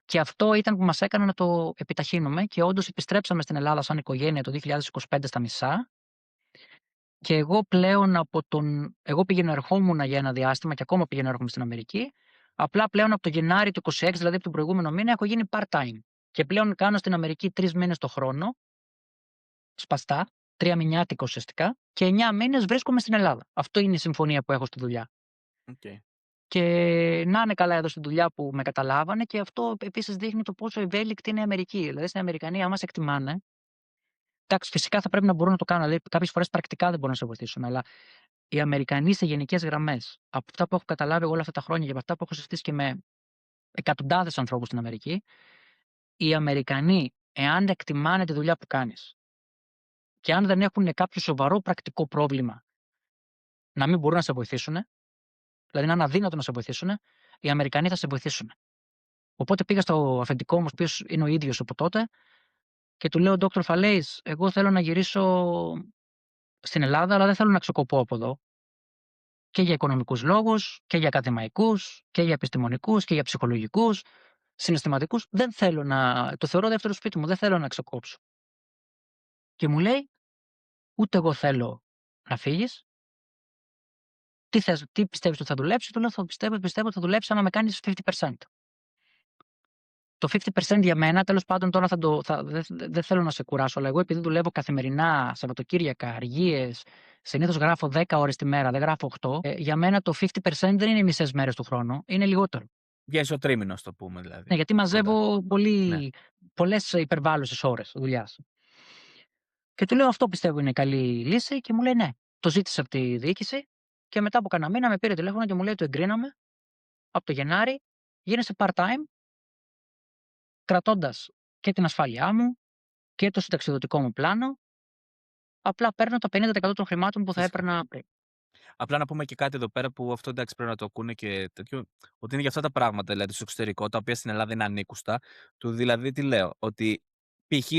Και αυτό ήταν που μας έκανε να το επιταχύνουμε και όντως επιστρέψαμε στην Ελλάδα σαν οικογένεια το 2025 στα μισά. Και εγώ πλέον εγώ πήγαινα ερχόμουν για ένα διάστημα και ακόμα πήγαινα έρχομαι στην Αμερική. Απλά πλέον από το Γενάρη του 26, δηλαδή από τον προηγούμενο μήνα, έχω γίνει part-time. Και πλέον κάνω στην Αμερική 3 μήνες το χρόνο, σπαστά, 3 μηνιάτικα ουσιαστικά, και 9 μήνες βρίσκομαι στην Ελλάδα. Αυτό είναι η συμφωνία που έχω στη δουλειά. Okay. Και να είναι καλά εδώ στη δουλειά που με καταλάβανε, και αυτό επίσης δείχνει το πόσο ευέλικτη είναι η Αμερική. Δηλαδή στην Αμερικανία, άμα σε εκτιμάνε, εντάξει, φυσικά θα πρέπει να μπορούν να το κάνουν. Δηλαδή, κάποιες φορές πρακτικά δεν μπορούν να σε βοηθήσουν. Αλλά οι Αμερικανοί σε γενικές γραμμές, από αυτά που έχω καταλάβει εγώ όλα αυτά τα χρόνια και από αυτά που έχω συζητήσει και με εκατοντάδες ανθρώπους στην Αμερική, οι Αμερικανοί, εάν εκτιμάνε τη δουλειά που κάνεις και αν δεν έχουν κάποιο σοβαρό πρακτικό πρόβλημα να μην μπορούν να σε βοηθήσουν, δηλαδή να είναι αδύνατο να σε βοηθήσουν, οι Αμερικανοί θα σε βοηθήσουν. Οπότε πήγα στο αφεντικό μου, ο οποίος είναι ο ίδιος από τότε, και του λέω: Dr. Falaise, εγώ θέλω να γυρίσω στην Ελλάδα, αλλά δεν θέλω να ξεκοπώ από εδώ. Και για οικονομικούς λόγους, και για ακαδημαϊκούς, και για επιστημονικούς, και για ψυχολογικούς. συναισθηματικούς, δεν θέλω το θεωρώ δεύτερο σπίτι μου, δεν θέλω να ξεκόψω. Και μου λέει: «Ούτε εγώ θέλω να φύγεις. Τι πιστεύεις ότι θα δουλέψει?» Του λέω: «Πιστεύω ότι θα δουλέψει άμα με κάνεις 50%». Το 50% για μένα, τέλος πάντων, τώρα δεν θέλω να σε κουράσω, αλλά εγώ επειδή δουλεύω καθημερινά, Σαββατοκύριακα, αργίες, συνήθως γράφω 10 ώρες τη μέρα, δεν γράφω 8, για μένα το 50% δεν είναι οι μισές μέρες του χρόνου, είναι λιγότερο. Για ισοτρίμηνο, ας το πούμε Ναι, δηλαδή. γιατί Κοντά. μαζεύω Ναι. πολλές υπερβάλλουσες ώρες δουλειάς. Και του λέω: «Αυτό πιστεύω είναι καλή λύση», και μου λέει: «Ναι». Το ζήτησε από τη διοίκηση και μετά από κανένα μήνα με πήρε τηλέφωνο και μου λέει: «Το εγκρίναμε από το Γενάρη, γίνεσαι part-time, κρατώντας και την ασφάλειά μου και το συνταξιδοτικό μου πλάνο. Απλά παίρνω το 50% των χρημάτων που θα Φυσικά. έπαιρνα πριν». Απλά να πούμε και κάτι εδώ πέρα που αυτό εντάξει πρέπει να το ακούνε και τέτοιο, ότι είναι για αυτά τα πράγματα δηλαδή στο εξωτερικό, τα οποία στην Ελλάδα είναι ανήκουστα. Του δηλαδή τι λέω, ότι π.χ.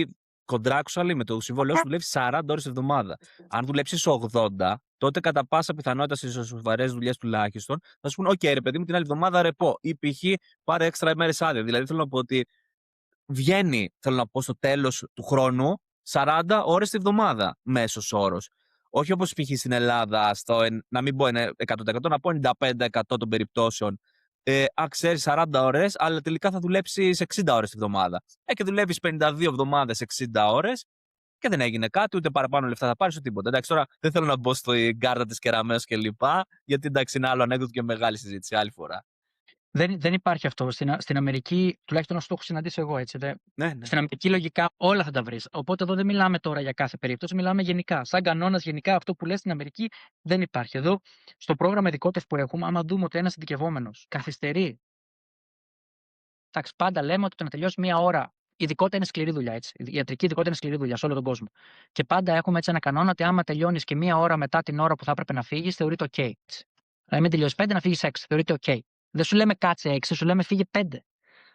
contractual με το συμβόλαιο σου δουλεύει 40 ώρες τη εβδομάδα. Αν δουλέψει 80, τότε κατά πάσα πιθανότητα στι σοβαρέ δουλειέ τουλάχιστον θα σου πούνε: «Οκ, ρε παιδί μου, την άλλη εβδομάδα ρεπό». Ή π.χ. πάρε έξτρα μέρε άδεια. Δηλαδή θέλω να πω ότι βγαίνει, θέλω να πω, στο τέλος του χρόνου 40 ώρες τη βδομάδα μέσος όρος. Όχι όπως π.χ. στην Ελλάδα, να μην πω 100%, να πω 95% των περιπτώσεων. Ξέρεις 40 ώρες, αλλά τελικά θα δουλέψεις 60 ώρες τη βδομάδα. Και δουλεύεις 52 εβδομάδες 60 ώρες και δεν έγινε κάτι, ούτε παραπάνω λεφτά θα πάρεις, ούτε τίποτα. Εντάξει, τώρα δεν θέλω να μπω στην κάρτα της Κεραμέως και λοιπά, γιατί εντάξει είναι άλλο ανέκδοτο και μεγάλη συζήτηση άλλη φορά. Δεν υπάρχει αυτό. Στην Αμερική, τουλάχιστον όσο το έχω συναντήσει εγώ, έτσι. Ναι, ναι. Στην Αμερική λογικά όλα θα τα βρεις. Οπότε εδώ δεν μιλάμε τώρα για κάθε περίπτωση, μιλάμε γενικά. Σαν κανόνας, γενικά αυτό που λες στην Αμερική δεν υπάρχει. Εδώ, στο πρόγραμμα ειδικότητας που έχουμε, άμα δούμε ότι ένας ειδικευόμενος καθυστερεί, εντάξει, πάντα λέμε ότι το να τελειώσει μία ώρα. Η ειδικότητα είναι σκληρή δουλειά, έτσι. Η ιατρική ειδικότητα είναι σκληρή δουλειά σε όλο τον κόσμο. Και πάντα έχουμε έτσι ένα κανόνα ότι άμα τελειώνει και μία ώρα μετά την ώρα που θα έπρεπε να φύγει, θεωρείται OK. Δηλαδή, μην τελειώσει 5, να φύγει 6. Θεωρείται OK. Δεν σου λέμε κάτσε 6, σου λέμε φύγε 5.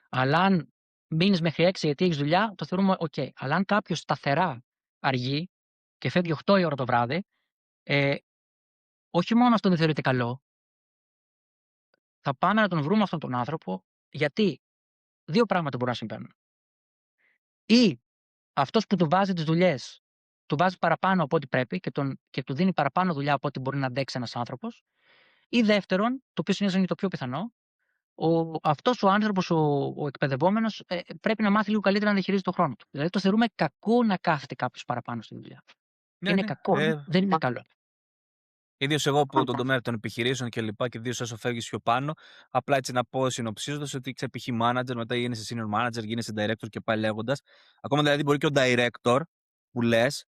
Αλλά αν μείνει μέχρι 6 γιατί έχει δουλειά, το θεωρούμε OK. Αλλά αν κάποιο σταθερά αργεί και φεύγει 8 η ώρα το βράδυ, όχι μόνο αυτό δεν θεωρείται καλό, θα πάμε να τον βρούμε αυτόν τον άνθρωπο, γιατί δύο πράγματα μπορούν να συμβαίνουν. Ή αυτός που του βάζει τις δουλειές, του βάζει παραπάνω από ό,τι πρέπει και του δίνει παραπάνω δουλειά από ό,τι μπορεί να αντέξει ένας άνθρωπος. Ή δεύτερον, το οποίο συνήθως είναι το πιο πιθανό, αυτός ο άνθρωπος, ο εκπαιδευόμενος, πρέπει να μάθει λίγο καλύτερα να διαχειρίζεται τον χρόνο του. Δηλαδή το θεωρούμε κακό να κάθεται κάποιος παραπάνω στη δουλειά. Ναι, Είναι ναι. κακό, δεν είναι καλό. Ιδίως εγώ που τον τομέα των επιχειρήσεων και λοιπά, και ιδίως όσο φεύγεις πιο πάνω, απλά έτσι να πω συνοψίζοντας ότι είσαι π.χ. manager, μετά γίνεσαι senior manager, γίνεσαι director και πάει λέγοντας. Ακόμα δηλαδή μπορεί και ο director που λες,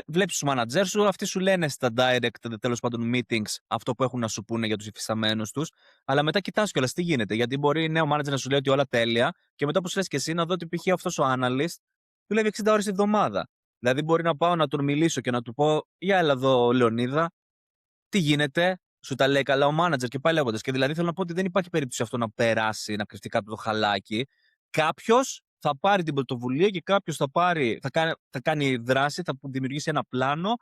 βλέπεις τους manager σου, αυτοί σου λένε στα direct, τέλος πάντων meetings, αυτό που έχουν να σου πούνε για τους υφισταμένους τους, αλλά μετά κοιτάς κιόλας τι γίνεται, γιατί μπορεί νέο manager να σου λέει ότι όλα τέλεια και μετά όπως λες και εσύ να δω ότι π.χ. αυτός ο analyst δουλεύει 60 ώρες τη εβδομάδα. Δηλαδή μπορεί να πάω να τον μιλήσω και να του πω: «Για έλα εδώ, Λεωνίδα, τι γίνεται», σου τα λέει καλά ο manager και πάει λέγοντας. Και δηλαδή θέλω να πω ότι δεν υπάρχει περίπτωση αυτό να περάσει, να κρυφτεί κάτω το χαλάκι. Κάποιος θα πάρει την πρωτοβουλία και κάποιος θα κάνει δράση, θα δημιουργήσει ένα πλάνο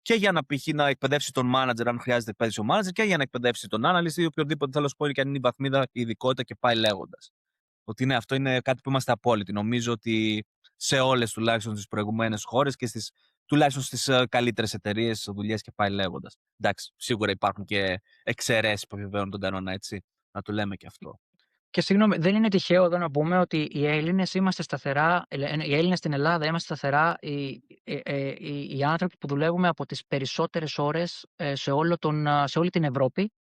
και για να π.χ. να εκπαιδεύσει τον manager, αν χρειάζεται εκπαίδευση ο manager, και για να εκπαιδεύσει τον analyst ή οποιοδήποτε θέλω να σου πω, και αν είναι η βαθμίδα, η ειδικότητα και πάει λέγοντας. Ότι ναι, αυτό είναι κάτι που είμαστε απόλυτοι. Νομίζω ότι σε όλες τουλάχιστον τις προηγουμένες χώρες και τουλάχιστον στις καλύτερες εταιρείες, δουλειές και πάει λέγοντας. Εντάξει, σίγουρα υπάρχουν και εξαιρέσεις που επιβεβαιώνουν τον κανόνα, έτσι. Να το λέμε και αυτό. Και συγγνώμη, δεν είναι τυχαίο εδώ να πούμε ότι οι Έλληνες είμαστε σταθερά, οι Έλληνες στην Ελλάδα είμαστε σταθερά οι άνθρωποι που δουλεύουμε από τις περισσότερες ώρες σε όλη την Ευρώπη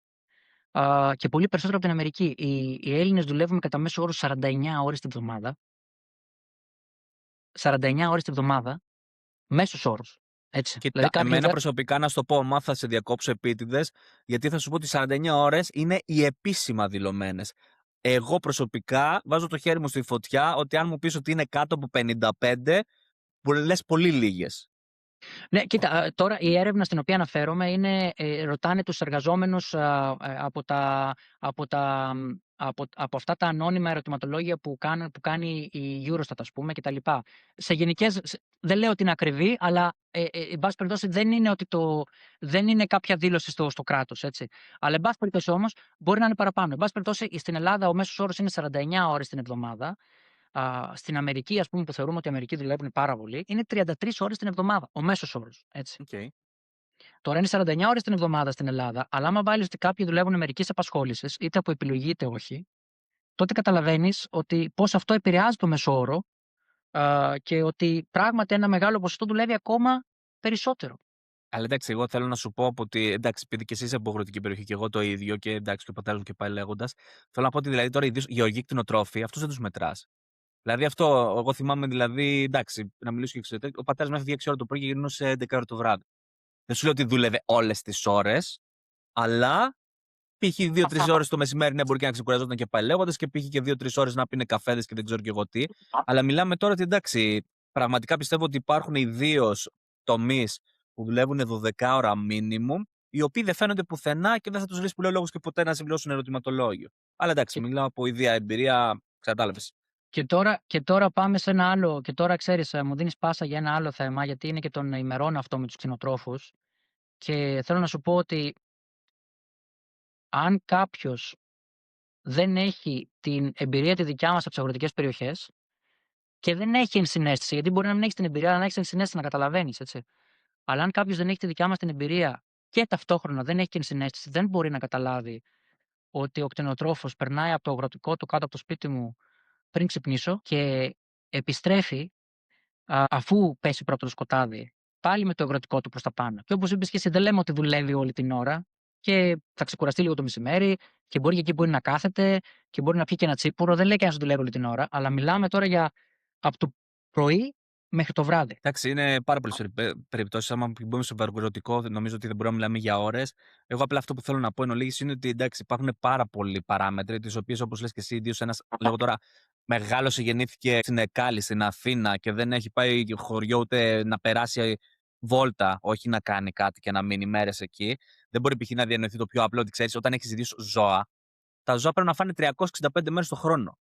και πολύ περισσότερο από την Αμερική. Οι Έλληνες δουλεύουμε κατά μέσο όρο 49 ώρες τη βδομάδα. 49 ώρες τη βδομάδα, μέσος όρος. Έτσι. Κοίτα, Δηλαδή εμένα προσωπικά να σου το πω, θα σε διακόψω επίτηδες, γιατί θα σου πω ότι 49 ώρες είναι οι επίσημα δηλωμένες. Εγώ προσωπικά βάζω το χέρι μου στη φωτιά ότι αν μου πεις ότι είναι κάτω από 55, που λες πολύ λίγες. Ναι, κοίτα, τώρα η έρευνα στην οποία αναφέρομαι είναι, ρωτάνε τους εργαζόμενους από τα από αυτά τα ανώνυμα ερωτηματολόγια που κάνει η Eurostat, ας πούμε, κτλ. Σε γενικές, δεν λέω ότι είναι ακριβή, αλλά εν πάση περιπτώσει δεν είναι κάποια δήλωση στο κράτος, έτσι. Αλλά εν πάση περιπτώσει όμως μπορεί να είναι παραπάνω. Εν πάση περιπτώσει στην Ελλάδα ο μέσος όρος είναι 49 ώρες την εβδομάδα. Στην Αμερική, ας πούμε, που θεωρούμε ότι οι Αμερικοί δουλεύουν πάρα πολύ, είναι 33 ώρες την εβδομάδα ο μέσος όρος, έτσι. Okay. Τώρα είναι 49 ώρες την εβδομάδα στην Ελλάδα, αλλά άμα βάλεις ότι κάποιοι δουλεύουν μερικής απασχόλησης, είτε από επιλογή είτε όχι, τότε καταλαβαίνεις ότι πώς αυτό επηρεάζει το μέσο όρο και ότι πράγματι ένα μεγάλο ποσοστό δουλεύει ακόμα περισσότερο. Αλλά εντάξει, εγώ θέλω να σου πω ότι εντάξει, επειδή και εσύ είσαι από αγροτική περιοχή και εγώ το ίδιο, και εντάξει, και ο πατέρα μου και πάει λέγοντα, θέλω να πω ότι δηλαδή τώρα οι γεωργοί κτηνοτρόφοι, αυτού δεν του μετρά. Δηλαδή αυτό, εγώ θυμάμαι δηλαδή, εντάξει, να μιλήσω και εξωτερικά, ο πατέρα μου έφυγε 6 ώρα το πρωί και γυρνούσε 11 ώρα το βράδυ. Δεν σου λέω ότι δούλευε όλε τι ώρε, αλλά π.χ. 2-3 ώρε το μεσημέρι ναι, μπορεί και να ξεκουραζόταν και πάει λέγοντα και π.χ. και 2-3 ώρε να πίνει καφέδε και δεν ξέρω και εγώ τι. Αλλά μιλάμε τώρα ότι εντάξει, πραγματικά πιστεύω ότι υπάρχουν ιδίω τομεί που δουλεύουν 12 ώρα minimum, οι οποίοι δεν φαίνονται πουθενά και δεν θα του βρει που λέω λόγο και ποτέ να συμπληρώσουν ερωτηματολόγιο. Αλλά εντάξει, Και, μιλάω από ίδια εμπειρία, κατάλαβε. και τώρα πάμε σε ένα άλλο, και τώρα ξέρεις, μου δίνεις πάσα για ένα άλλο θέμα, γιατί είναι και των ημερών αυτό με τους κτηνοτρόφους. Και θέλω να σου πω ότι αν κάποιος δεν έχει την εμπειρία τη δικιά μας από τις αγροτικές περιοχές και δεν έχει ενσυναίσθηση, γιατί μπορεί να μην έχει την εμπειρία, αλλά να έχει ενσυναίσθηση να καταλαβαίνεις, έτσι. Αλλά αν κάποιος δεν έχει τη δικιά μας την εμπειρία και ταυτόχρονα δεν έχει και ενσυναίσθηση, δεν μπορεί να καταλάβει ότι ο κτηνοτρόφος περνάει από το αγροτικό του κάτω από το σπίτι μου πριν ξυπνήσω και επιστρέφει αφού πέσει πρώτο το σκοτάδι, πάλι με το αγροτικό του προς τα πάνω. Και όπως είπες και εσύ, δεν λέμε ότι δουλεύει όλη την ώρα και θα ξεκουραστεί λίγο το μεσημέρι και μπορεί και εκεί μπορεί να κάθεται και μπορεί να πιει και ένα τσίπουρο. Δεν λέει κανένα ότι δουλεύει όλη την ώρα, αλλά μιλάμε τώρα για από το πρωί μέχρι το βράδυ. Εντάξει, είναι πάρα πολλέ περιπτώσει. Άμα μπούμε στο αγροτικό, νομίζω ότι δεν μπορούμε να μιλάμε για ώρες. Εγώ απλά αυτό που θέλω να πω εν ολίγης είναι ότι εντάξει, υπάρχουν πάρα πολλοί παράμετροι, τις οποίες όπως λες και εσύ, ιδίως ένας, λέγω τώρα, μεγάλος γεννήθηκε στην Εκάλη, στην Αθήνα και δεν έχει πάει χωριό ούτε να περάσει βόλτα, όχι να κάνει κάτι και να μείνει μέρες εκεί. Δεν μπορεί π.χ. να διανοηθεί το πιο απλό ότι ξέρεις, όταν έχεις ιδίως ζώα, τα ζώα πρέπει να φάνε 365 μέρες το χρόνο.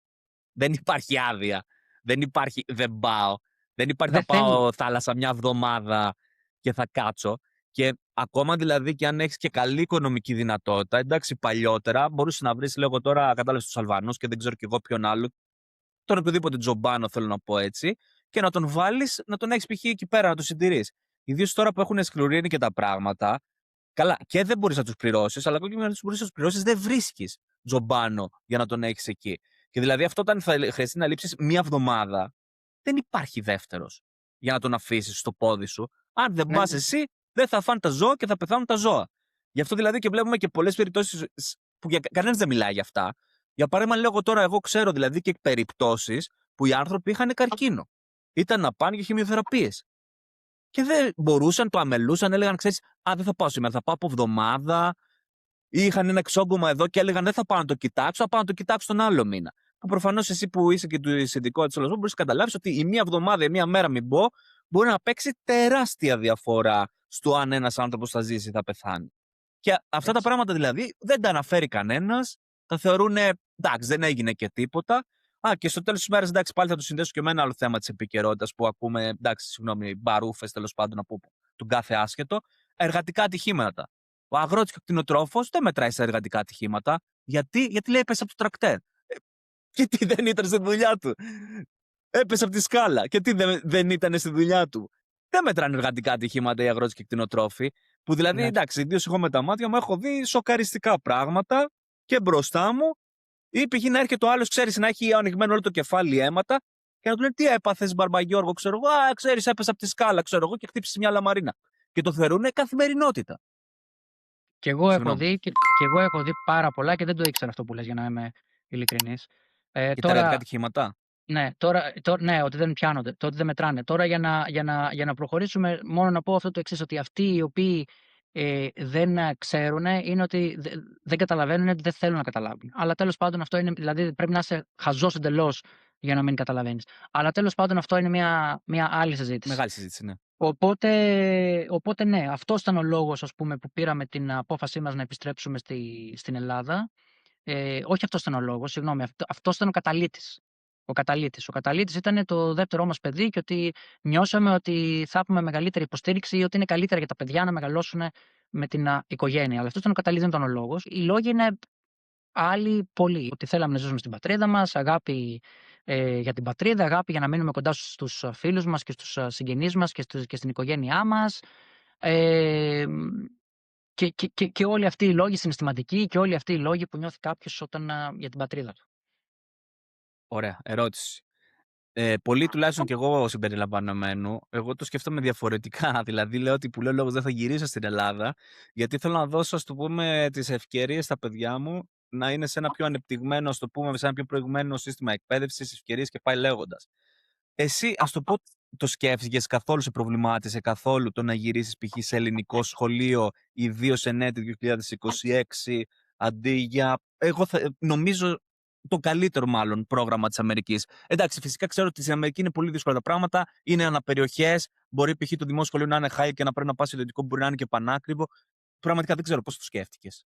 Δεν υπάρχει άδεια. Δεν υπάρχει δεν πάω. Δεν υπάρχει Δεν θα θέλει. πάω θάλασσα μια εβδομάδα και θα κάτσω. Και ακόμα δηλαδή και αν έχει και καλή οικονομική δυνατότητα, εντάξει, παλιότερα μπορούσε να βρει, λέγω τώρα, κατάλαβε του Αλβανού και δεν ξέρω κι εγώ ποιον άλλο, τον οποιοδήποτε τζομπάνο θέλω να πω έτσι, και να τον βάλει, να τον έχει π.χ. εκεί πέρα, να τον συντηρεί. Ιδίω τώρα που έχουν σκληρύνει και τα πράγματα, καλά, και δεν μπορεί να του πληρώσει, αλλά ακόμα και να του μπορεί να του πληρώσει, δεν βρίσκει τζομπάνο για να τον έχει εκεί. Και δηλαδή αυτό, όταν θα χρειαστεί να λείψει μία εβδομάδα, δεν υπάρχει δεύτερο για να τον αφήσει στο πόδι σου. Αν δεν Ναι, πα ναι. εσύ, δεν θα φάνε τα ζώα και θα πεθάνουν τα ζώα. Γι' αυτό δηλαδή και βλέπουμε και πολλέ περιπτώσει που κανένα δεν μιλάει για αυτά. Για παράδειγμα, λέγω τώρα, εγώ ξέρω δηλαδή και περιπτώσει που οι άνθρωποι είχαν καρκίνο. Ήταν να πάνε για χημειοθεραπείες. Και δεν μπορούσαν, το αμελούσαν, έλεγαν, ξέρει, δεν θα πάω σήμερα, θα πάω από εβδομάδα. Ή είχαν ένα εξόγκωμα εδώ και έλεγαν, δεν θα πάω να το κοιτάξω, θα πάω να το κοιτάξω τον άλλο μήνα. Που προφανώς εσύ που είσαι και του ειδικότητα όλο, μπορεί να καταλάβει ότι η μία εβδομάδα, η μία μέρα, μην πω, μπορεί να παίξει τεράστια διαφορά στο αν ένα άνθρωπο θα ζήσει ή θα πεθάνει. Και αυτά τα Έτσι. πράγματα δηλαδή δεν τα αναφέρει κανένα, τα θεωρούν εντάξει, δεν έγινε και τίποτα. Και στο τέλο τη ημέρα, εντάξει, πάλι θα το συνδέσω και με ένα άλλο θέμα τη επικαιρότητα που ακούμε, εντάξει, συγγνώμη, μπαρούφε τέλο πάντων από τον κάθε άσχετο, εργατικά ατυχήματα. Ο αγρότη και ο κτηνοτρόφο δεν μετράει σε εργατικά ατυχήματα. Γιατί λέει έπεσε από το τρακτέρ. Γιατί δεν ήταν στη δουλειά του. Έπεσε από τη σκάλα. Και τι δεν ήταν στη δουλειά του. Δεν μετράνε εργατικά ατυχήματα οι αγρότε και οι κτηνοτρόφοι. Που δηλαδή, Ναι. εντάξει, ιδίω εγώ με τα μάτια μου έχω δει σοκαριστικά πράγματα και μπροστά μου. Ή π.χ. να έρχεται ο άλλο, ξέρει, να έχει ανοιγμένο όλο το κεφάλι αίματα και να του λένε τι έπαθε, Μπαρμπαγιώργο, ξέρω εγώ. Ξέρει, έπεσε από τη σκάλα, ξέρω εγώ, και χτύπησε μια λαμαρίνα. Και το θεωρούν καθημερινότητα. Και εγώ έχω Συγγνώμη. δει, και εγώ έχω δει πάρα πολλά και δεν το ήξερα αυτό που λες, για να είμαι ειλικρινής. Και τα εργατικά Τώρα, ατυχήματα. ναι, ναι, ότι δεν πιάνονται, το ότι δεν μετράνε. Τώρα για να προχωρήσουμε, μόνο να πω αυτό το εξής, ότι αυτοί οι οποίοι δεν ξέρουν είναι ότι δεν καταλαβαίνουν, ότι δεν θέλουν να καταλάβουν. Αλλά τέλος πάντων αυτό είναι, δηλαδή πρέπει να είσαι χαζός εντελώς για να μην καταλαβαίνεις. Αλλά τέλος πάντων αυτό είναι μια άλλη συζήτηση. Μεγάλη συζήτηση, ναι. Οπότε ναι, αυτός ήταν ο λόγος, ας πούμε, που πήραμε την απόφασή μας να επιστρέψουμε στην Ελλάδα. Όχι αυτός ήταν ο λόγος, συγγνώμη, αυτός ήταν ο καταλύτης. Ο καταλύτης ήταν το δεύτερό μας παιδί και ότι νιώσαμε ότι θα έχουμε μεγαλύτερη υποστήριξη ή ότι είναι καλύτερα για τα παιδιά να μεγαλώσουν με την οικογένεια. Αλλά αυτός ήταν ο καταλύτης, δεν ήταν ο λόγος. Οι λόγοι είναι άλλοι πολλοί. Ότι θέλαμε να ζήσουμε στην πατρίδα μας, αγάπη για την πατρίδα, αγάπη για να μείνουμε κοντά στους φίλους μας και στους συγγενείς μας και στην οικογένειά μας. Ε, και όλοι αυτοί οι λόγοι συναισθηματικοί και όλοι αυτοί οι λόγοι που νιώθει κάποιος όταν, για την πατρίδα του. Ωραία, ερώτηση. Πολύ τουλάχιστον κι εγώ συμπεριλαμβανομένου, εγώ το σκέφτομαι διαφορετικά. Δηλαδή, λέω ότι που λέω λόγος δεν θα γυρίσω στην Ελλάδα, γιατί θέλω να δώσω, ας το πούμε, τις ευκαιρίες στα παιδιά μου να είναι σε ένα πιο ανεπτυγμένο, ας το πούμε, σε ένα πιο προηγμένο σύστημα εκπαίδευσης, ευκαιρίες και πάει λέγοντας. Εσύ, ας το πω, το σκέφτηκες καθόλου, σε προβλημάτισε καθόλου το να γυρίσεις π.χ. σε ελληνικό σχολείο, ιδίως εν έτη 2026, αντί για, εγώ νομίζω, το καλύτερο μάλλον πρόγραμμα της Αμερικής. Εντάξει, φυσικά ξέρω ότι στην Αμερική είναι πολύ δύσκολα τα πράγματα, είναι αναπεριοχές, μπορεί π.χ. το δημόσιο σχολείο να είναι high και να πρέπει να πας ιδιωτικό, μπορεί να είναι και πανάκριβο. Πραγματικά δεν ξέρω πώς το σκέφτηκες.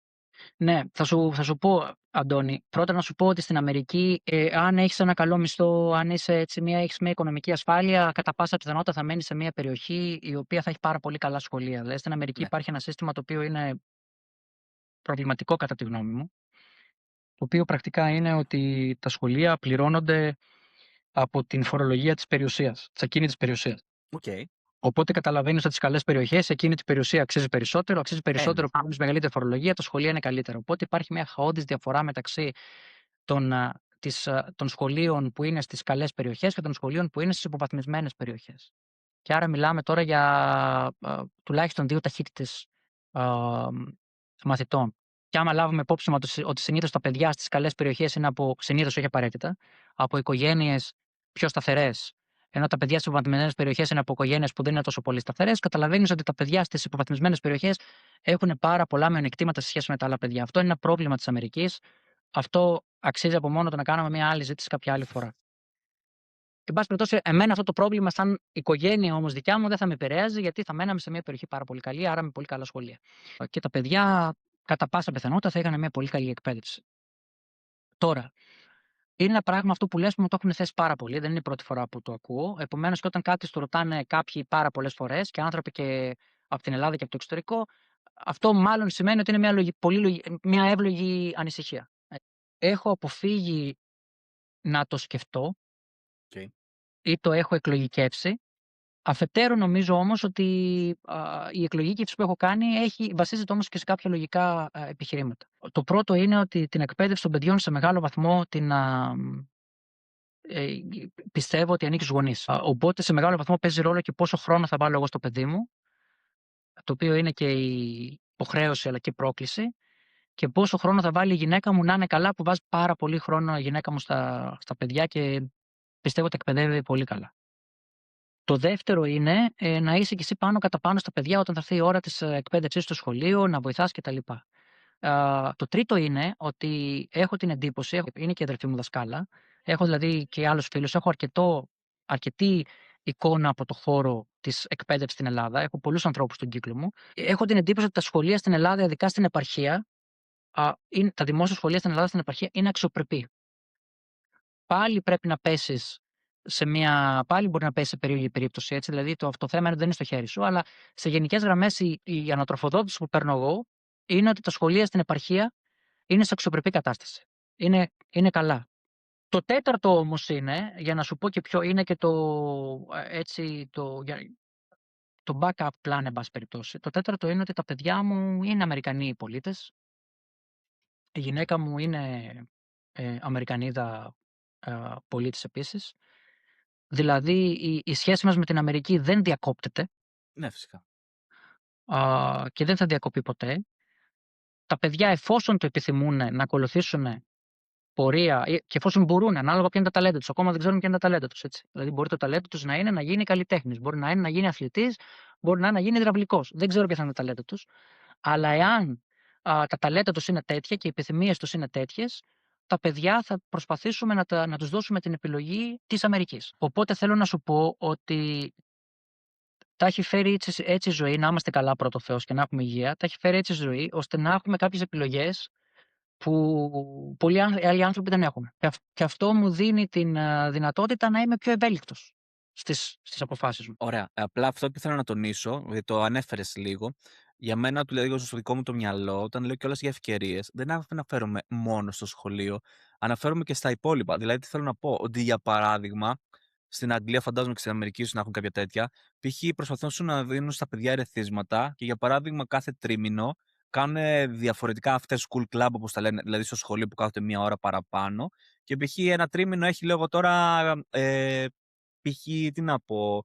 Ναι, θα σου πω, Αντώνη, πρώτα να σου πω ότι στην Αμερική, αν έχεις ένα καλό μισθό, αν είσαι έτσι, έχεις μια οικονομική ασφάλεια, κατά πάσα πιθανότητα θα μένεις σε μια περιοχή η οποία θα έχει πάρα πολύ καλά σχολεία. Δηλαδή, στην Αμερική Ναι. υπάρχει ένα σύστημα το οποίο είναι προβληματικό κατά τη γνώμη μου, το οποίο πρακτικά είναι ότι τα σχολεία πληρώνονται από την φορολογία της περιουσίας, της ακίνητης περιουσίας. Okay. Οπότε καταλαβαίνεις ότι στις καλές περιοχές εκείνη η περιουσία αξίζει περισσότερο, πληρώνεις μεγαλύτερη φορολογία, τα σχολεία είναι καλύτερα. Οπότε υπάρχει μια χαόδης διαφορά μεταξύ των σχολείων που είναι στις καλές περιοχές και των σχολείων που είναι στις υποβαθμισμένες περιοχές. Και άρα μιλάμε τώρα για τουλάχιστον 2 ταχύτητες μαθητών. Και άμα λάβουμε υπόψη μας ότι συνήθως τα παιδιά στις καλές περιοχές είναι συνήθως, όχι απαραίτητα, από οικογένειες πιο σταθερές, ενώ τα παιδιά στις υποβαθμισμένες περιοχές είναι από οικογένειες που δεν είναι τόσο πολύ σταθερές, καταλαβαίνεις ότι τα παιδιά στις υποβαθμισμένες περιοχές έχουν πάρα πολλά μειονεκτήματα σε σχέση με τα άλλα παιδιά. Αυτό είναι ένα πρόβλημα της Αμερικής. Αυτό αξίζει από μόνο του να κάνουμε μια άλλη ζήτηση κάποια άλλη φορά. Εν πάση περιπτώσει, εμένα αυτό το πρόβλημα, σαν οικογένεια όμως δικιά μου, δεν θα με επηρέαζε, γιατί θα μέναμε σε μια περιοχή πάρα πολύ καλή, άρα με πολύ καλά σχολεία. Και τα παιδιά, κατά πάσα πιθανότητα, θα είχαν μια πολύ καλή εκπαίδευση. Τώρα, είναι ένα πράγμα αυτό που λες που μου το έχουν θέσει πάρα πολύ, δεν είναι η πρώτη φορά που το ακούω. Επομένως, και όταν κάτι το ρωτάνε κάποιοι πάρα πολλές φορές και άνθρωποι και από την Ελλάδα και από το εξωτερικό, αυτό μάλλον σημαίνει ότι είναι μια εύλογη ανησυχία. Έχω αποφύγει να το σκεφτώ Okay. ή το έχω εκλογικεύσει. Αφετέρου νομίζω όμως ότι η εκλογήκευση που έχω κάνει βασίζεται όμως και σε κάποια λογικά επιχειρήματα. Το πρώτο είναι ότι την εκπαίδευση των παιδιών σε μεγάλο βαθμό πιστεύω ότι ανήκει στους γονείς. Οπότε σε μεγάλο βαθμό παίζει ρόλο και πόσο χρόνο θα βάλω εγώ στο παιδί μου, το οποίο είναι και η υποχρέωση αλλά και η πρόκληση, και πόσο χρόνο θα βάλει η γυναίκα μου να είναι καλά, που βάζει πάρα πολύ χρόνο η γυναίκα μου στα παιδιά και πιστεύω ότι εκπαιδεύει πολύ καλά. Το δεύτερο είναι να είσαι κι εσύ πάνω κατά πάνω στα παιδιά όταν θα έρθει η ώρα της εκπαίδευσής στο σχολείο, να βοηθάς κτλ. Το τρίτο είναι ότι έχω την εντύπωση, είναι και η αδερφή μου δασκάλα, έχω δηλαδή και άλλους φίλους, έχω αρκετή εικόνα από το χώρο της εκπαίδευσης στην Ελλάδα, έχω πολλούς ανθρώπους στον κύκλο μου. Έχω την εντύπωση ότι τα σχολεία στην Ελλάδα, ειδικά στην επαρχία, τα δημόσια σχολεία στην Ελλάδα, στην επαρχία, είναι αξιοπρεπή. Πάλι πρέπει να πέσεις πάλι μπορεί να πέσει σε περίεργη περίπτωση, έτσι, δηλαδή το θέμα δεν είναι στο χέρι σου, αλλά σε γενικές γραμμές η ανατροφοδότηση που παίρνω εγώ είναι ότι τα σχολεία στην επαρχία είναι σε αξιοπρεπή κατάσταση. Είναι καλά. Το τέταρτο όμως είναι, για να σου πω και ποιο είναι και το backup plan, εν πάση περιπτώσει. Το τέταρτο είναι ότι τα παιδιά μου είναι Αμερικανοί πολίτες. Η γυναίκα μου είναι Αμερικανίδα πολίτης επίσης. Δηλαδή η σχέση μας με την Αμερική δεν διακόπτεται Ναι, φυσικά. και δεν θα διακοπεί ποτέ. Τα παιδιά, εφόσον το επιθυμούν να ακολουθήσουν πορεία και εφόσον μπορούν, ανάλογα ποια είναι τα ταλέντα τους, ακόμα δεν ξέρουν ποια είναι τα ταλέντα τους. Έτσι. Δηλαδή, μπορεί το ταλέντο τους να είναι να γίνει καλλιτέχνης, μπορεί να είναι να γίνει αθλητής, μπορεί να είναι να γίνει υδραυλικός. Δεν ξέρω ποια θα είναι τα ταλέντα τους. Αλλά εάν τα ταλέντα τους είναι τέτοια και οι επιθυμίες τους είναι τέτοιες, τα παιδιά θα προσπαθήσουμε να τους δώσουμε την επιλογή της Αμερικής. Οπότε θέλω να σου πω ότι τα έχει φέρει έτσι η ζωή, να είμαστε καλά πρώτο Θεός και να έχουμε υγεία, τα έχει φέρει έτσι η ζωή, ώστε να έχουμε κάποιες επιλογές που πολλοί άλλοι άνθρωποι δεν έχουν. Και αυτό μου δίνει την δυνατότητα να είμαι πιο ευέλικτος στις αποφάσεις μου. Ωραία. Απλά αυτό που ήθελα να τονίσω, γιατί το ανέφερε λίγο, για μένα, δηλαδή, στο δικό μου το μυαλό, όταν λέω κιόλα για ευκαιρίες, δεν αναφέρομαι μόνο στο σχολείο, αναφέρομαι και στα υπόλοιπα. Δηλαδή, τι θέλω να πω, ότι για παράδειγμα, στην Αγγλία, φαντάζομαι και στην Αμερική, ίσως να έχουν κάποια τέτοια, π.χ. προσπαθούν να δίνουν στα παιδιά ερεθίσματα και για παράδειγμα κάθε τρίμηνο κάνουν διαφορετικά after school club, όπως τα λένε, δηλαδή στο σχολείο που κάθονται μία ώρα παραπάνω. Και π.χ. ένα τρίμηνο έχει, λέγω τώρα, π.χ. τι να πω,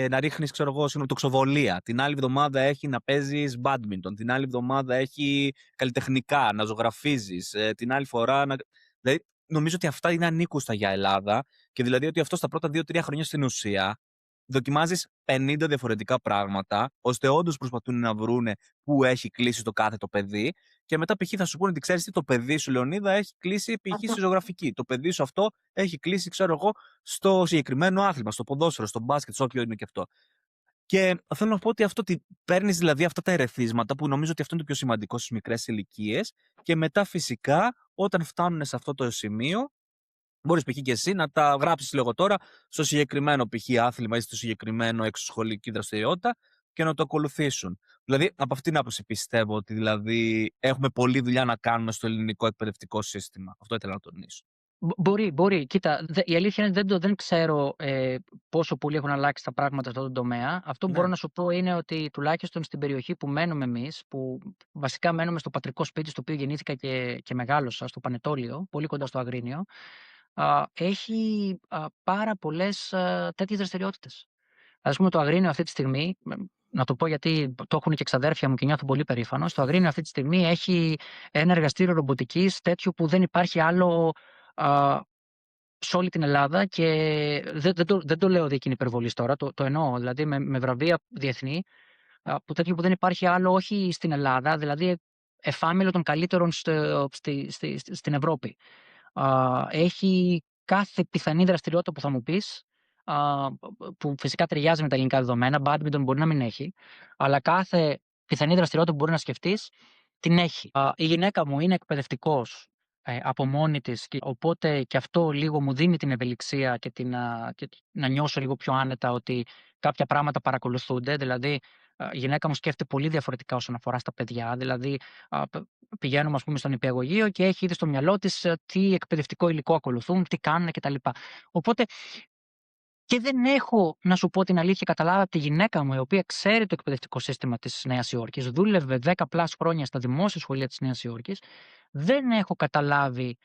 να ρίχνεις, ξέρω εγώ, τοξοβολία. Την άλλη εβδομάδα έχει να παίζεις μπάντμιντον. Την άλλη εβδομάδα έχει καλλιτεχνικά, να ζωγραφίζεις. Την άλλη φορά να... Δηλαδή, νομίζω ότι αυτά είναι ανήκουστα για Ελλάδα και δηλαδή ότι αυτό στα πρώτα 2-3 χρόνια στην ουσία δοκιμάζεις 50 διαφορετικά πράγματα, ώστε όντως προσπαθούν να βρούνε πού έχει κλείσει το κάθε το παιδί. Και μετά, π.χ. θα σου πούνε ότι ξέρεις τι, το παιδί σου, Λεωνίδα, έχει κλείσει π.χ. στη ζωγραφική. Το παιδί σου αυτό έχει κλείσει, ξέρω εγώ, στο συγκεκριμένο άθλημα, στο ποδόσφαιρο, στο μπάσκετ, σε όποιο είναι και αυτό. Και θέλω να πω ότι αυτό ότι παίρνει δηλαδή αυτά τα ερεθίσματα, που νομίζω ότι αυτό είναι το πιο σημαντικό στις μικρές ηλικίες, και μετά φυσικά όταν φτάνουν σε αυτό το σημείο, μπορείς π.χ. και εσύ να τα γράψεις, λέγω τώρα, στο συγκεκριμένο π.χ. άθλημα ή στο συγκεκριμένο εξωσχολική δραστηριότητα και να το ακολουθήσουν. Δηλαδή, από αυτήν την άποψη πιστεύω ότι δηλαδή έχουμε πολλή δουλειά να κάνουμε στο ελληνικό εκπαιδευτικό σύστημα. Αυτό ήθελα να τονίσω. Μπορεί. Κοίτα, η αλήθεια είναι δεν ξέρω πόσο πολύ έχουν αλλάξει τα πράγματα σε αυτόν τον τομέα. Αυτό που μπορώ Ναι. να σου πω είναι ότι τουλάχιστον στην περιοχή που μένουμε εμείς, που βασικά μένουμε στο πατρικό σπίτι στο οποίο γεννήθηκα και μεγάλωσα, στο Πανετόλιο, πολύ κοντά στο Αγρίνιο, έχει πάρα πολλές τέτοιες δραστηριότητες. Ας πούμε, το Αγρίνιο αυτή τη στιγμή, να το πω γιατί το έχουν και ξαδέρφια μου και νιώθω πολύ περήφανος, το Αγρίνιο αυτή τη στιγμή έχει ένα εργαστήριο ρομποτικής τέτοιο που δεν υπάρχει άλλο α, σε όλη την Ελλάδα, και δεν το λέω δίκη υπερβολής τώρα, το εννοώ, δηλαδή με βραβεία διεθνή, τέτοιο που δεν υπάρχει άλλο όχι στην Ελλάδα, δηλαδή εφάμιλο των καλύτερων στην Ευρώπη. Έχει κάθε πιθανή δραστηριότητα που θα μου πεις, που φυσικά ταιριάζει με τα ελληνικά δεδομένα. Badminton μπορεί να μην έχει, αλλά κάθε πιθανή δραστηριότητα που μπορεί να σκεφτείς την έχει. Η γυναίκα μου είναι εκπαιδευτικός από μόνη της, οπότε και αυτό λίγο μου δίνει την ευελιξία και να νιώσω λίγο πιο άνετα ότι κάποια πράγματα παρακολουθούνται. Δηλαδή, η γυναίκα μου σκέφτεται πολύ διαφορετικά όσον αφορά στα παιδιά. Δηλαδή, πηγαίνουμε, ας πούμε, στον νηπιαγωγείο και έχει ήδη στο μυαλό της τι εκπαιδευτικό υλικό ακολουθούν, τι κάνουν κτλ. Οπότε και δεν έχω, να σου πω την αλήθεια, καταλάβει από τη γυναίκα μου, η οποία ξέρει το εκπαιδευτικό σύστημα της Νέας Υόρκης, δούλευε 10 πλάς χρόνια στα δημόσια σχολεία της Νέας Υόρκης, δεν έχω καταλάβει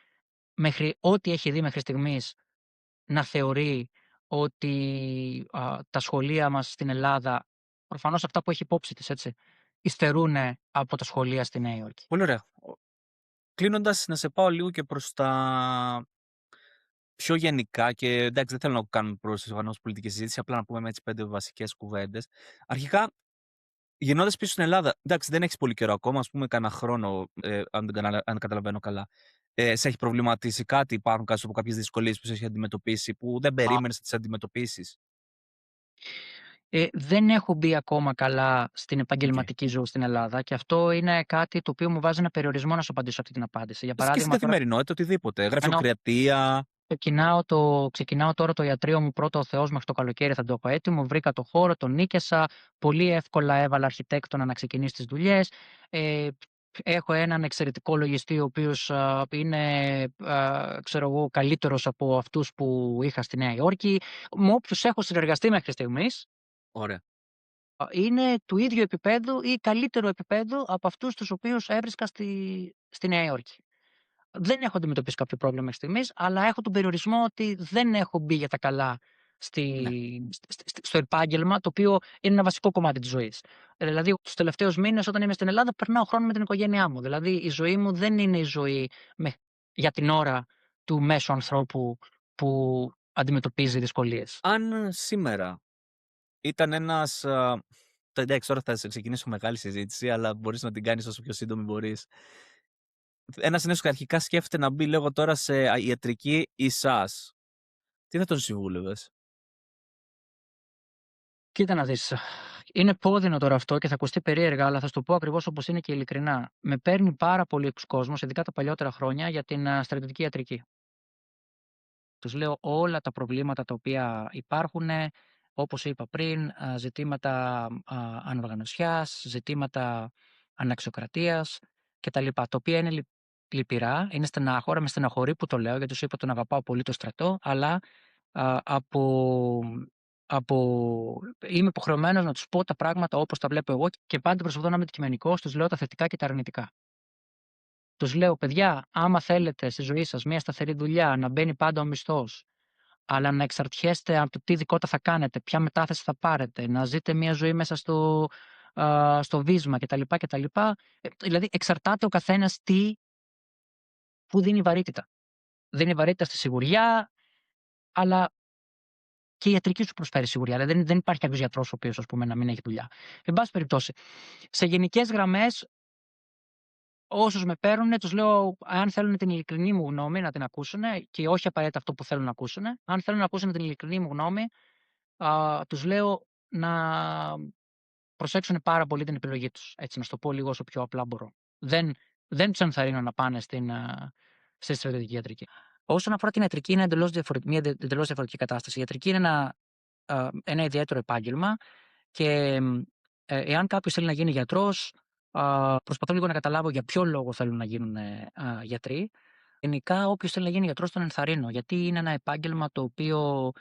μέχρι ό,τι έχει δει μέχρι στιγμής να θεωρεί ότι τα σχολεία μας στην Ελλάδα, προφανώς αυτά που έχει υπόψη της, έτσι, υστερούν από τα σχολεία στη Νέα Υόρκη. Πολύ ωραία. Κλείνοντας, να σε πάω λίγο και προς τα πιο γενικά και εντάξει, δεν θέλω να κάνουμε προφανώς πολιτική συζήτηση, απλά να πούμε έτσι 5 βασικές κουβέντες. Αρχικά, γυρνώντας πίσω στην Ελλάδα, εντάξει, δεν έχεις πολύ καιρό ακόμα, ας πούμε κανένα χρόνο, αν καταλαβαίνω καλά. Σε έχει προβληματίσει κάτι, υπάρχουν κάποιες δυσκολίες που σε έχει αντιμετωπίσει, που δεν περίμενες να τις αντιμετωπίσεις? Δεν έχω μπει ακόμα καλά στην Οκ. επαγγελματική ζωή στην Ελλάδα, και αυτό είναι κάτι το οποίο μου βάζει ένα περιορισμό να σου απαντήσω αυτή την απάντηση. Για Και στην παράδειγμα, τώρα καθημερινότητα, οτιδήποτε. ενώ Γραφειοκρατία. ξεκινάω τώρα το ιατρείο μου, πρώτο ο Θεός μέχρι το καλοκαίρι θα το έχω έτοιμο, βρήκα το χώρο, τον νίκησα, πολύ εύκολα έβαλα αρχιτέκτονα να ξεκινήσει τις δουλειές. Έχω έναν εξαιρετικό λογιστή, ο οποίος είναι, ξέρω εγώ, καλύτερος από αυτούς που είχα στη Νέα Υόρκη. Με όποιους έχω συνεργαστεί μέχρι στιγμής, Ωραία. είναι του ίδιου επίπεδου ή καλύτερου επίπεδου από αυτούς τους οποίους έβρισκα στη Νέα Υόρκη. Δεν έχω αντιμετωπίσει κάποιο πρόβλημα μέχρι στιγμής, αλλά έχω τον περιορισμό ότι δεν έχω μπει για τα καλά Ναι. στο επάγγελμα, το οποίο είναι ένα βασικό κομμάτι της ζωής. Δηλαδή, τους τελευταίους μήνες, όταν είμαι στην Ελλάδα, περνάω χρόνο με την οικογένειά μου. Δηλαδή, η ζωή μου δεν είναι η ζωή για την ώρα του μέσου ανθρώπου που αντιμετωπίζει δυσκολίες. Αν σήμερα ήταν ένας. Εντάξει, τώρα θα ξεκινήσω μεγάλη συζήτηση, αλλά μπορείς να την κάνεις όσο πιο σύντομη μπορείς. Ένας νέος που αρχικά σκέφτεται να μπει, λέγω τώρα, σε ιατρική ή ΣΑΣ. Τι θα τον συμβούλευες? Κοίτα να δεις. Είναι πόδινο τώρα αυτό και θα ακουστεί περίεργα, αλλά θα σου το πω ακριβώς όπως είναι και ειλικρινά. Με παίρνει πάρα πολύ κόσμος, ειδικά τα παλιότερα χρόνια, για την στρατιωτική ιατρική. Τους λέω όλα τα προβλήματα τα οποία υπάρχουνε, όπως είπα πριν, ζητήματα ανοργανωσιάς, ζητήματα αναξιοκρατίας κτλ. Τα οποία είναι λυπηρά, είναι στενάχωρα, με στεναχωρεί που το λέω, γιατί σου είπα τον αγαπάω πολύ το στρατό, αλλά από είμαι υποχρεωμένος να τους πω τα πράγματα όπως τα βλέπω εγώ και πάντα προσπαθώ να είμαι αντικειμενικός, τους λέω τα θετικά και τα αρνητικά. Τους λέω: «Παιδιά, άμα θέλετε στη ζωή σας μια σταθερή δουλειά, να μπαίνει πάντα ο μισθός, αλλά να εξαρτιέστε από το τι ειδικότητα θα κάνετε, ποια μετάθεση θα πάρετε, να ζείτε μια ζωή μέσα στο βίσμα κτλ. Δηλαδή, εξαρτάται ο καθένας πού δίνει βαρύτητα. Δίνει βαρύτητα στη σιγουριά, αλλά και η ιατρική σου προσφέρει σιγουριά. Δηλαδή, δεν υπάρχει κάποιος γιατρός ο οποίος, ας πούμε, να μην έχει δουλειά. Εν πάση περιπτώσει, σε γενικές γραμμές, όσους με παίρνουνε, τους λέω, αν θέλουν την ειλικρινή μου γνώμη να την ακούσουνε και όχι απαραίτητα αυτό που θέλουν να ακούσουνε. Αν θέλουν να ακούσουν την ειλικρινή μου γνώμη, τους λέω να προσέξουν πάρα πολύ την επιλογή τους. Έτσι, να σου το πω λίγο όσο πιο απλά μπορώ. Δεν τους ενθαρρύνω να πάνε στη στρατιωτική ιατρική. Όσον αφορά την ιατρική, είναι μια εντελώς διαφορετική κατάσταση. Η ιατρική είναι ένα ιδιαίτερο επάγγελμα και εάν κάποιος θέλει να γίνει γιατρός, προσπαθώ λίγο να καταλάβω για ποιο λόγο θέλουν να γίνουν γιατροί. Γενικά, όποιος θέλει να γίνει γιατρός τον ενθαρρύνω, γιατί είναι ένα επάγγελμα το οποίο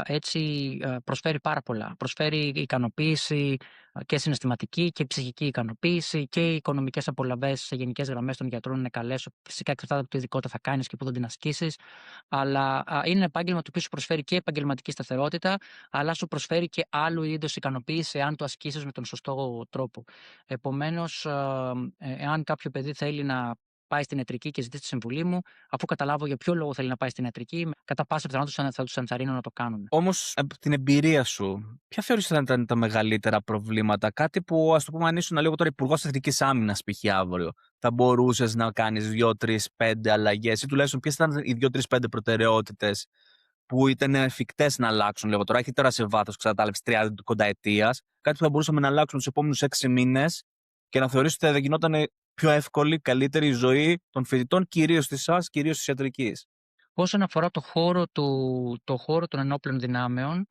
έτσι προσφέρει πάρα πολλά. Προσφέρει ικανοποίηση και συναισθηματική και ψυχική ικανοποίηση και οι οικονομικές απολαβές σε γενικές γραμμές των γιατρών είναι καλές. Φυσικά εξαρτάται από τι ειδικότητα θα κάνεις και πού θα την ασκήσεις. Αλλά είναι ένα επάγγελμα το οποίο σου προσφέρει και επαγγελματική σταθερότητα, αλλά σου προσφέρει και άλλου είδους ικανοποίηση αν το ασκήσεις με τον σωστό τρόπο. Επομένως, εάν κάποιο παιδί θέλει να πάει στην ιατρική και ζητήσει τη συμβουλή μου, αφού καταλάβω για ποιο λόγο θέλει να πάει στην ιατρική, κατά πάσα πιθανότητα θα τους ενθαρρύνω να το κάνουν. Όμως, από την εμπειρία σου, ποια θεωρείς ότι θα ήταν τα μεγαλύτερα προβλήματα? Κάτι που, ας το πούμε, αν ήσουν λίγο τώρα υπουργός εθνικής άμυνας, π.χ. αύριο, θα μπορούσες να κάνεις 2, 3, 5 αλλαγές ή τουλάχιστον ποιες ήταν οι 2, 3, 5 προτεραιότητες που ήταν εφικτές να αλλάξουν λίγο τώρα, όχι τώρα σε βάθος κατάληψης 30 κονταετίας, κάτι που θα μπορούσαμε να αλλάξουμε τους επόμενους 6 μήνες και να θεωρήσω ότι θα γινόταν πιο εύκολη, καλύτερη η ζωή των φοιτητών, κυρίως της ΣΑΣ, κυρίως της ιατρικής. Όσον αφορά το χώρο των ενόπλων δυνάμεων,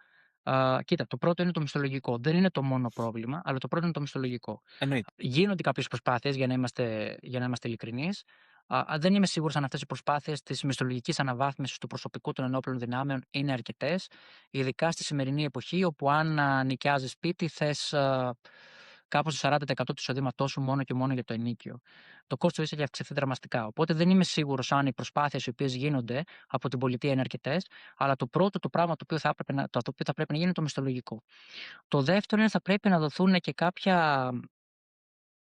κοίτα, το πρώτο είναι το μισθολογικό. Δεν είναι το μόνο πρόβλημα, αλλά το πρώτο είναι το μισθολογικό. Εννοείται. Γίνονται κάποιες προσπάθειες για να είμαστε ειλικρινείς. Δεν είμαι σίγουρος αν αυτές οι προσπάθειες της μισθολογικής αναβάθμισης του προσωπικού των ενόπλων δυνάμεων είναι αρκετές, ειδικά στη σημερινή εποχή, όπου αν νοικιάζεις σπίτι θες κάπως το 40% του εισοδήματός σου μόνο και μόνο για το ενοίκιο. Το κόστος της έχει αυξηθεί δραμαστικά. Οπότε δεν είμαι σίγουρος αν οι προσπάθειες οι οποίες γίνονται από την πολιτεία είναι αρκετές, αλλά το πρώτο το πράγμα το οποίο θα πρέπει να γίνει είναι το μισθολογικό. Το δεύτερο είναι θα πρέπει να δοθούν και κάποια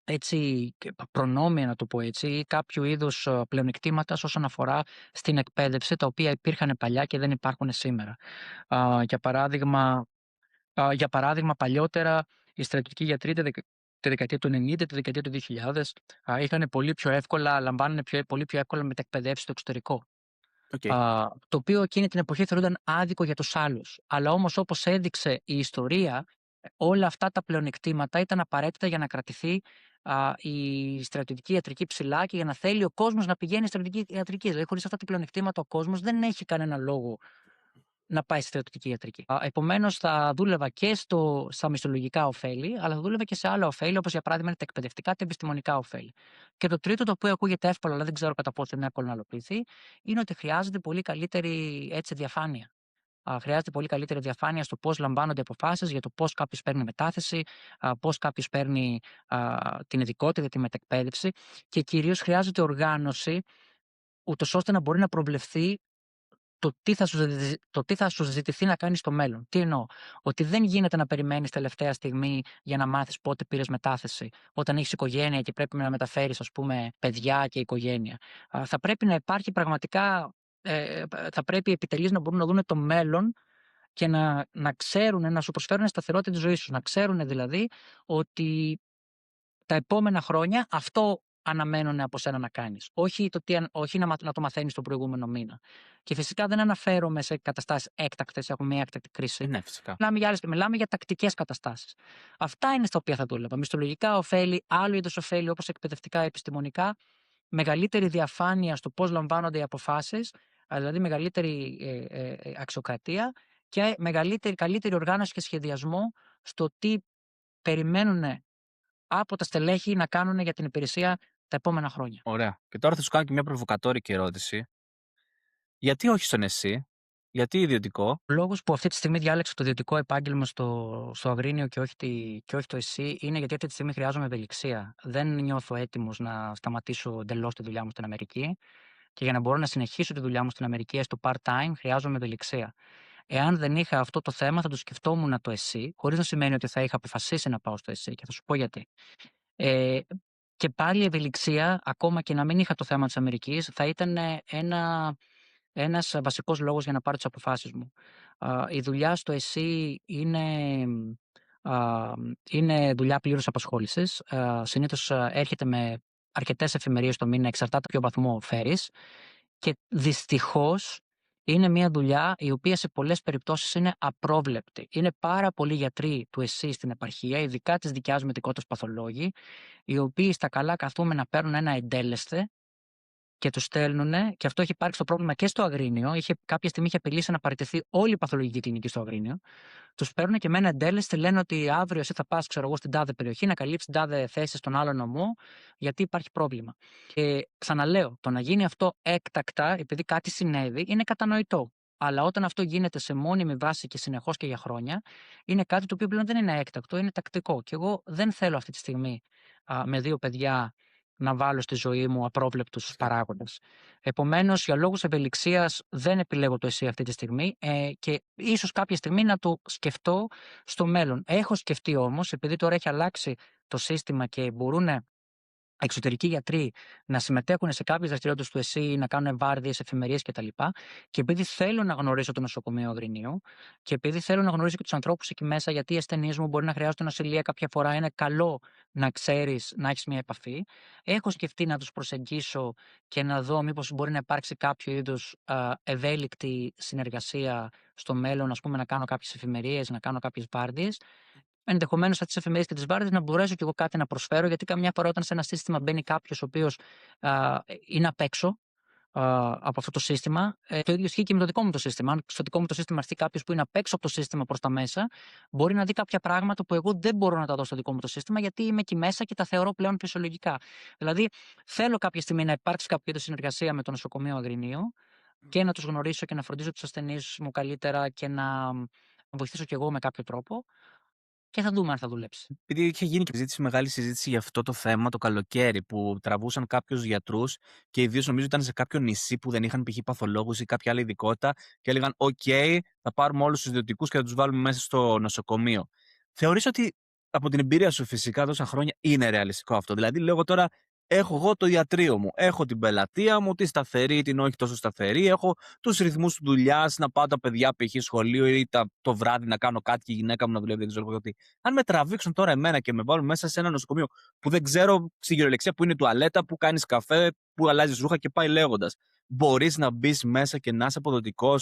έτσι, προνόμια, να το πω έτσι, ή κάποιο είδους πλεονεκτήματα όσον αφορά στην εκπαίδευση, τα οποία υπήρχαν παλιά και δεν υπάρχουν σήμερα. Για παράδειγμα, παλιότερα οι στρατιωτικοί γιατροί τη δεκαετία του 90, τη δεκαετία του 2000 είχαν λαμβάνουν πολύ πιο εύκολα μετεκπαιδεύσεις στο εξωτερικό. Okay. Το οποίο εκείνη την εποχή θεωρούνταν άδικο για τους άλλους. Αλλά όμως, όπως έδειξε η ιστορία, όλα αυτά τα πλεονεκτήματα ήταν απαραίτητα για να κρατηθεί η στρατιωτική ιατρική ψηλά και για να θέλει ο κόσμος να πηγαίνει στη στρατιωτική ιατρική. Δηλαδή, χωρίς αυτά τα πλεονεκτήματα, ο κόσμος δεν έχει κανένα λόγο να πάει στη στρατιωτική ιατρική. Επομένως, θα δούλευα και στα μισθολογικά ωφέλη, αλλά θα δούλευα και σε άλλα ωφέλη, όπως για παράδειγμα τα εκπαιδευτικά, τα επιστημονικά ωφέλη. Και το τρίτο, το οποίο ακούγεται εύκολο, αλλά δεν ξέρω κατά πόσο είναι εύκολο να υλοποιηθεί, είναι ότι χρειάζεται πολύ καλύτερη διαφάνεια. Χρειάζεται πολύ καλύτερη διαφάνεια στο πώς λαμβάνονται αποφάσεις για το πώς κάποιος παίρνει μετάθεση, πώς κάποιος παίρνει την ειδικότητα, τη μετεκπαίδευση και κυρίως χρειάζεται οργάνωση, ούτως ώστε να μπορεί να προβλεφθεί το τι θα σου ζητηθεί να κάνεις στο μέλλον. Τι εννοώ? Ότι δεν γίνεται να περιμένεις τελευταία στιγμή για να μάθεις πότε πήρες μετάθεση, όταν έχεις οικογένεια και πρέπει να μεταφέρεις, ας πούμε, παιδιά και οικογένεια. Θα πρέπει να υπάρχει πραγματικά, θα πρέπει οι επιτελείς να μπορούν να δουν το μέλλον και να ξέρουν, να σου προσφέρουν σταθερότητα της ζωής σου. Να ξέρουν δηλαδή ότι τα επόμενα χρόνια αυτό αναμένουν από σένα να κάνεις. Όχι, όχι να το μαθαίνεις τον προηγούμενο μήνα. Και φυσικά δεν αναφέρομαι σε καταστάσεις έκτακτες, έχουμε μια έκτακτη κρίση. Ναι, φυσικά. Μιλάμε για τακτικές καταστάσεις. Αυτά είναι στα οποία θα δούλευα. Μισθολογικά ωφέλη, άλλου είδους ωφέλη όπως εκπαιδευτικά, επιστημονικά, μεγαλύτερη διαφάνεια στο πώς λαμβάνονται οι αποφάσεις, δηλαδή μεγαλύτερη αξιοκρατία και καλύτερη οργάνωση και σχεδιασμό στο τι περιμένουν από τα στελέχη να κάνουν για την υπηρεσία τα επόμενα χρόνια. Ωραία. Και τώρα θα σου κάνω και μια προβοκατόρικη ερώτηση. Γιατί όχι στον ΕΣΥ, γιατί ιδιωτικό? Ο λόγος που αυτή τη στιγμή διάλεξα το ιδιωτικό επάγγελμα στο Αγρίνιο και όχι το ΕΣΥ είναι γιατί αυτή τη στιγμή χρειάζομαι ευελιξία. Δεν νιώθω έτοιμος να σταματήσω εντελώς τη δουλειά μου στην Αμερική και για να μπορώ να συνεχίσω τη δουλειά μου στην Αμερική έστω part-time χρειάζομαι ευελιξία. Εάν δεν είχα αυτό το θέμα, θα το σκεφτόμουν το ΕΣΥ, χωρίς να σημαίνει ότι θα είχα αποφασίσει να πάω στο ΕΣΥ και θα σου πω γιατί. Ε, και πάλι η ευελιξία, ακόμα και να μην είχα το θέμα της Αμερικής, θα ήταν ένας βασικός λόγος για να πάρω τις αποφάσεις μου. Η δουλειά στο ΕΣΥ είναι δουλειά πλήρους απασχόλησης. Συνήθως έρχεται με αρκετές εφημερίες το μήνα, εξαρτάται ποιο βαθμό φέρεις. Και δυστυχώς είναι μια δουλειά η οποία σε πολλές περιπτώσεις είναι απρόβλεπτη. Είναι πάρα πολλοί γιατροί του ΕΣΥ στην επαρχία, ειδικά της δικιάς μετικότητας παθολόγοι, οι οποίοι στα καλά καθούμενα παίρνουν ένα εντέλεσθε και του στέλνουνε, και αυτό έχει υπάρξει το πρόβλημα και στο Αγρίνιο. Κάποια στιγμή είχε απειλήσει να παραιτηθεί όλη η παθολογική κλινική στο Αγρίνιο. Του παίρνουν και με ένα εντέλεσθε, λένε ότι αύριο εσύ θα πα, ξέρω εγώ, στην τάδε περιοχή να καλύψει την τάδε θέση στον άλλο νομό, γιατί υπάρχει πρόβλημα. Και ξαναλέω, το να γίνει αυτό έκτακτα, επειδή κάτι συνέβη, είναι κατανοητό. Αλλά όταν αυτό γίνεται σε μόνιμη βάση και συνεχώς και για χρόνια, είναι κάτι το οποίο πλέον δεν είναι έκτακτο, είναι τακτικό. Και εγώ δεν θέλω αυτή τη στιγμή με δύο παιδιά να βάλω στη ζωή μου απρόβλεπτους Φυσικά. παράγοντες. Επομένως, για λόγους ευελιξίας δεν επιλέγω το ΕΣΥ αυτή τη στιγμή και ίσως κάποια στιγμή να το σκεφτώ στο μέλλον. Έχω σκεφτεί όμως, επειδή τώρα έχει αλλάξει το σύστημα και μπορούν εξωτερικοί γιατροί να συμμετέχουν σε κάποιες δραστηριότητες του ΕΣΥ, να κάνουν βάρδιες, εφημερίες κτλ. Και επειδή θέλω να γνωρίσω το νοσοκομείο Αγρινίου και επειδή θέλω να γνωρίσω και τους ανθρώπους εκεί μέσα, γιατί οι ασθενείς μου μπορεί να χρειάζονται νοσηλεία κάποια φορά, είναι καλό να ξέρεις, να έχεις μια επαφή. Έχω σκεφτεί να τους προσεγγίσω και να δω μήπως μπορεί να υπάρξει κάποιο είδους ευέλικτη συνεργασία στο μέλλον, ας πούμε, να κάνω κάποιες εφημερίες, να κάνω κάποιες βάρδιες. Ενδεχομένως από τις εφημερίες και τις βάρδιες να μπορέσω κι εγώ κάτι να προσφέρω, γιατί καμιά φορά όταν σε ένα σύστημα μπαίνει κάποιος ο οποίος είναι απ' έξω από αυτό το σύστημα, το ίδιο ισχύει και με το δικό μου το σύστημα. Αν στο δικό μου το σύστημα έρθει κάποιος που είναι απ' έξω από το σύστημα προς τα μέσα, μπορεί να δει κάποια πράγματα που εγώ δεν μπορώ να τα δω στο δικό μου το σύστημα, γιατί είμαι εκεί μέσα και τα θεωρώ πλέον φυσιολογικά. Δηλαδή, θέλω κάποια στιγμή να υπάρξει κάποια είδους συνεργασία με το νοσοκομείο Αγρινίου και να τους γνωρίσω και να φροντίζω τους ασθενείς μου καλύτερα και να βοηθήσω κι εγώ με κάποιο τρόπο. Και θα δούμε αν θα δουλέψει. Επειδή είχε γίνει και μεγάλη συζήτηση για αυτό το θέμα το καλοκαίρι, που τραβούσαν κάποιους γιατρούς και ιδίως νομίζω ήταν σε κάποιο νησί που δεν είχαν π.χ. παθολόγους ή κάποια άλλη ειδικότητα και έλεγαν: «Οκ, θα πάρουμε όλους τους ιδιωτικούς και θα τους βάλουμε μέσα στο νοσοκομείο». Θεωρείς ότι από την εμπειρία σου φυσικά τόσα χρόνια είναι ρεαλιστικό αυτό? Δηλαδή, λέω τώρα, έχω εγώ το ιατρείο μου, έχω την πελατεία μου, τη σταθερή, την όχι τόσο σταθερή, έχω τους ρυθμούς δουλειάς, να πάω τα παιδιά π.χ. σχολείο ή το βράδυ να κάνω κάτι και η γυναίκα μου να δουλεύει, δεν ξέρω εγώ τι. Αν με τραβήξουν τώρα εμένα και με βάλουν μέσα σε ένα νοσοκομείο που δεν ξέρω στην κυριολεξία που είναι η τουαλέτα, που κάνει καφέ, που αλλάζει ρούχα και πάει λέγοντα, μπορεί να μπει μέσα και να είσαι αποδοτικό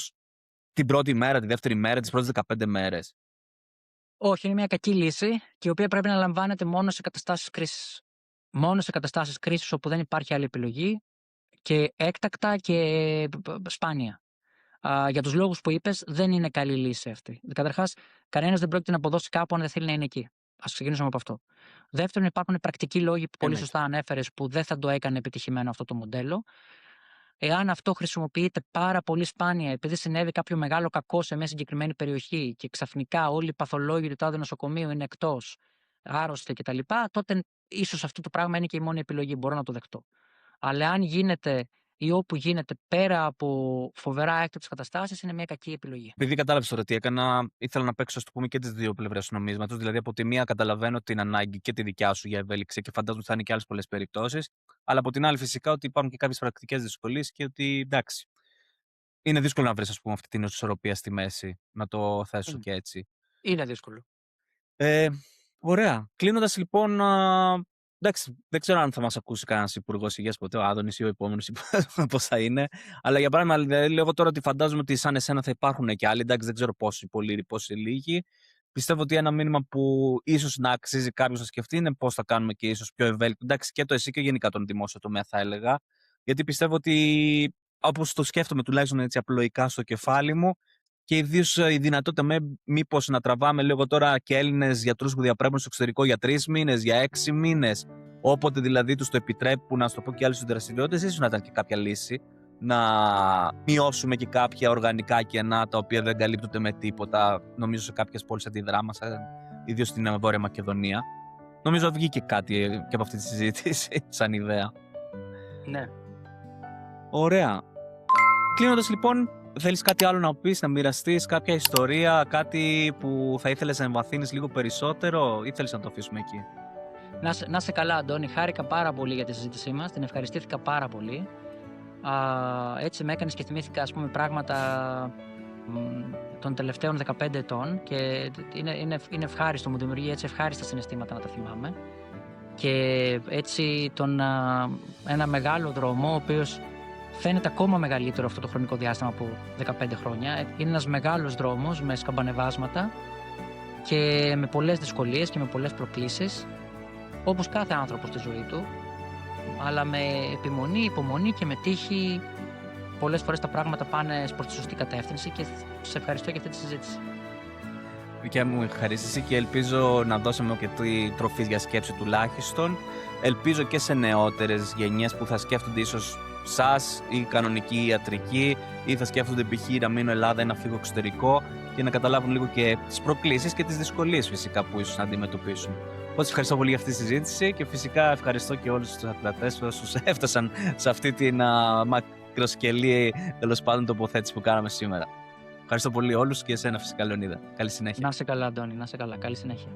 την πρώτη μέρα, τη δεύτερη μέρα, τι πρώτε 15 μέρε? Όχι, είναι μια κακή λύση και η οποία πρέπει να λαμβάνεται μόνο σε καταστάσεις κρίσης. Μόνο σε καταστάσεις κρίσης όπου δεν υπάρχει άλλη επιλογή και έκτακτα και σπάνια. Για τους λόγους που είπες, δεν είναι καλή λύση αυτή. Καταρχάς, κανένας δεν πρόκειται να αποδώσει κάπου αν δεν θέλει να είναι εκεί. Ας ξεκινήσουμε από αυτό. Δεύτερον, υπάρχουν πρακτικοί λόγοι που πολύ Εννοείται. σωστά ανέφερες που δεν θα το έκανε επιτυχημένο αυτό το μοντέλο. Εάν αυτό χρησιμοποιείται πάρα πολύ σπάνια, επειδή συνέβη κάποιο μεγάλο κακό σε μια συγκεκριμένη περιοχή και ξαφνικά όλοι οι παθολόγοι του τάδε νοσοκομείου είναι εκτός, άρρωστοι κτλ., τότε ίσως αυτό το πράγμα είναι και η μόνη επιλογή. Μπορώ να το δεχτώ. Αλλά αν γίνεται ή όπου γίνεται πέρα από φοβερά έκτακτες καταστάσεις, είναι μια κακή επιλογή. Επειδή κατάλαβε τώρα τι έκανα, ήθελα να παίξω, α το πούμε, και τι δύο πλευρέ του νομίσματο. Δηλαδή, από τη μία καταλαβαίνω την ανάγκη και τη δικιά σου για ευέλιξη και φαντάζομαι ότι θα είναι και άλλε πολλέ περιπτώσει. Αλλά από την άλλη, φυσικά, ότι υπάρχουν και κάποιε πρακτικέ δυσκολίε και ότι εντάξει. Είναι δύσκολο να βρει, α πούμε, αυτή την ισορροπία στη μέση. Να το θέσω Είναι, και έτσι. είναι δύσκολο. Ε, ωραία. Κλείνοντα λοιπόν, Εντάξει, δεν ξέρω αν θα μας ακούσει κανένας υπουργός υγείας ποτέ, ο Άδωνης ή ο επόμενος πώς θα είναι. Αλλά για παράδειγμα, δηλαδή, λέω τώρα ότι φαντάζομαι ότι σαν εσένα θα υπάρχουν και άλλοι. Εντάξει, δεν ξέρω πόσοι πολλοί, πόσοι λίγοι. Πιστεύω ότι ένα μήνυμα που ίσως να αξίζει κάποιος να σκεφτεί είναι πώς θα κάνουμε και ίσως πιο ευέλικτο. Εντάξει, και το εσύ και γενικά τον δημόσιο τομέα θα έλεγα. Γιατί πιστεύω ότι, όπως το σκέφτομαι τουλάχιστον έτσι απλοϊκά στο κεφάλι μου, και ιδίως η δυνατότητα μήπως να τραβάμε λίγο τώρα και Έλληνες γιατρούς που διαπρέπουν στο εξωτερικό για 3 μήνες, για 6 μήνες, όποτε δηλαδή τους το επιτρέπουν, να σου το πω και άλλες δραστηριότητες, ίσως να ήταν και κάποια λύση. Να μειώσουμε και κάποια οργανικά κενά τα οποία δεν καλύπτονται με τίποτα, νομίζω σε κάποιες πόλεις αντιδράμα, ιδίως στην Βόρεια Μακεδονία. Νομίζω βγήκε κάτι και από αυτή τη συζήτηση, σαν ιδέα. Ναι. Ωραία. Κλείνοντας λοιπόν, θέλεις κάτι άλλο να πεις, να μοιραστείς, κάποια ιστορία, κάτι που θα ήθελες να εμβαθύνεις λίγο περισσότερο ή θέλεις να το αφήσουμε εκεί? Να είσαι καλά, Αντώνη. Χάρηκα πάρα πολύ για τη συζήτησή μας. Την ευχαριστήθηκα πάρα πολύ. Έτσι με έκανες και θυμήθηκα, ας πούμε, πράγματα των τελευταίων 15 ετών και είναι ευχάριστο, μου δημιουργεί έτσι ευχάριστα συναισθήματα να τα θυμάμαι. Και έτσι ένα μεγάλο δρόμο, ο οποίος φαίνεται ακόμα μεγαλύτερο αυτό το χρονικό διάστημα από 15 χρόνια. Είναι ένας μεγάλος δρόμος με σκαμπανεβάσματα και με πολλές δυσκολίες και με πολλές προκλήσεις, όπως κάθε άνθρωπος στη ζωή του, αλλά με επιμονή, υπομονή και με τύχη πολλές φορές τα πράγματα πάνε προς τη σωστή κατεύθυνση και σε ευχαριστώ για αυτή τη συζήτηση. Δικιά μου ευχαρίστηση και ελπίζω να δώσαμε και τη τροφή για σκέψη τουλάχιστον. Ελπίζω και σε νεότερες γενιές που θα σκέφτονται ίσως σας ή κανονική ιατρική ή θα σκέφτονται π.χ. να μείνω Ελλάδα ή να φύγω εξωτερικό και να καταλάβουν λίγο και τις προκλήσεις και τις δυσκολίες φυσικά που ίσως να αντιμετωπίσουν. Οπότε ευχαριστώ πολύ για αυτή τη συζήτηση και φυσικά ευχαριστώ και όλους τους ακροατές όσους έφτασαν σε αυτή την μακροσκελή τέλος πάντων τοποθέτηση που κάναμε σήμερα. Ευχαριστώ πολύ όλους και εσένα φυσικά, Λεωνίδα. Καλή συνέχεια. Να είσαι καλά, Αντώνη, να είσαι καλά. Καλή συνέχεια.